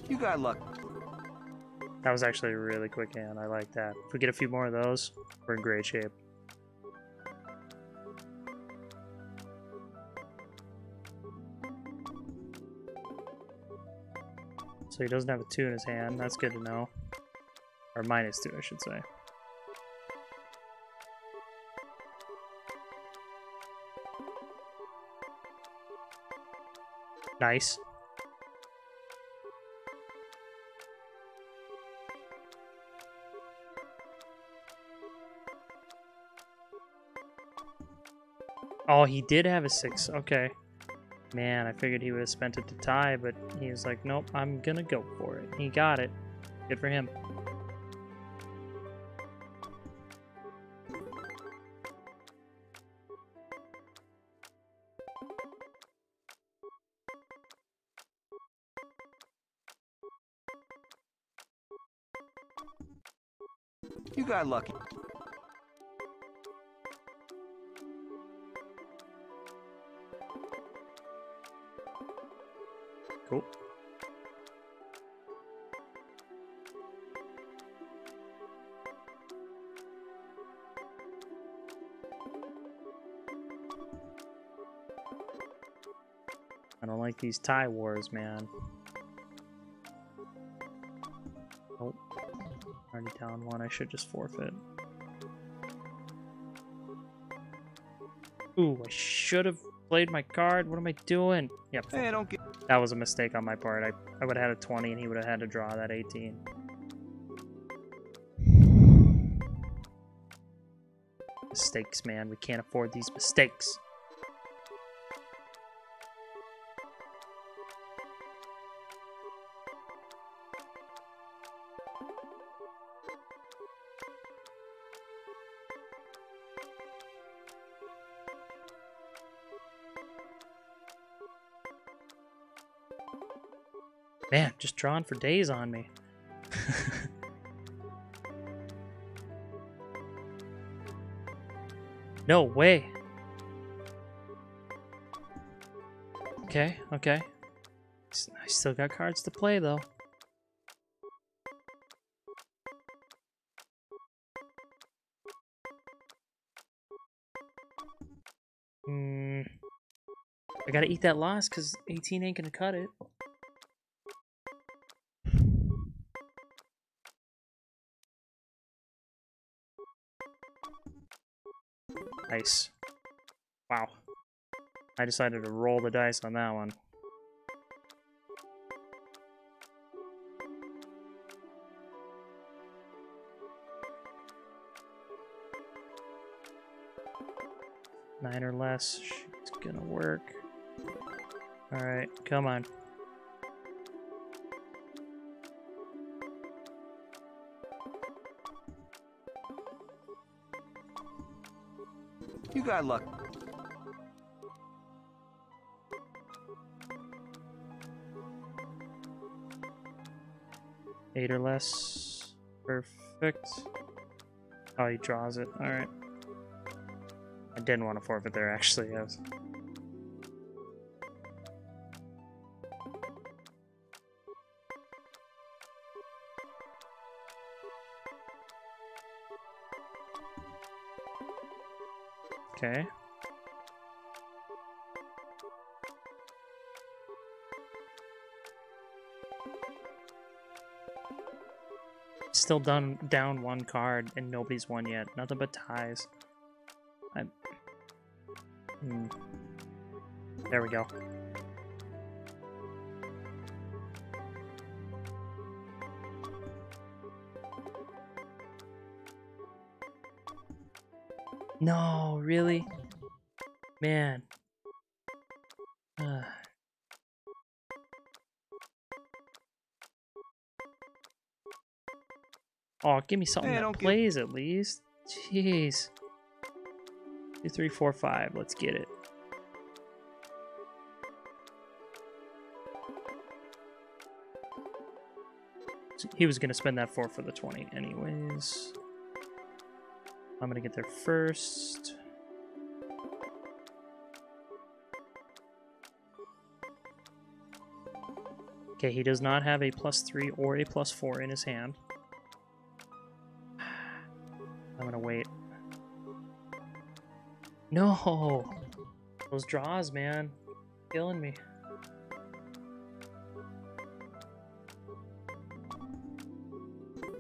You got luck. That was actually a really quick hand. I like that. If we get a few more of those, we're in great shape. So he doesn't have a 2 in his hand. That's good to know. Or -2, I should say. Nice. Oh, he did have a 6. Okay. Man, I figured he would have spent it to tie, but he was like, nope, I'm gonna go for it. He got it. Good for him. You got lucky. Cool. I don't like these tie wars, man. Oh, already down 1. I should just forfeit. Ooh, I should have played my card. What am I doing? Yep. Hey, don't get. That was a mistake on my part. I would have had a 20 and he would have had to draw that 18. Mistakes, man. We can't afford these mistakes. Man, just drawing for days on me. No way. Okay, okay. I still got cards to play, though. I gotta eat that loss, because 18 ain't gonna cut it. Nice. Wow. I decided to roll the dice on that one. Nine or less. It's gonna work. Alright, come on. You got luck. Eight or less. Perfect. Oh, he draws it. Alright. I didn't want to forfeit there, actually. I was... Okay. Still down one card and nobody's won yet. Nothing but ties. There we go. No, really? Man. Oh, give me something that plays at least. Jeez. 2, 3, 4, 5. Let's get it. He was going to spend that 4 for the 20 anyways. I'm going to get there first. Okay, he does not have a +3 or a +4 in his hand. I'm gonna wait. No! Those draws, man. Killing me.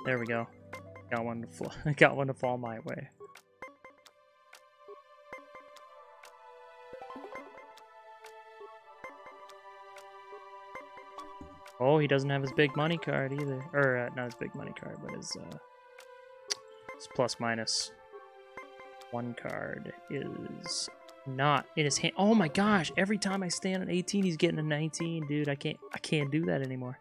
There we go. Got one to got one to fall my way. Oh, he doesn't have his big money card either. Or, not his big money card, but his plus-minus one card is not in his hand. Oh my gosh, every time I stand an 18, he's getting a 19, dude. I can't do that anymore.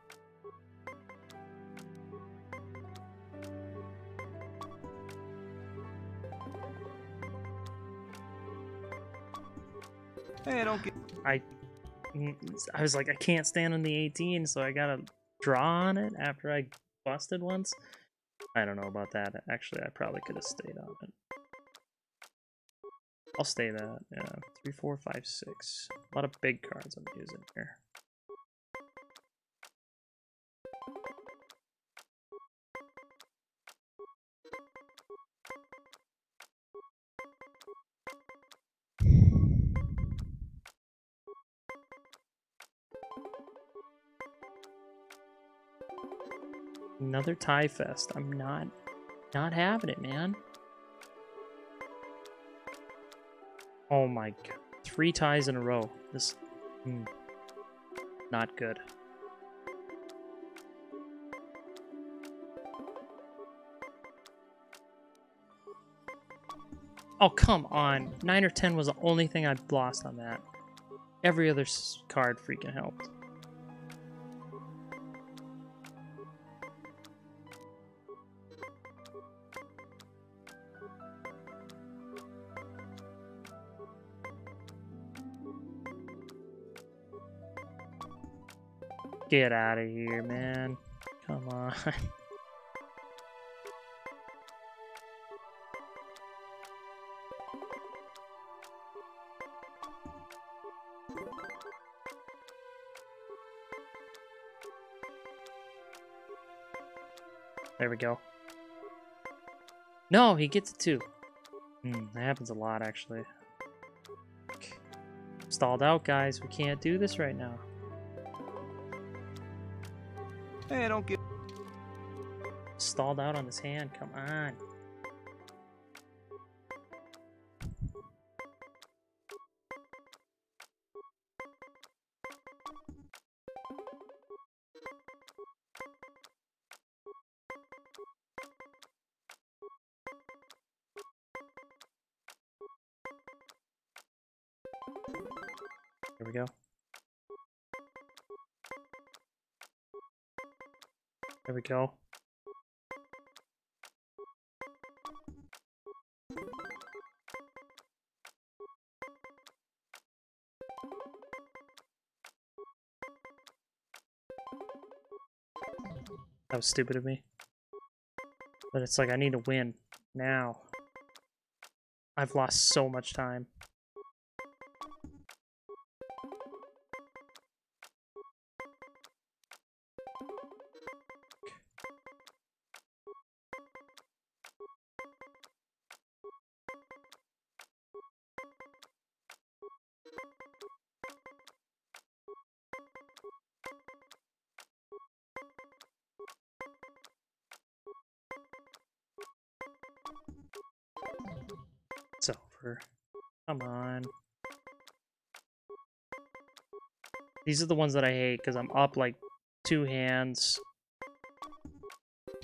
Hey, don't get... I was like, I can't stand on the 18, so I gotta draw on it after I busted once. I don't know about that. Actually, I probably could have stayed on it. I'll stay that. Yeah, 3, 4, 5, 6. A lot of big cards I'm using here. Another tie fest. I'm not having it, man. Oh my god. 3 ties in a row. This not good. Oh, come on. 9 or 10 was the only thing I lost on that. Every other card freaking helped. Get out of here, man. Come on. There we go. No, he gets it too. That happens a lot, actually. Stalled out, guys. We can't do this right now. Hey, don't get... Stalled out on his hand. Come on. Here we go. There we go. That was stupid of me. But it's like I need to win now. I've lost so much time. It's over. Come on. These are the ones that I hate because I'm up like 2 hands.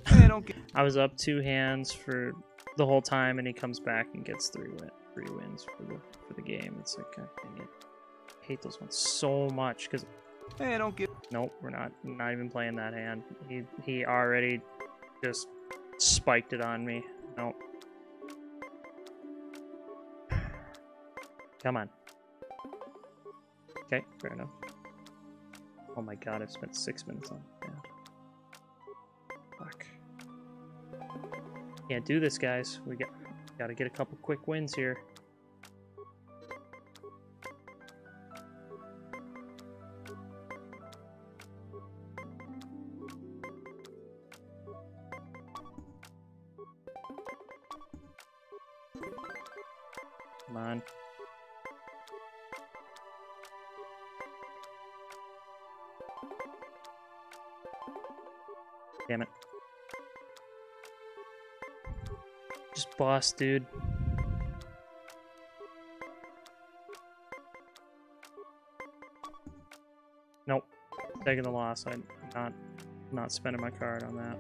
Hey, don't get. I was up 2 hands for the whole time, and he comes back and gets 3 wins for the game. It's like, God dang it. I hate those ones so much because. Hey, don't get. Nope, we're not even playing that hand. He already just spiked it on me. Nope. Come on. Okay, fair enough. Oh my god, I've spent 6 minutes on that. Fuck. Can't do this, guys. We gotta get a couple quick wins here. Come on. Damn it. Just boss, dude. Nope. Taking the loss. I'm not spending my card on that.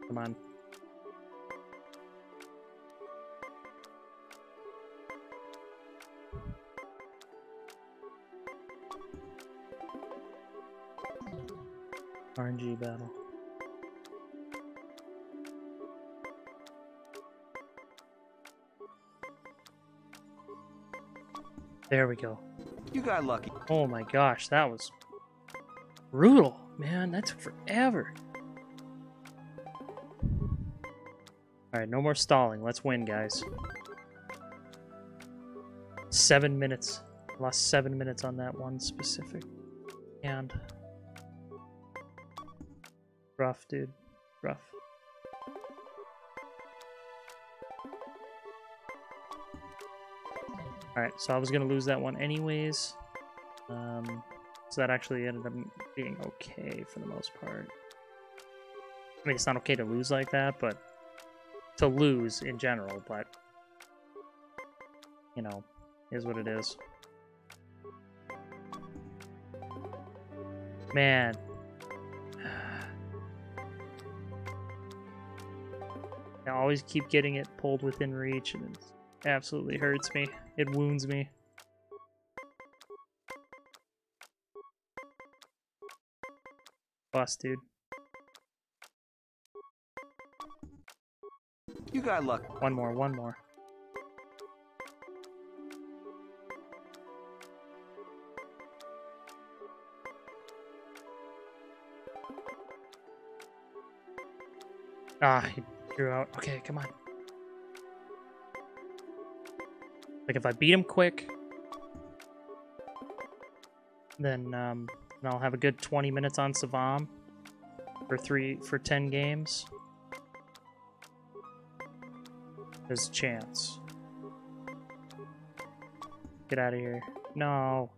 Come on. RNG battle. There we go. You got lucky. Oh my gosh, that was brutal, man. That took forever. Alright, no more stalling. Let's win, guys. 7 minutes. Lost 7 minutes on that one specific. And rough, dude. Rough. Alright, so I was gonna lose that one anyways. So that actually ended up being okay for the most part. I mean, it's not okay to lose like that, but to lose in general, but you know, is what it is. Man. I always keep getting it pulled within reach, and it absolutely hurts me. It wounds me. Bust, dude. You got luck. One more, one more. Ah, he drew out. Okay, come on. Like, if I beat him quick, then I'll have a good 20 minutes on Savam for 10 games. There's a chance. Get out of here. No.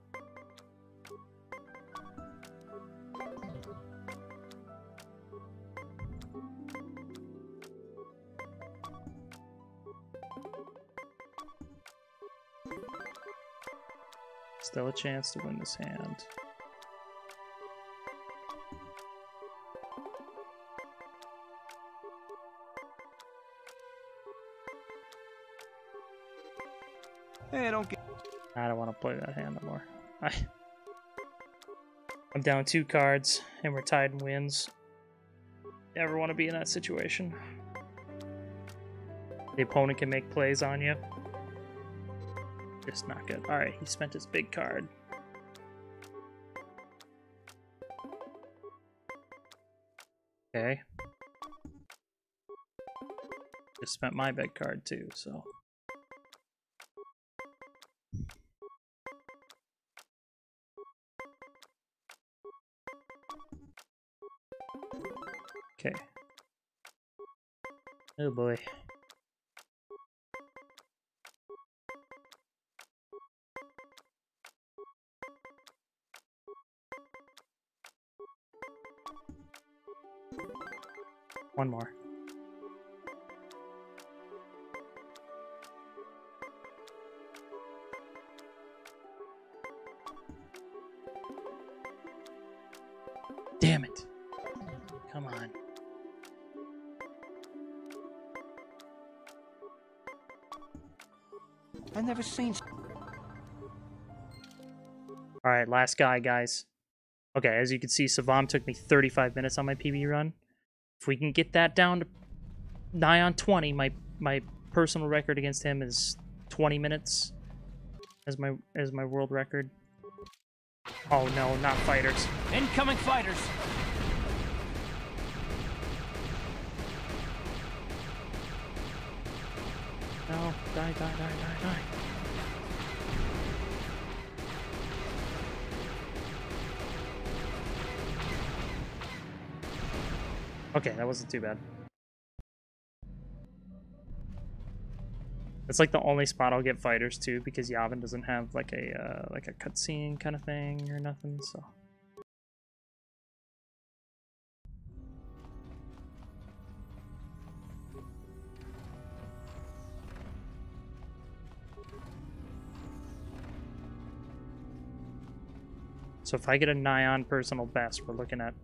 Still a chance to win this hand. Hey, don't get. I don't want to play that hand no more. I'm down 2 cards, and we're tied in wins. Never want to be in that situation. The opponent can make plays on you. Just not good. Alright, he spent his big card. Okay. Just spent my big card too, so. Okay. Oh boy. One more. Damn it. Come on. I've never seen. Alright, last guy, guys. Okay, as you can see, Savam took me 35 minutes on my PB run. If we can get that down to nigh on 20, my personal record against him is 20 minutes as my world record. Oh no, not fighters. Incoming fighters. No, die, die, die, die, die. Okay, that wasn't too bad. It's like the only spot I'll get fighters too, because Yavin doesn't have like a cutscene kind of thing or nothing. So. So if I get a nigh on personal best, we're looking at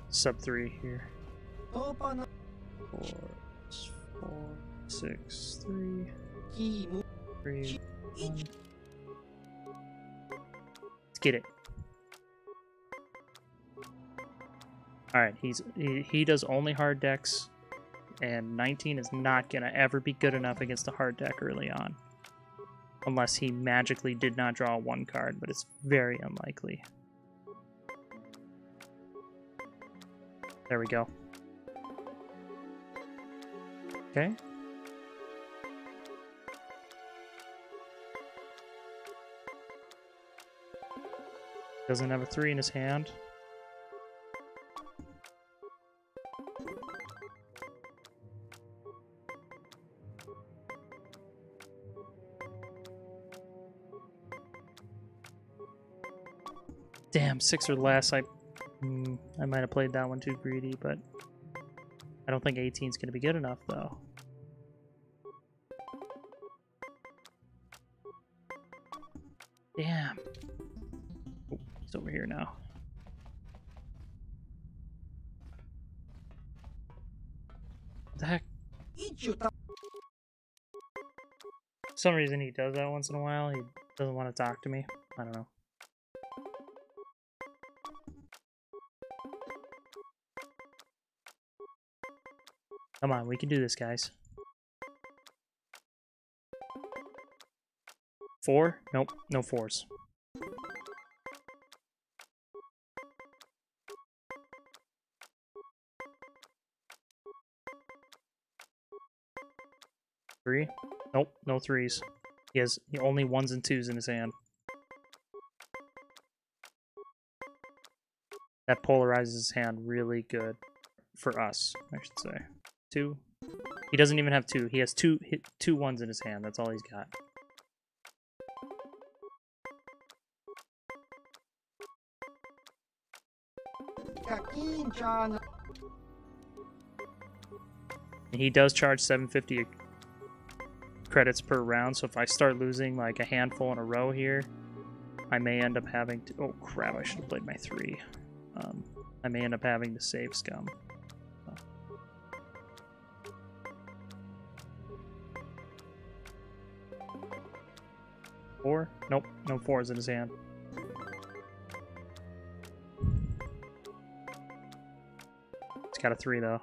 sub 3 here. 4, 6, 3, 3, 1. Let's get it. All right, he does only hard decks, and 19 is not gonna ever be good enough against a hard deck early on. Unless he magically did not draw one card, but it's very unlikely. There we go. Okay. Doesn't have a 3 in his hand. Damn, 6 or less. I might have played that one too greedy, but I don't think 18 is going to be good enough, though. Damn. Oh, he's over here now. What the heck? For some reason he does that once in a while. He doesn't want to talk to me. I don't know. Come on, we can do this, guys. 4? Nope, no 4s. Three? Nope, no 3s. He has only 1s and 2s in his hand. That polarizes his hand really good for us, I should say. 2. He doesn't even have 2. He has two 1s in his hand. That's all he's got. He does charge 750 credits per round, so if I start losing like a handful in a row here, I may end up having to... Oh crap, I should have played my 3. I may end up having to save scum. 4? Nope, no 4s in his hand. Got a 3 though.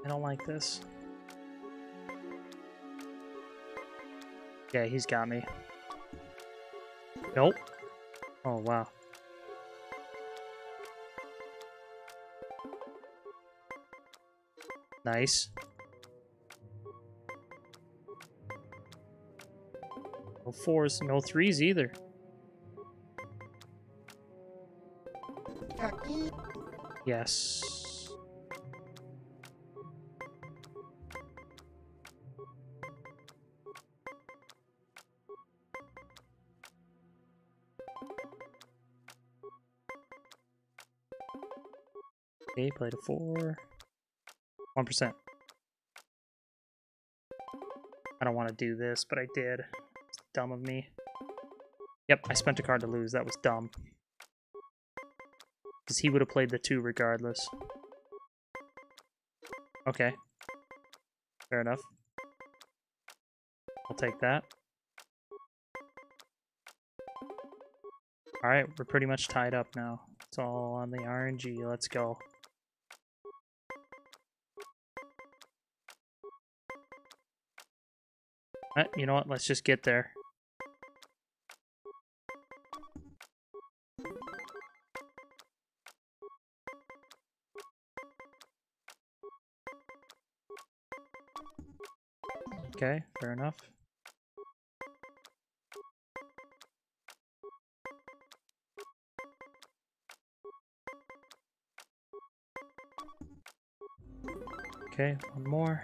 I don't like this. Yeah, he's got me. Nope. Oh, wow. Nice. No 4s, no 3s either. Yes. Okay, played a 4. 1%. I don't want to do this, but I did. It's dumb of me. Yep, I spent a card to lose. That was dumb. Because he would have played the 2 regardless. Okay. Fair enough. I'll take that. Alright, we're pretty much tied up now. It's all on the RNG. Let's go. You know what? Let's just get there. Okay, fair enough. Okay, one more.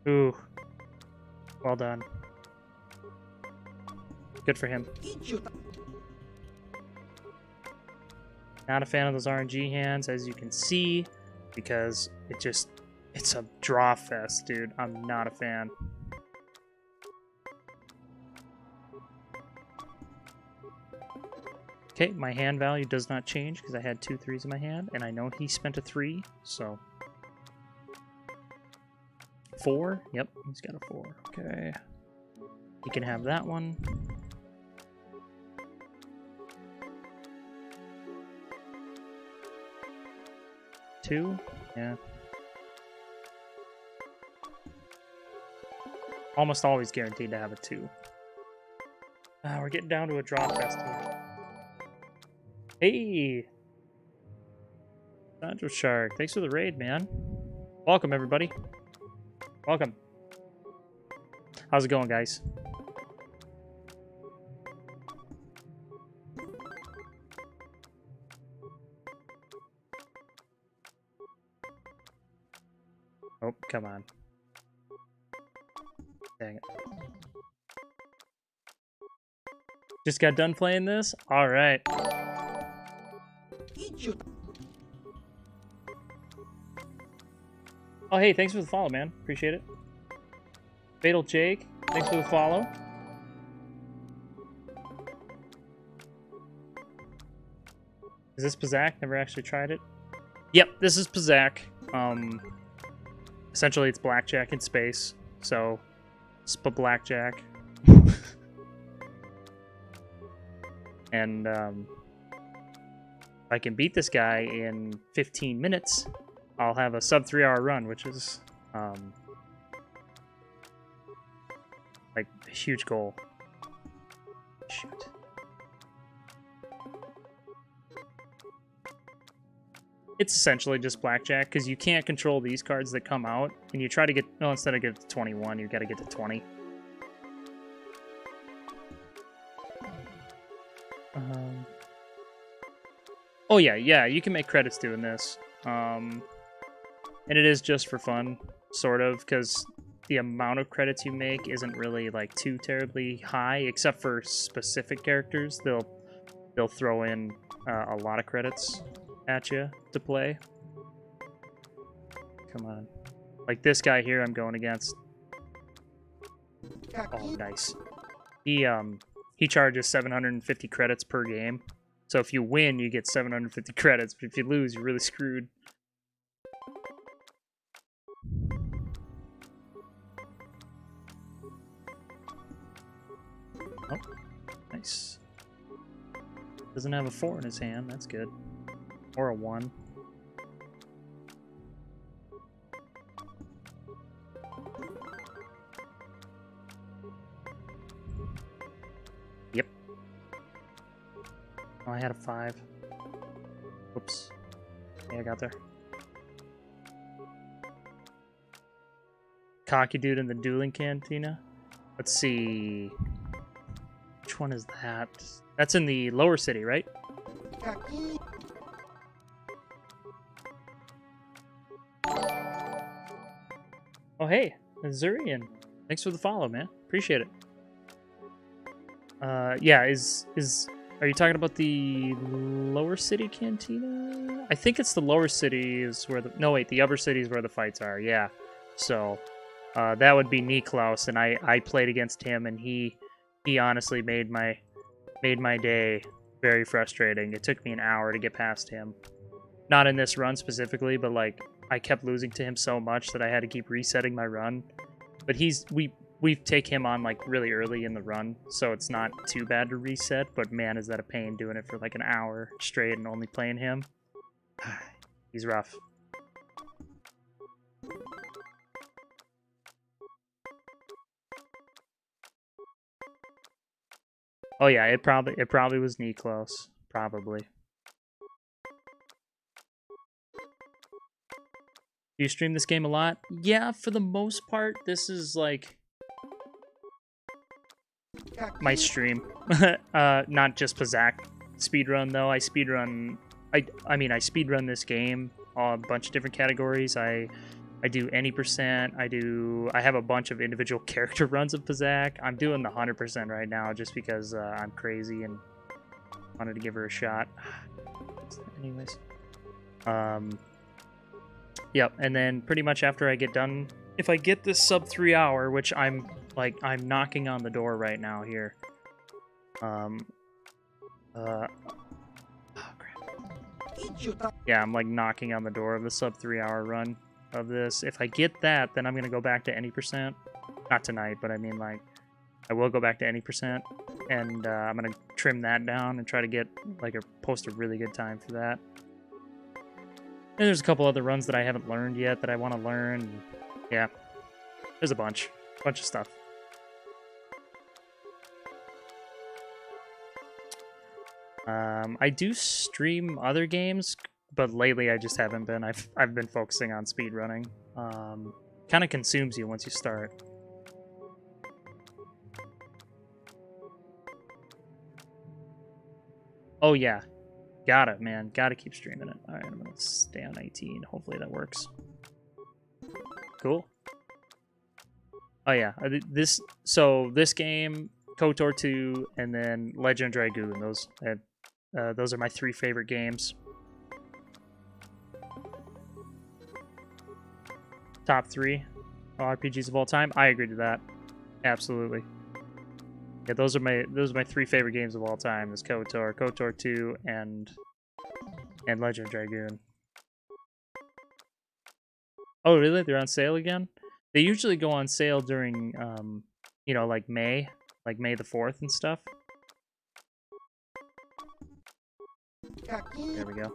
Ooh. Well done. Good for him. Not a fan of those RNG hands, as you can see, because it's a draw fest, dude. I'm not a fan. Okay, my hand value does not change because I had 2 3s in my hand, and I know he spent a 3, so 4? Yep, he's got a 4. Okay. He can have that one. Two? Yeah. Almost always guaranteed to have a 2. We're getting down to a draw fest here. Hey! Sancho Shark, thanks for the raid, man. Welcome, everybody. Welcome. How's it going, guys? Oh, come on. Dang it. Just got done playing this? Alright. Oh, hey, thanks for the follow, man. Appreciate it. Fatal Jake, thanks for the follow. Is this Pazaak? Never actually tried it. Yep, this is Pazaak. Essentially, it's blackjack in space. So, blackjack. And, if I can beat this guy in 15 minutes, I'll have a sub 3-hour run, which is, like, a huge goal. Shoot. It's essentially just blackjack, because you can't control these cards that come out, and you try to get, well, instead of get to 21, you gotta get to 20. Oh yeah, you can make credits doing this. And it is just for fun, sort of, because the amount of credits you make isn't really, like, too terribly high, except for specific characters. They'll throw in a lot of credits at you to play. Come on. Like this guy here I'm going against. Oh, nice. He charges 750 credits per game. So if you win, you get 750 credits, but if you lose, you're really screwed. Oh, nice. Doesn't have a 4 in his hand, that's good. Or a 1. Yep. Oh, I had a 5. Whoops. Yeah, I got there. Cocky dude in the dueling cantina. Let's see. Which one is that? That's in the lower city, right? Oh, hey, Azurian. Thanks for the follow, man. Appreciate it. Yeah, are you talking about the lower city cantina? I think it's the lower city is where the... No, wait, the upper city is where the fights are, yeah. So, that would be Niklaus, and I played against him, and he honestly made my day very frustrating. It took me an hour to get past him. Not in this run specifically, but like I kept losing to him so much that I had to keep resetting my run. But we take him on like really early in the run, so it's not too bad to reset, but man, is that a pain doing it for like an hour straight and only playing him. He's rough. Oh yeah, it probably was Niklaus. Probably. Do you stream this game a lot? Yeah, for the most part, this is like my stream. Not just Pazaak speedrun though. I speedrun I speedrun this game a bunch of different categories. I do any percent. I have a bunch of individual character runs of Pazaak. I'm doing the 100% right now just because I'm crazy and wanted to give her a shot. Anyways. Yep, and then pretty much after I get done, if I get this sub 3 hour, which I'm knocking on the door right now here. Oh crap. Yeah, I'm like knocking on the door of the sub 3 hour run of this. If I get that, then I'm gonna go back to any percent. Not tonight, but I mean like I will go back to any percent, and I'm gonna trim that down and try to get like post a really good time for that. And there's a couple other runs that I haven't learned yet that I want to learn. Yeah, there's a bunch of stuff. I do stream other games, but lately I just haven't been. I've been focusing on speedrunning. Kind of consumes you once you start. Oh yeah, got it, man. Gotta keep streaming it. All right, I'm gonna stay on 19. Hopefully that works. Cool. Oh yeah, this game, KOTOR 2, and then Legend of Dragoon. Those are my 3 favorite games. Top 3 RPGs of all time. I agree to that. Absolutely. Yeah, those are my 3 favorite games of all time. Is KOTOR, KOTOR 2, and Legend of Dragoon. Oh really? They're on sale again? They usually go on sale during you know, like May the 4th and stuff. There we go.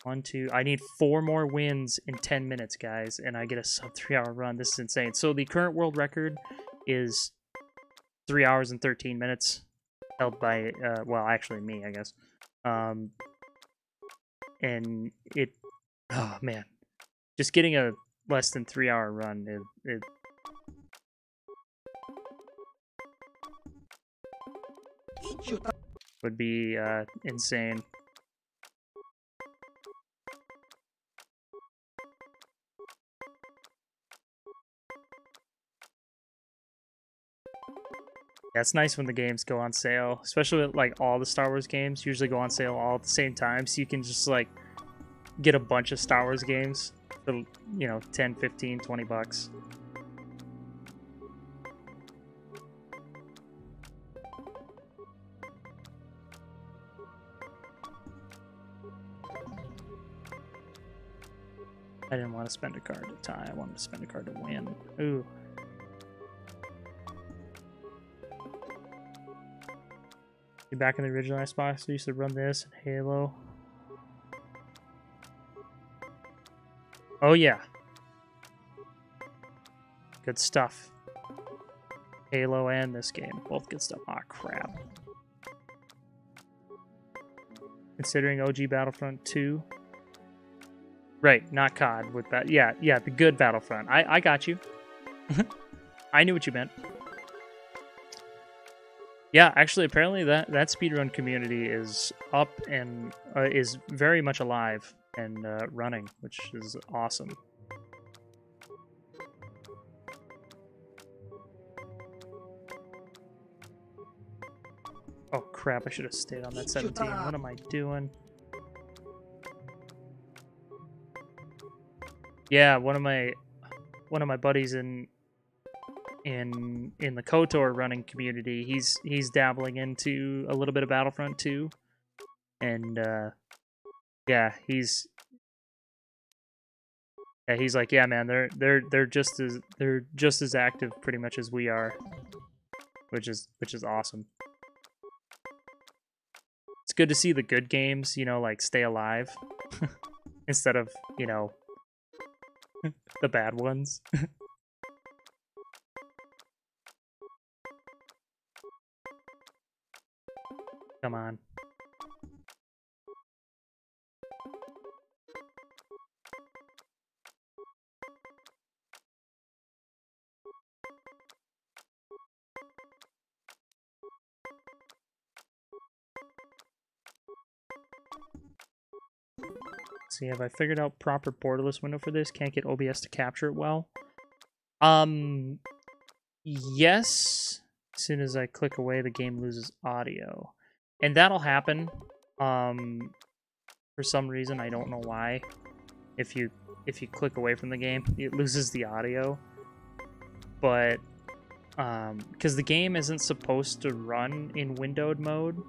1, 2. I need 4 more wins in 10 minutes, guys, and I get a sub 3 hour run. This is insane. So the current world record is 3 hours and 13 minutes, held by well, actually me, I guess. And it, oh man, just getting a less than 3 hour run, it would be insane. Yeah, it's nice when the games go on sale, especially with, like, all the Star Wars games usually go on sale all at the same time, so you can just, like, get a bunch of Star Wars games for, you know, 10, 15, 20 bucks. I didn't want to spend a card to tie. I wanted to spend a card to win. Ooh. You back in the original Xbox? I used to run this and Halo. Oh yeah. Good stuff. Halo and this game. Both good stuff. Aw, crap. Considering OG Battlefront 2. Right, not COD with that. Yeah, the good Battlefront. I got you. I knew what you meant. Yeah, actually, apparently that speedrun community is up and is very much alive and running, which is awesome. Oh crap, I should have stayed on that 17. What am I doing? Yeah, one of my buddies in the KOTOR running community, he's dabbling into a little bit of Battlefront 2. And yeah, he's like, yeah man, they're just as active pretty much as we are. Which is awesome. It's good to see the good games, you know, like stay alive instead of, you know, the bad ones. Come on. See, have I figured out proper borderless window for this? Can't get OBS to capture it well. Yes. As soon as I click away, the game loses audio. And that'll happen. For some reason, I don't know why. If you click away from the game, it loses the audio. But because the game isn't supposed to run in windowed mode.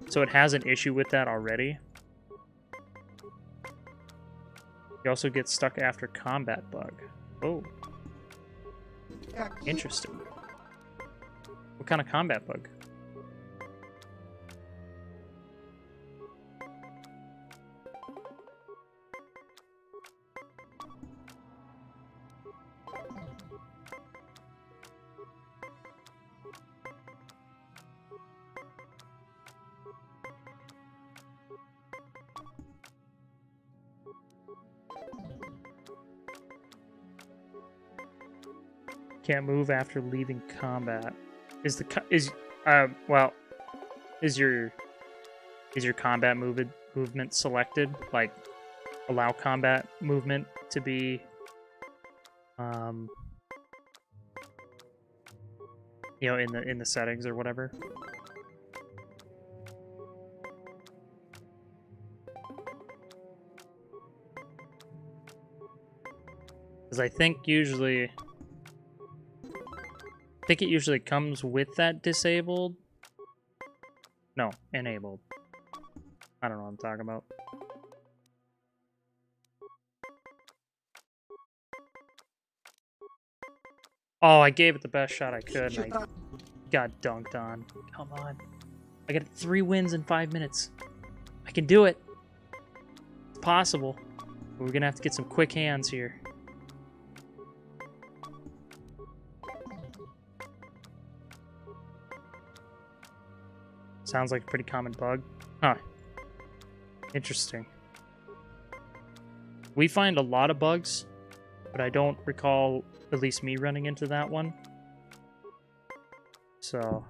So it has an issue with that already. You also get stuck after combat bug. Oh. Interesting. What kind of combat bug? Can't move after leaving combat. Is your combat movement selected? Like, allow combat movement to be you know, in the settings or whatever. Because I think it usually comes with that disabled. No, enabled. I don't know what I'm talking about. Oh, I gave it the best shot I could, and I got dunked on. Come on. I got 3 wins in 5 minutes. I can do it. It's possible. But we're gonna have to get some quick hands here. Sounds like a pretty common bug. Huh. Interesting. We find a lot of bugs, but I don't recall at least me running into that one. So,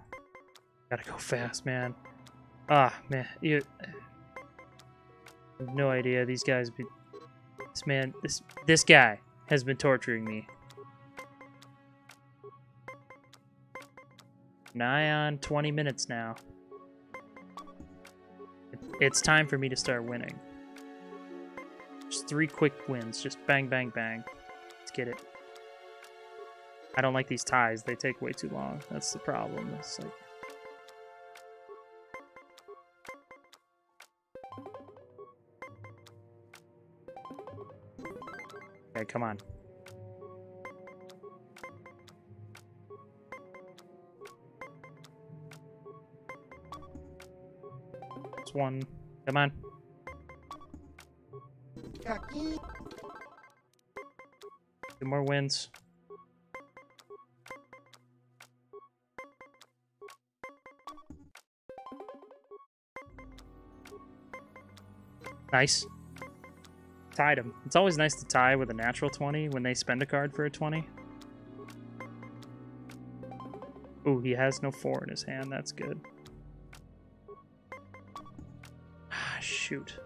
gotta go fast, man. Ah, man. You have no idea. These guys be... This guy has been torturing me. Nigh on 20 minutes now. It's time for me to start winning. 3 quick wins. Just bang, bang, bang. Let's get it. I don't like these ties. They take way too long. That's the problem. It's like... Okay, come on. It's 1. Come on. 2 more wins. Nice. Tied him. It's always nice to tie with a natural 20 when they spend a card for a 20. Ooh, he has no 4 in his hand. That's good. Ah, shoot.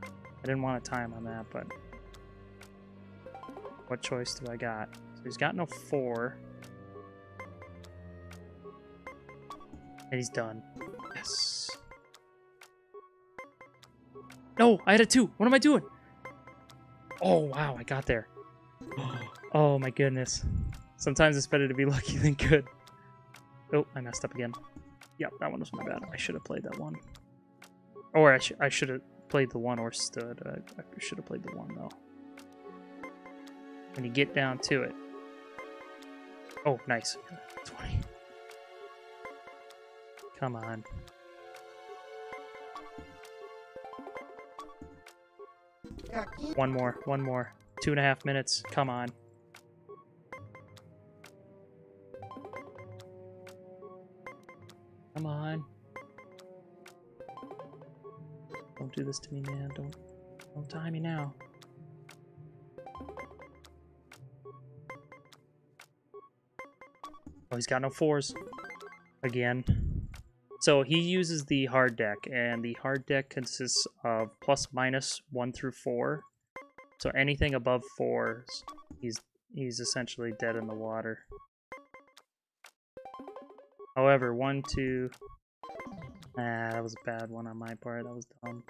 I didn't want to tie him on that, but... What choice do I got? So he's got no 4. And he's done. Yes. No, I had a 2. What am I doing? Oh, wow, I got there. Oh, my goodness. Sometimes it's better to be lucky than good. Oh, I messed up again. Yep, that one was my bad. I should have played that one. Or I should have played the 1 or stood. I should have played the 1, though. When you get down to it. Oh, nice. 20. Come on. One more. 2.5 minutes. Come on. Come on. Don't do this to me, man. Don't tie me now. Oh, he's got no 4s. Again. So he uses the hard deck, and the hard deck consists of ±1 through 4. So anything above 4s, he's essentially dead in the water. However, 1, 2... that was a bad one on my part. That was dumb.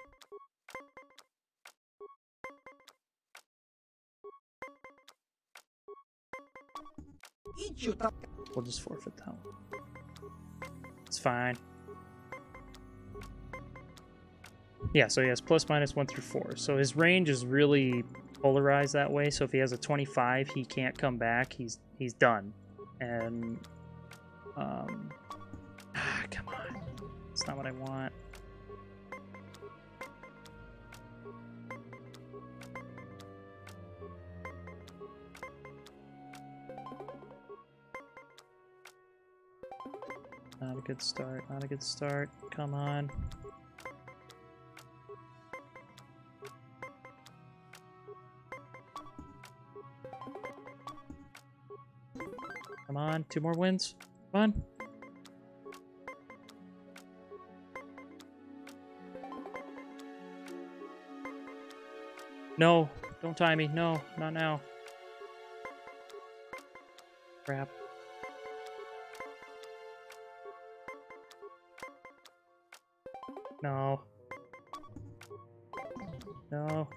We'll just forfeit that one. It's fine. Yeah, so he has ±1 through 4. So his range is really polarized that way. So if he has a 25, he can't come back. He's done. And come on. It's not what I want. Not a good start. Not a good start. Come on. Come on. 2 more wins. Come on. No. Don't tie me. No. Not now. Crap. No. No.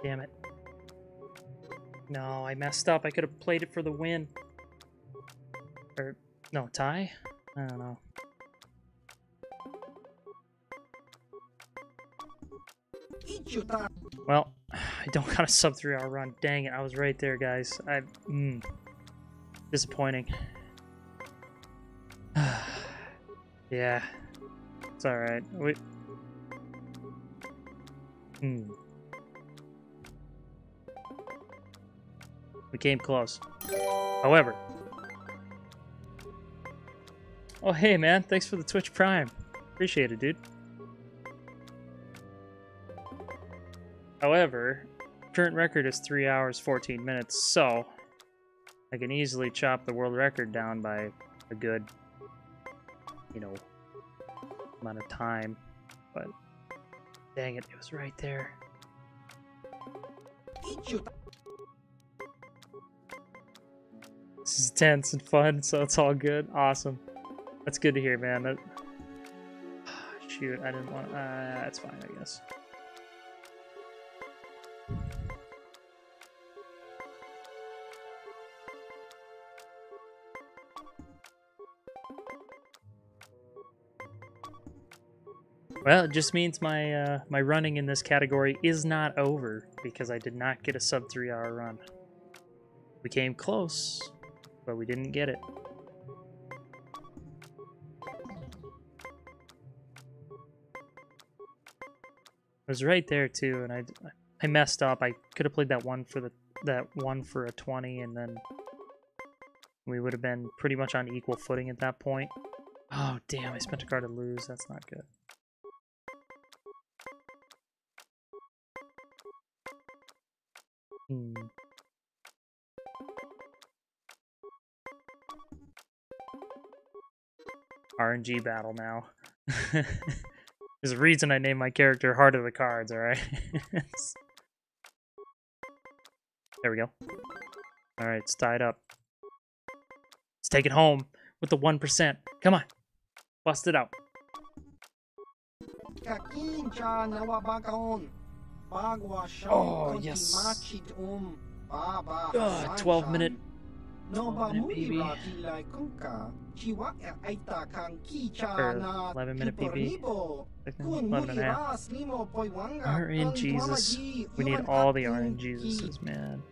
Damn it. No, I messed up. I could have played it for the win. Or, no, tie? I don't know. Well, I don't got a sub 3-hour run. Dang it, I was right there, guys. Disappointing. Yeah. It's alright. We came close. However. Oh, hey, man. Thanks for the Twitch Prime. Appreciate it, dude. However, current record is 3 hours, 14 minutes, so I can easily chop the world record down by a good, amount of time. But, dang it, it was right there. This is tense and fun, so it's all good. Awesome. That's good to hear, man. That... Shoot, I didn't want. That's fine, I guess. Well, it just means my my running in this category is not over because I did not get a sub 3 hour run. We came close, but we didn't get it. It was right there too, and I messed up. I could have played that one for a 20, and then we would have been pretty much on equal footing at that point. Oh damn! I spent a card to lose. That's not good. RNG battle now. There's a reason I named my character Heart of the Cards, alright? There we go. Alright, it's tied up. Let's take it home with the 1%. Come on. Bust it out. 12-minute. Or 11-minute PB. 11.5. RNGesus. We need all the RNGesuses, man.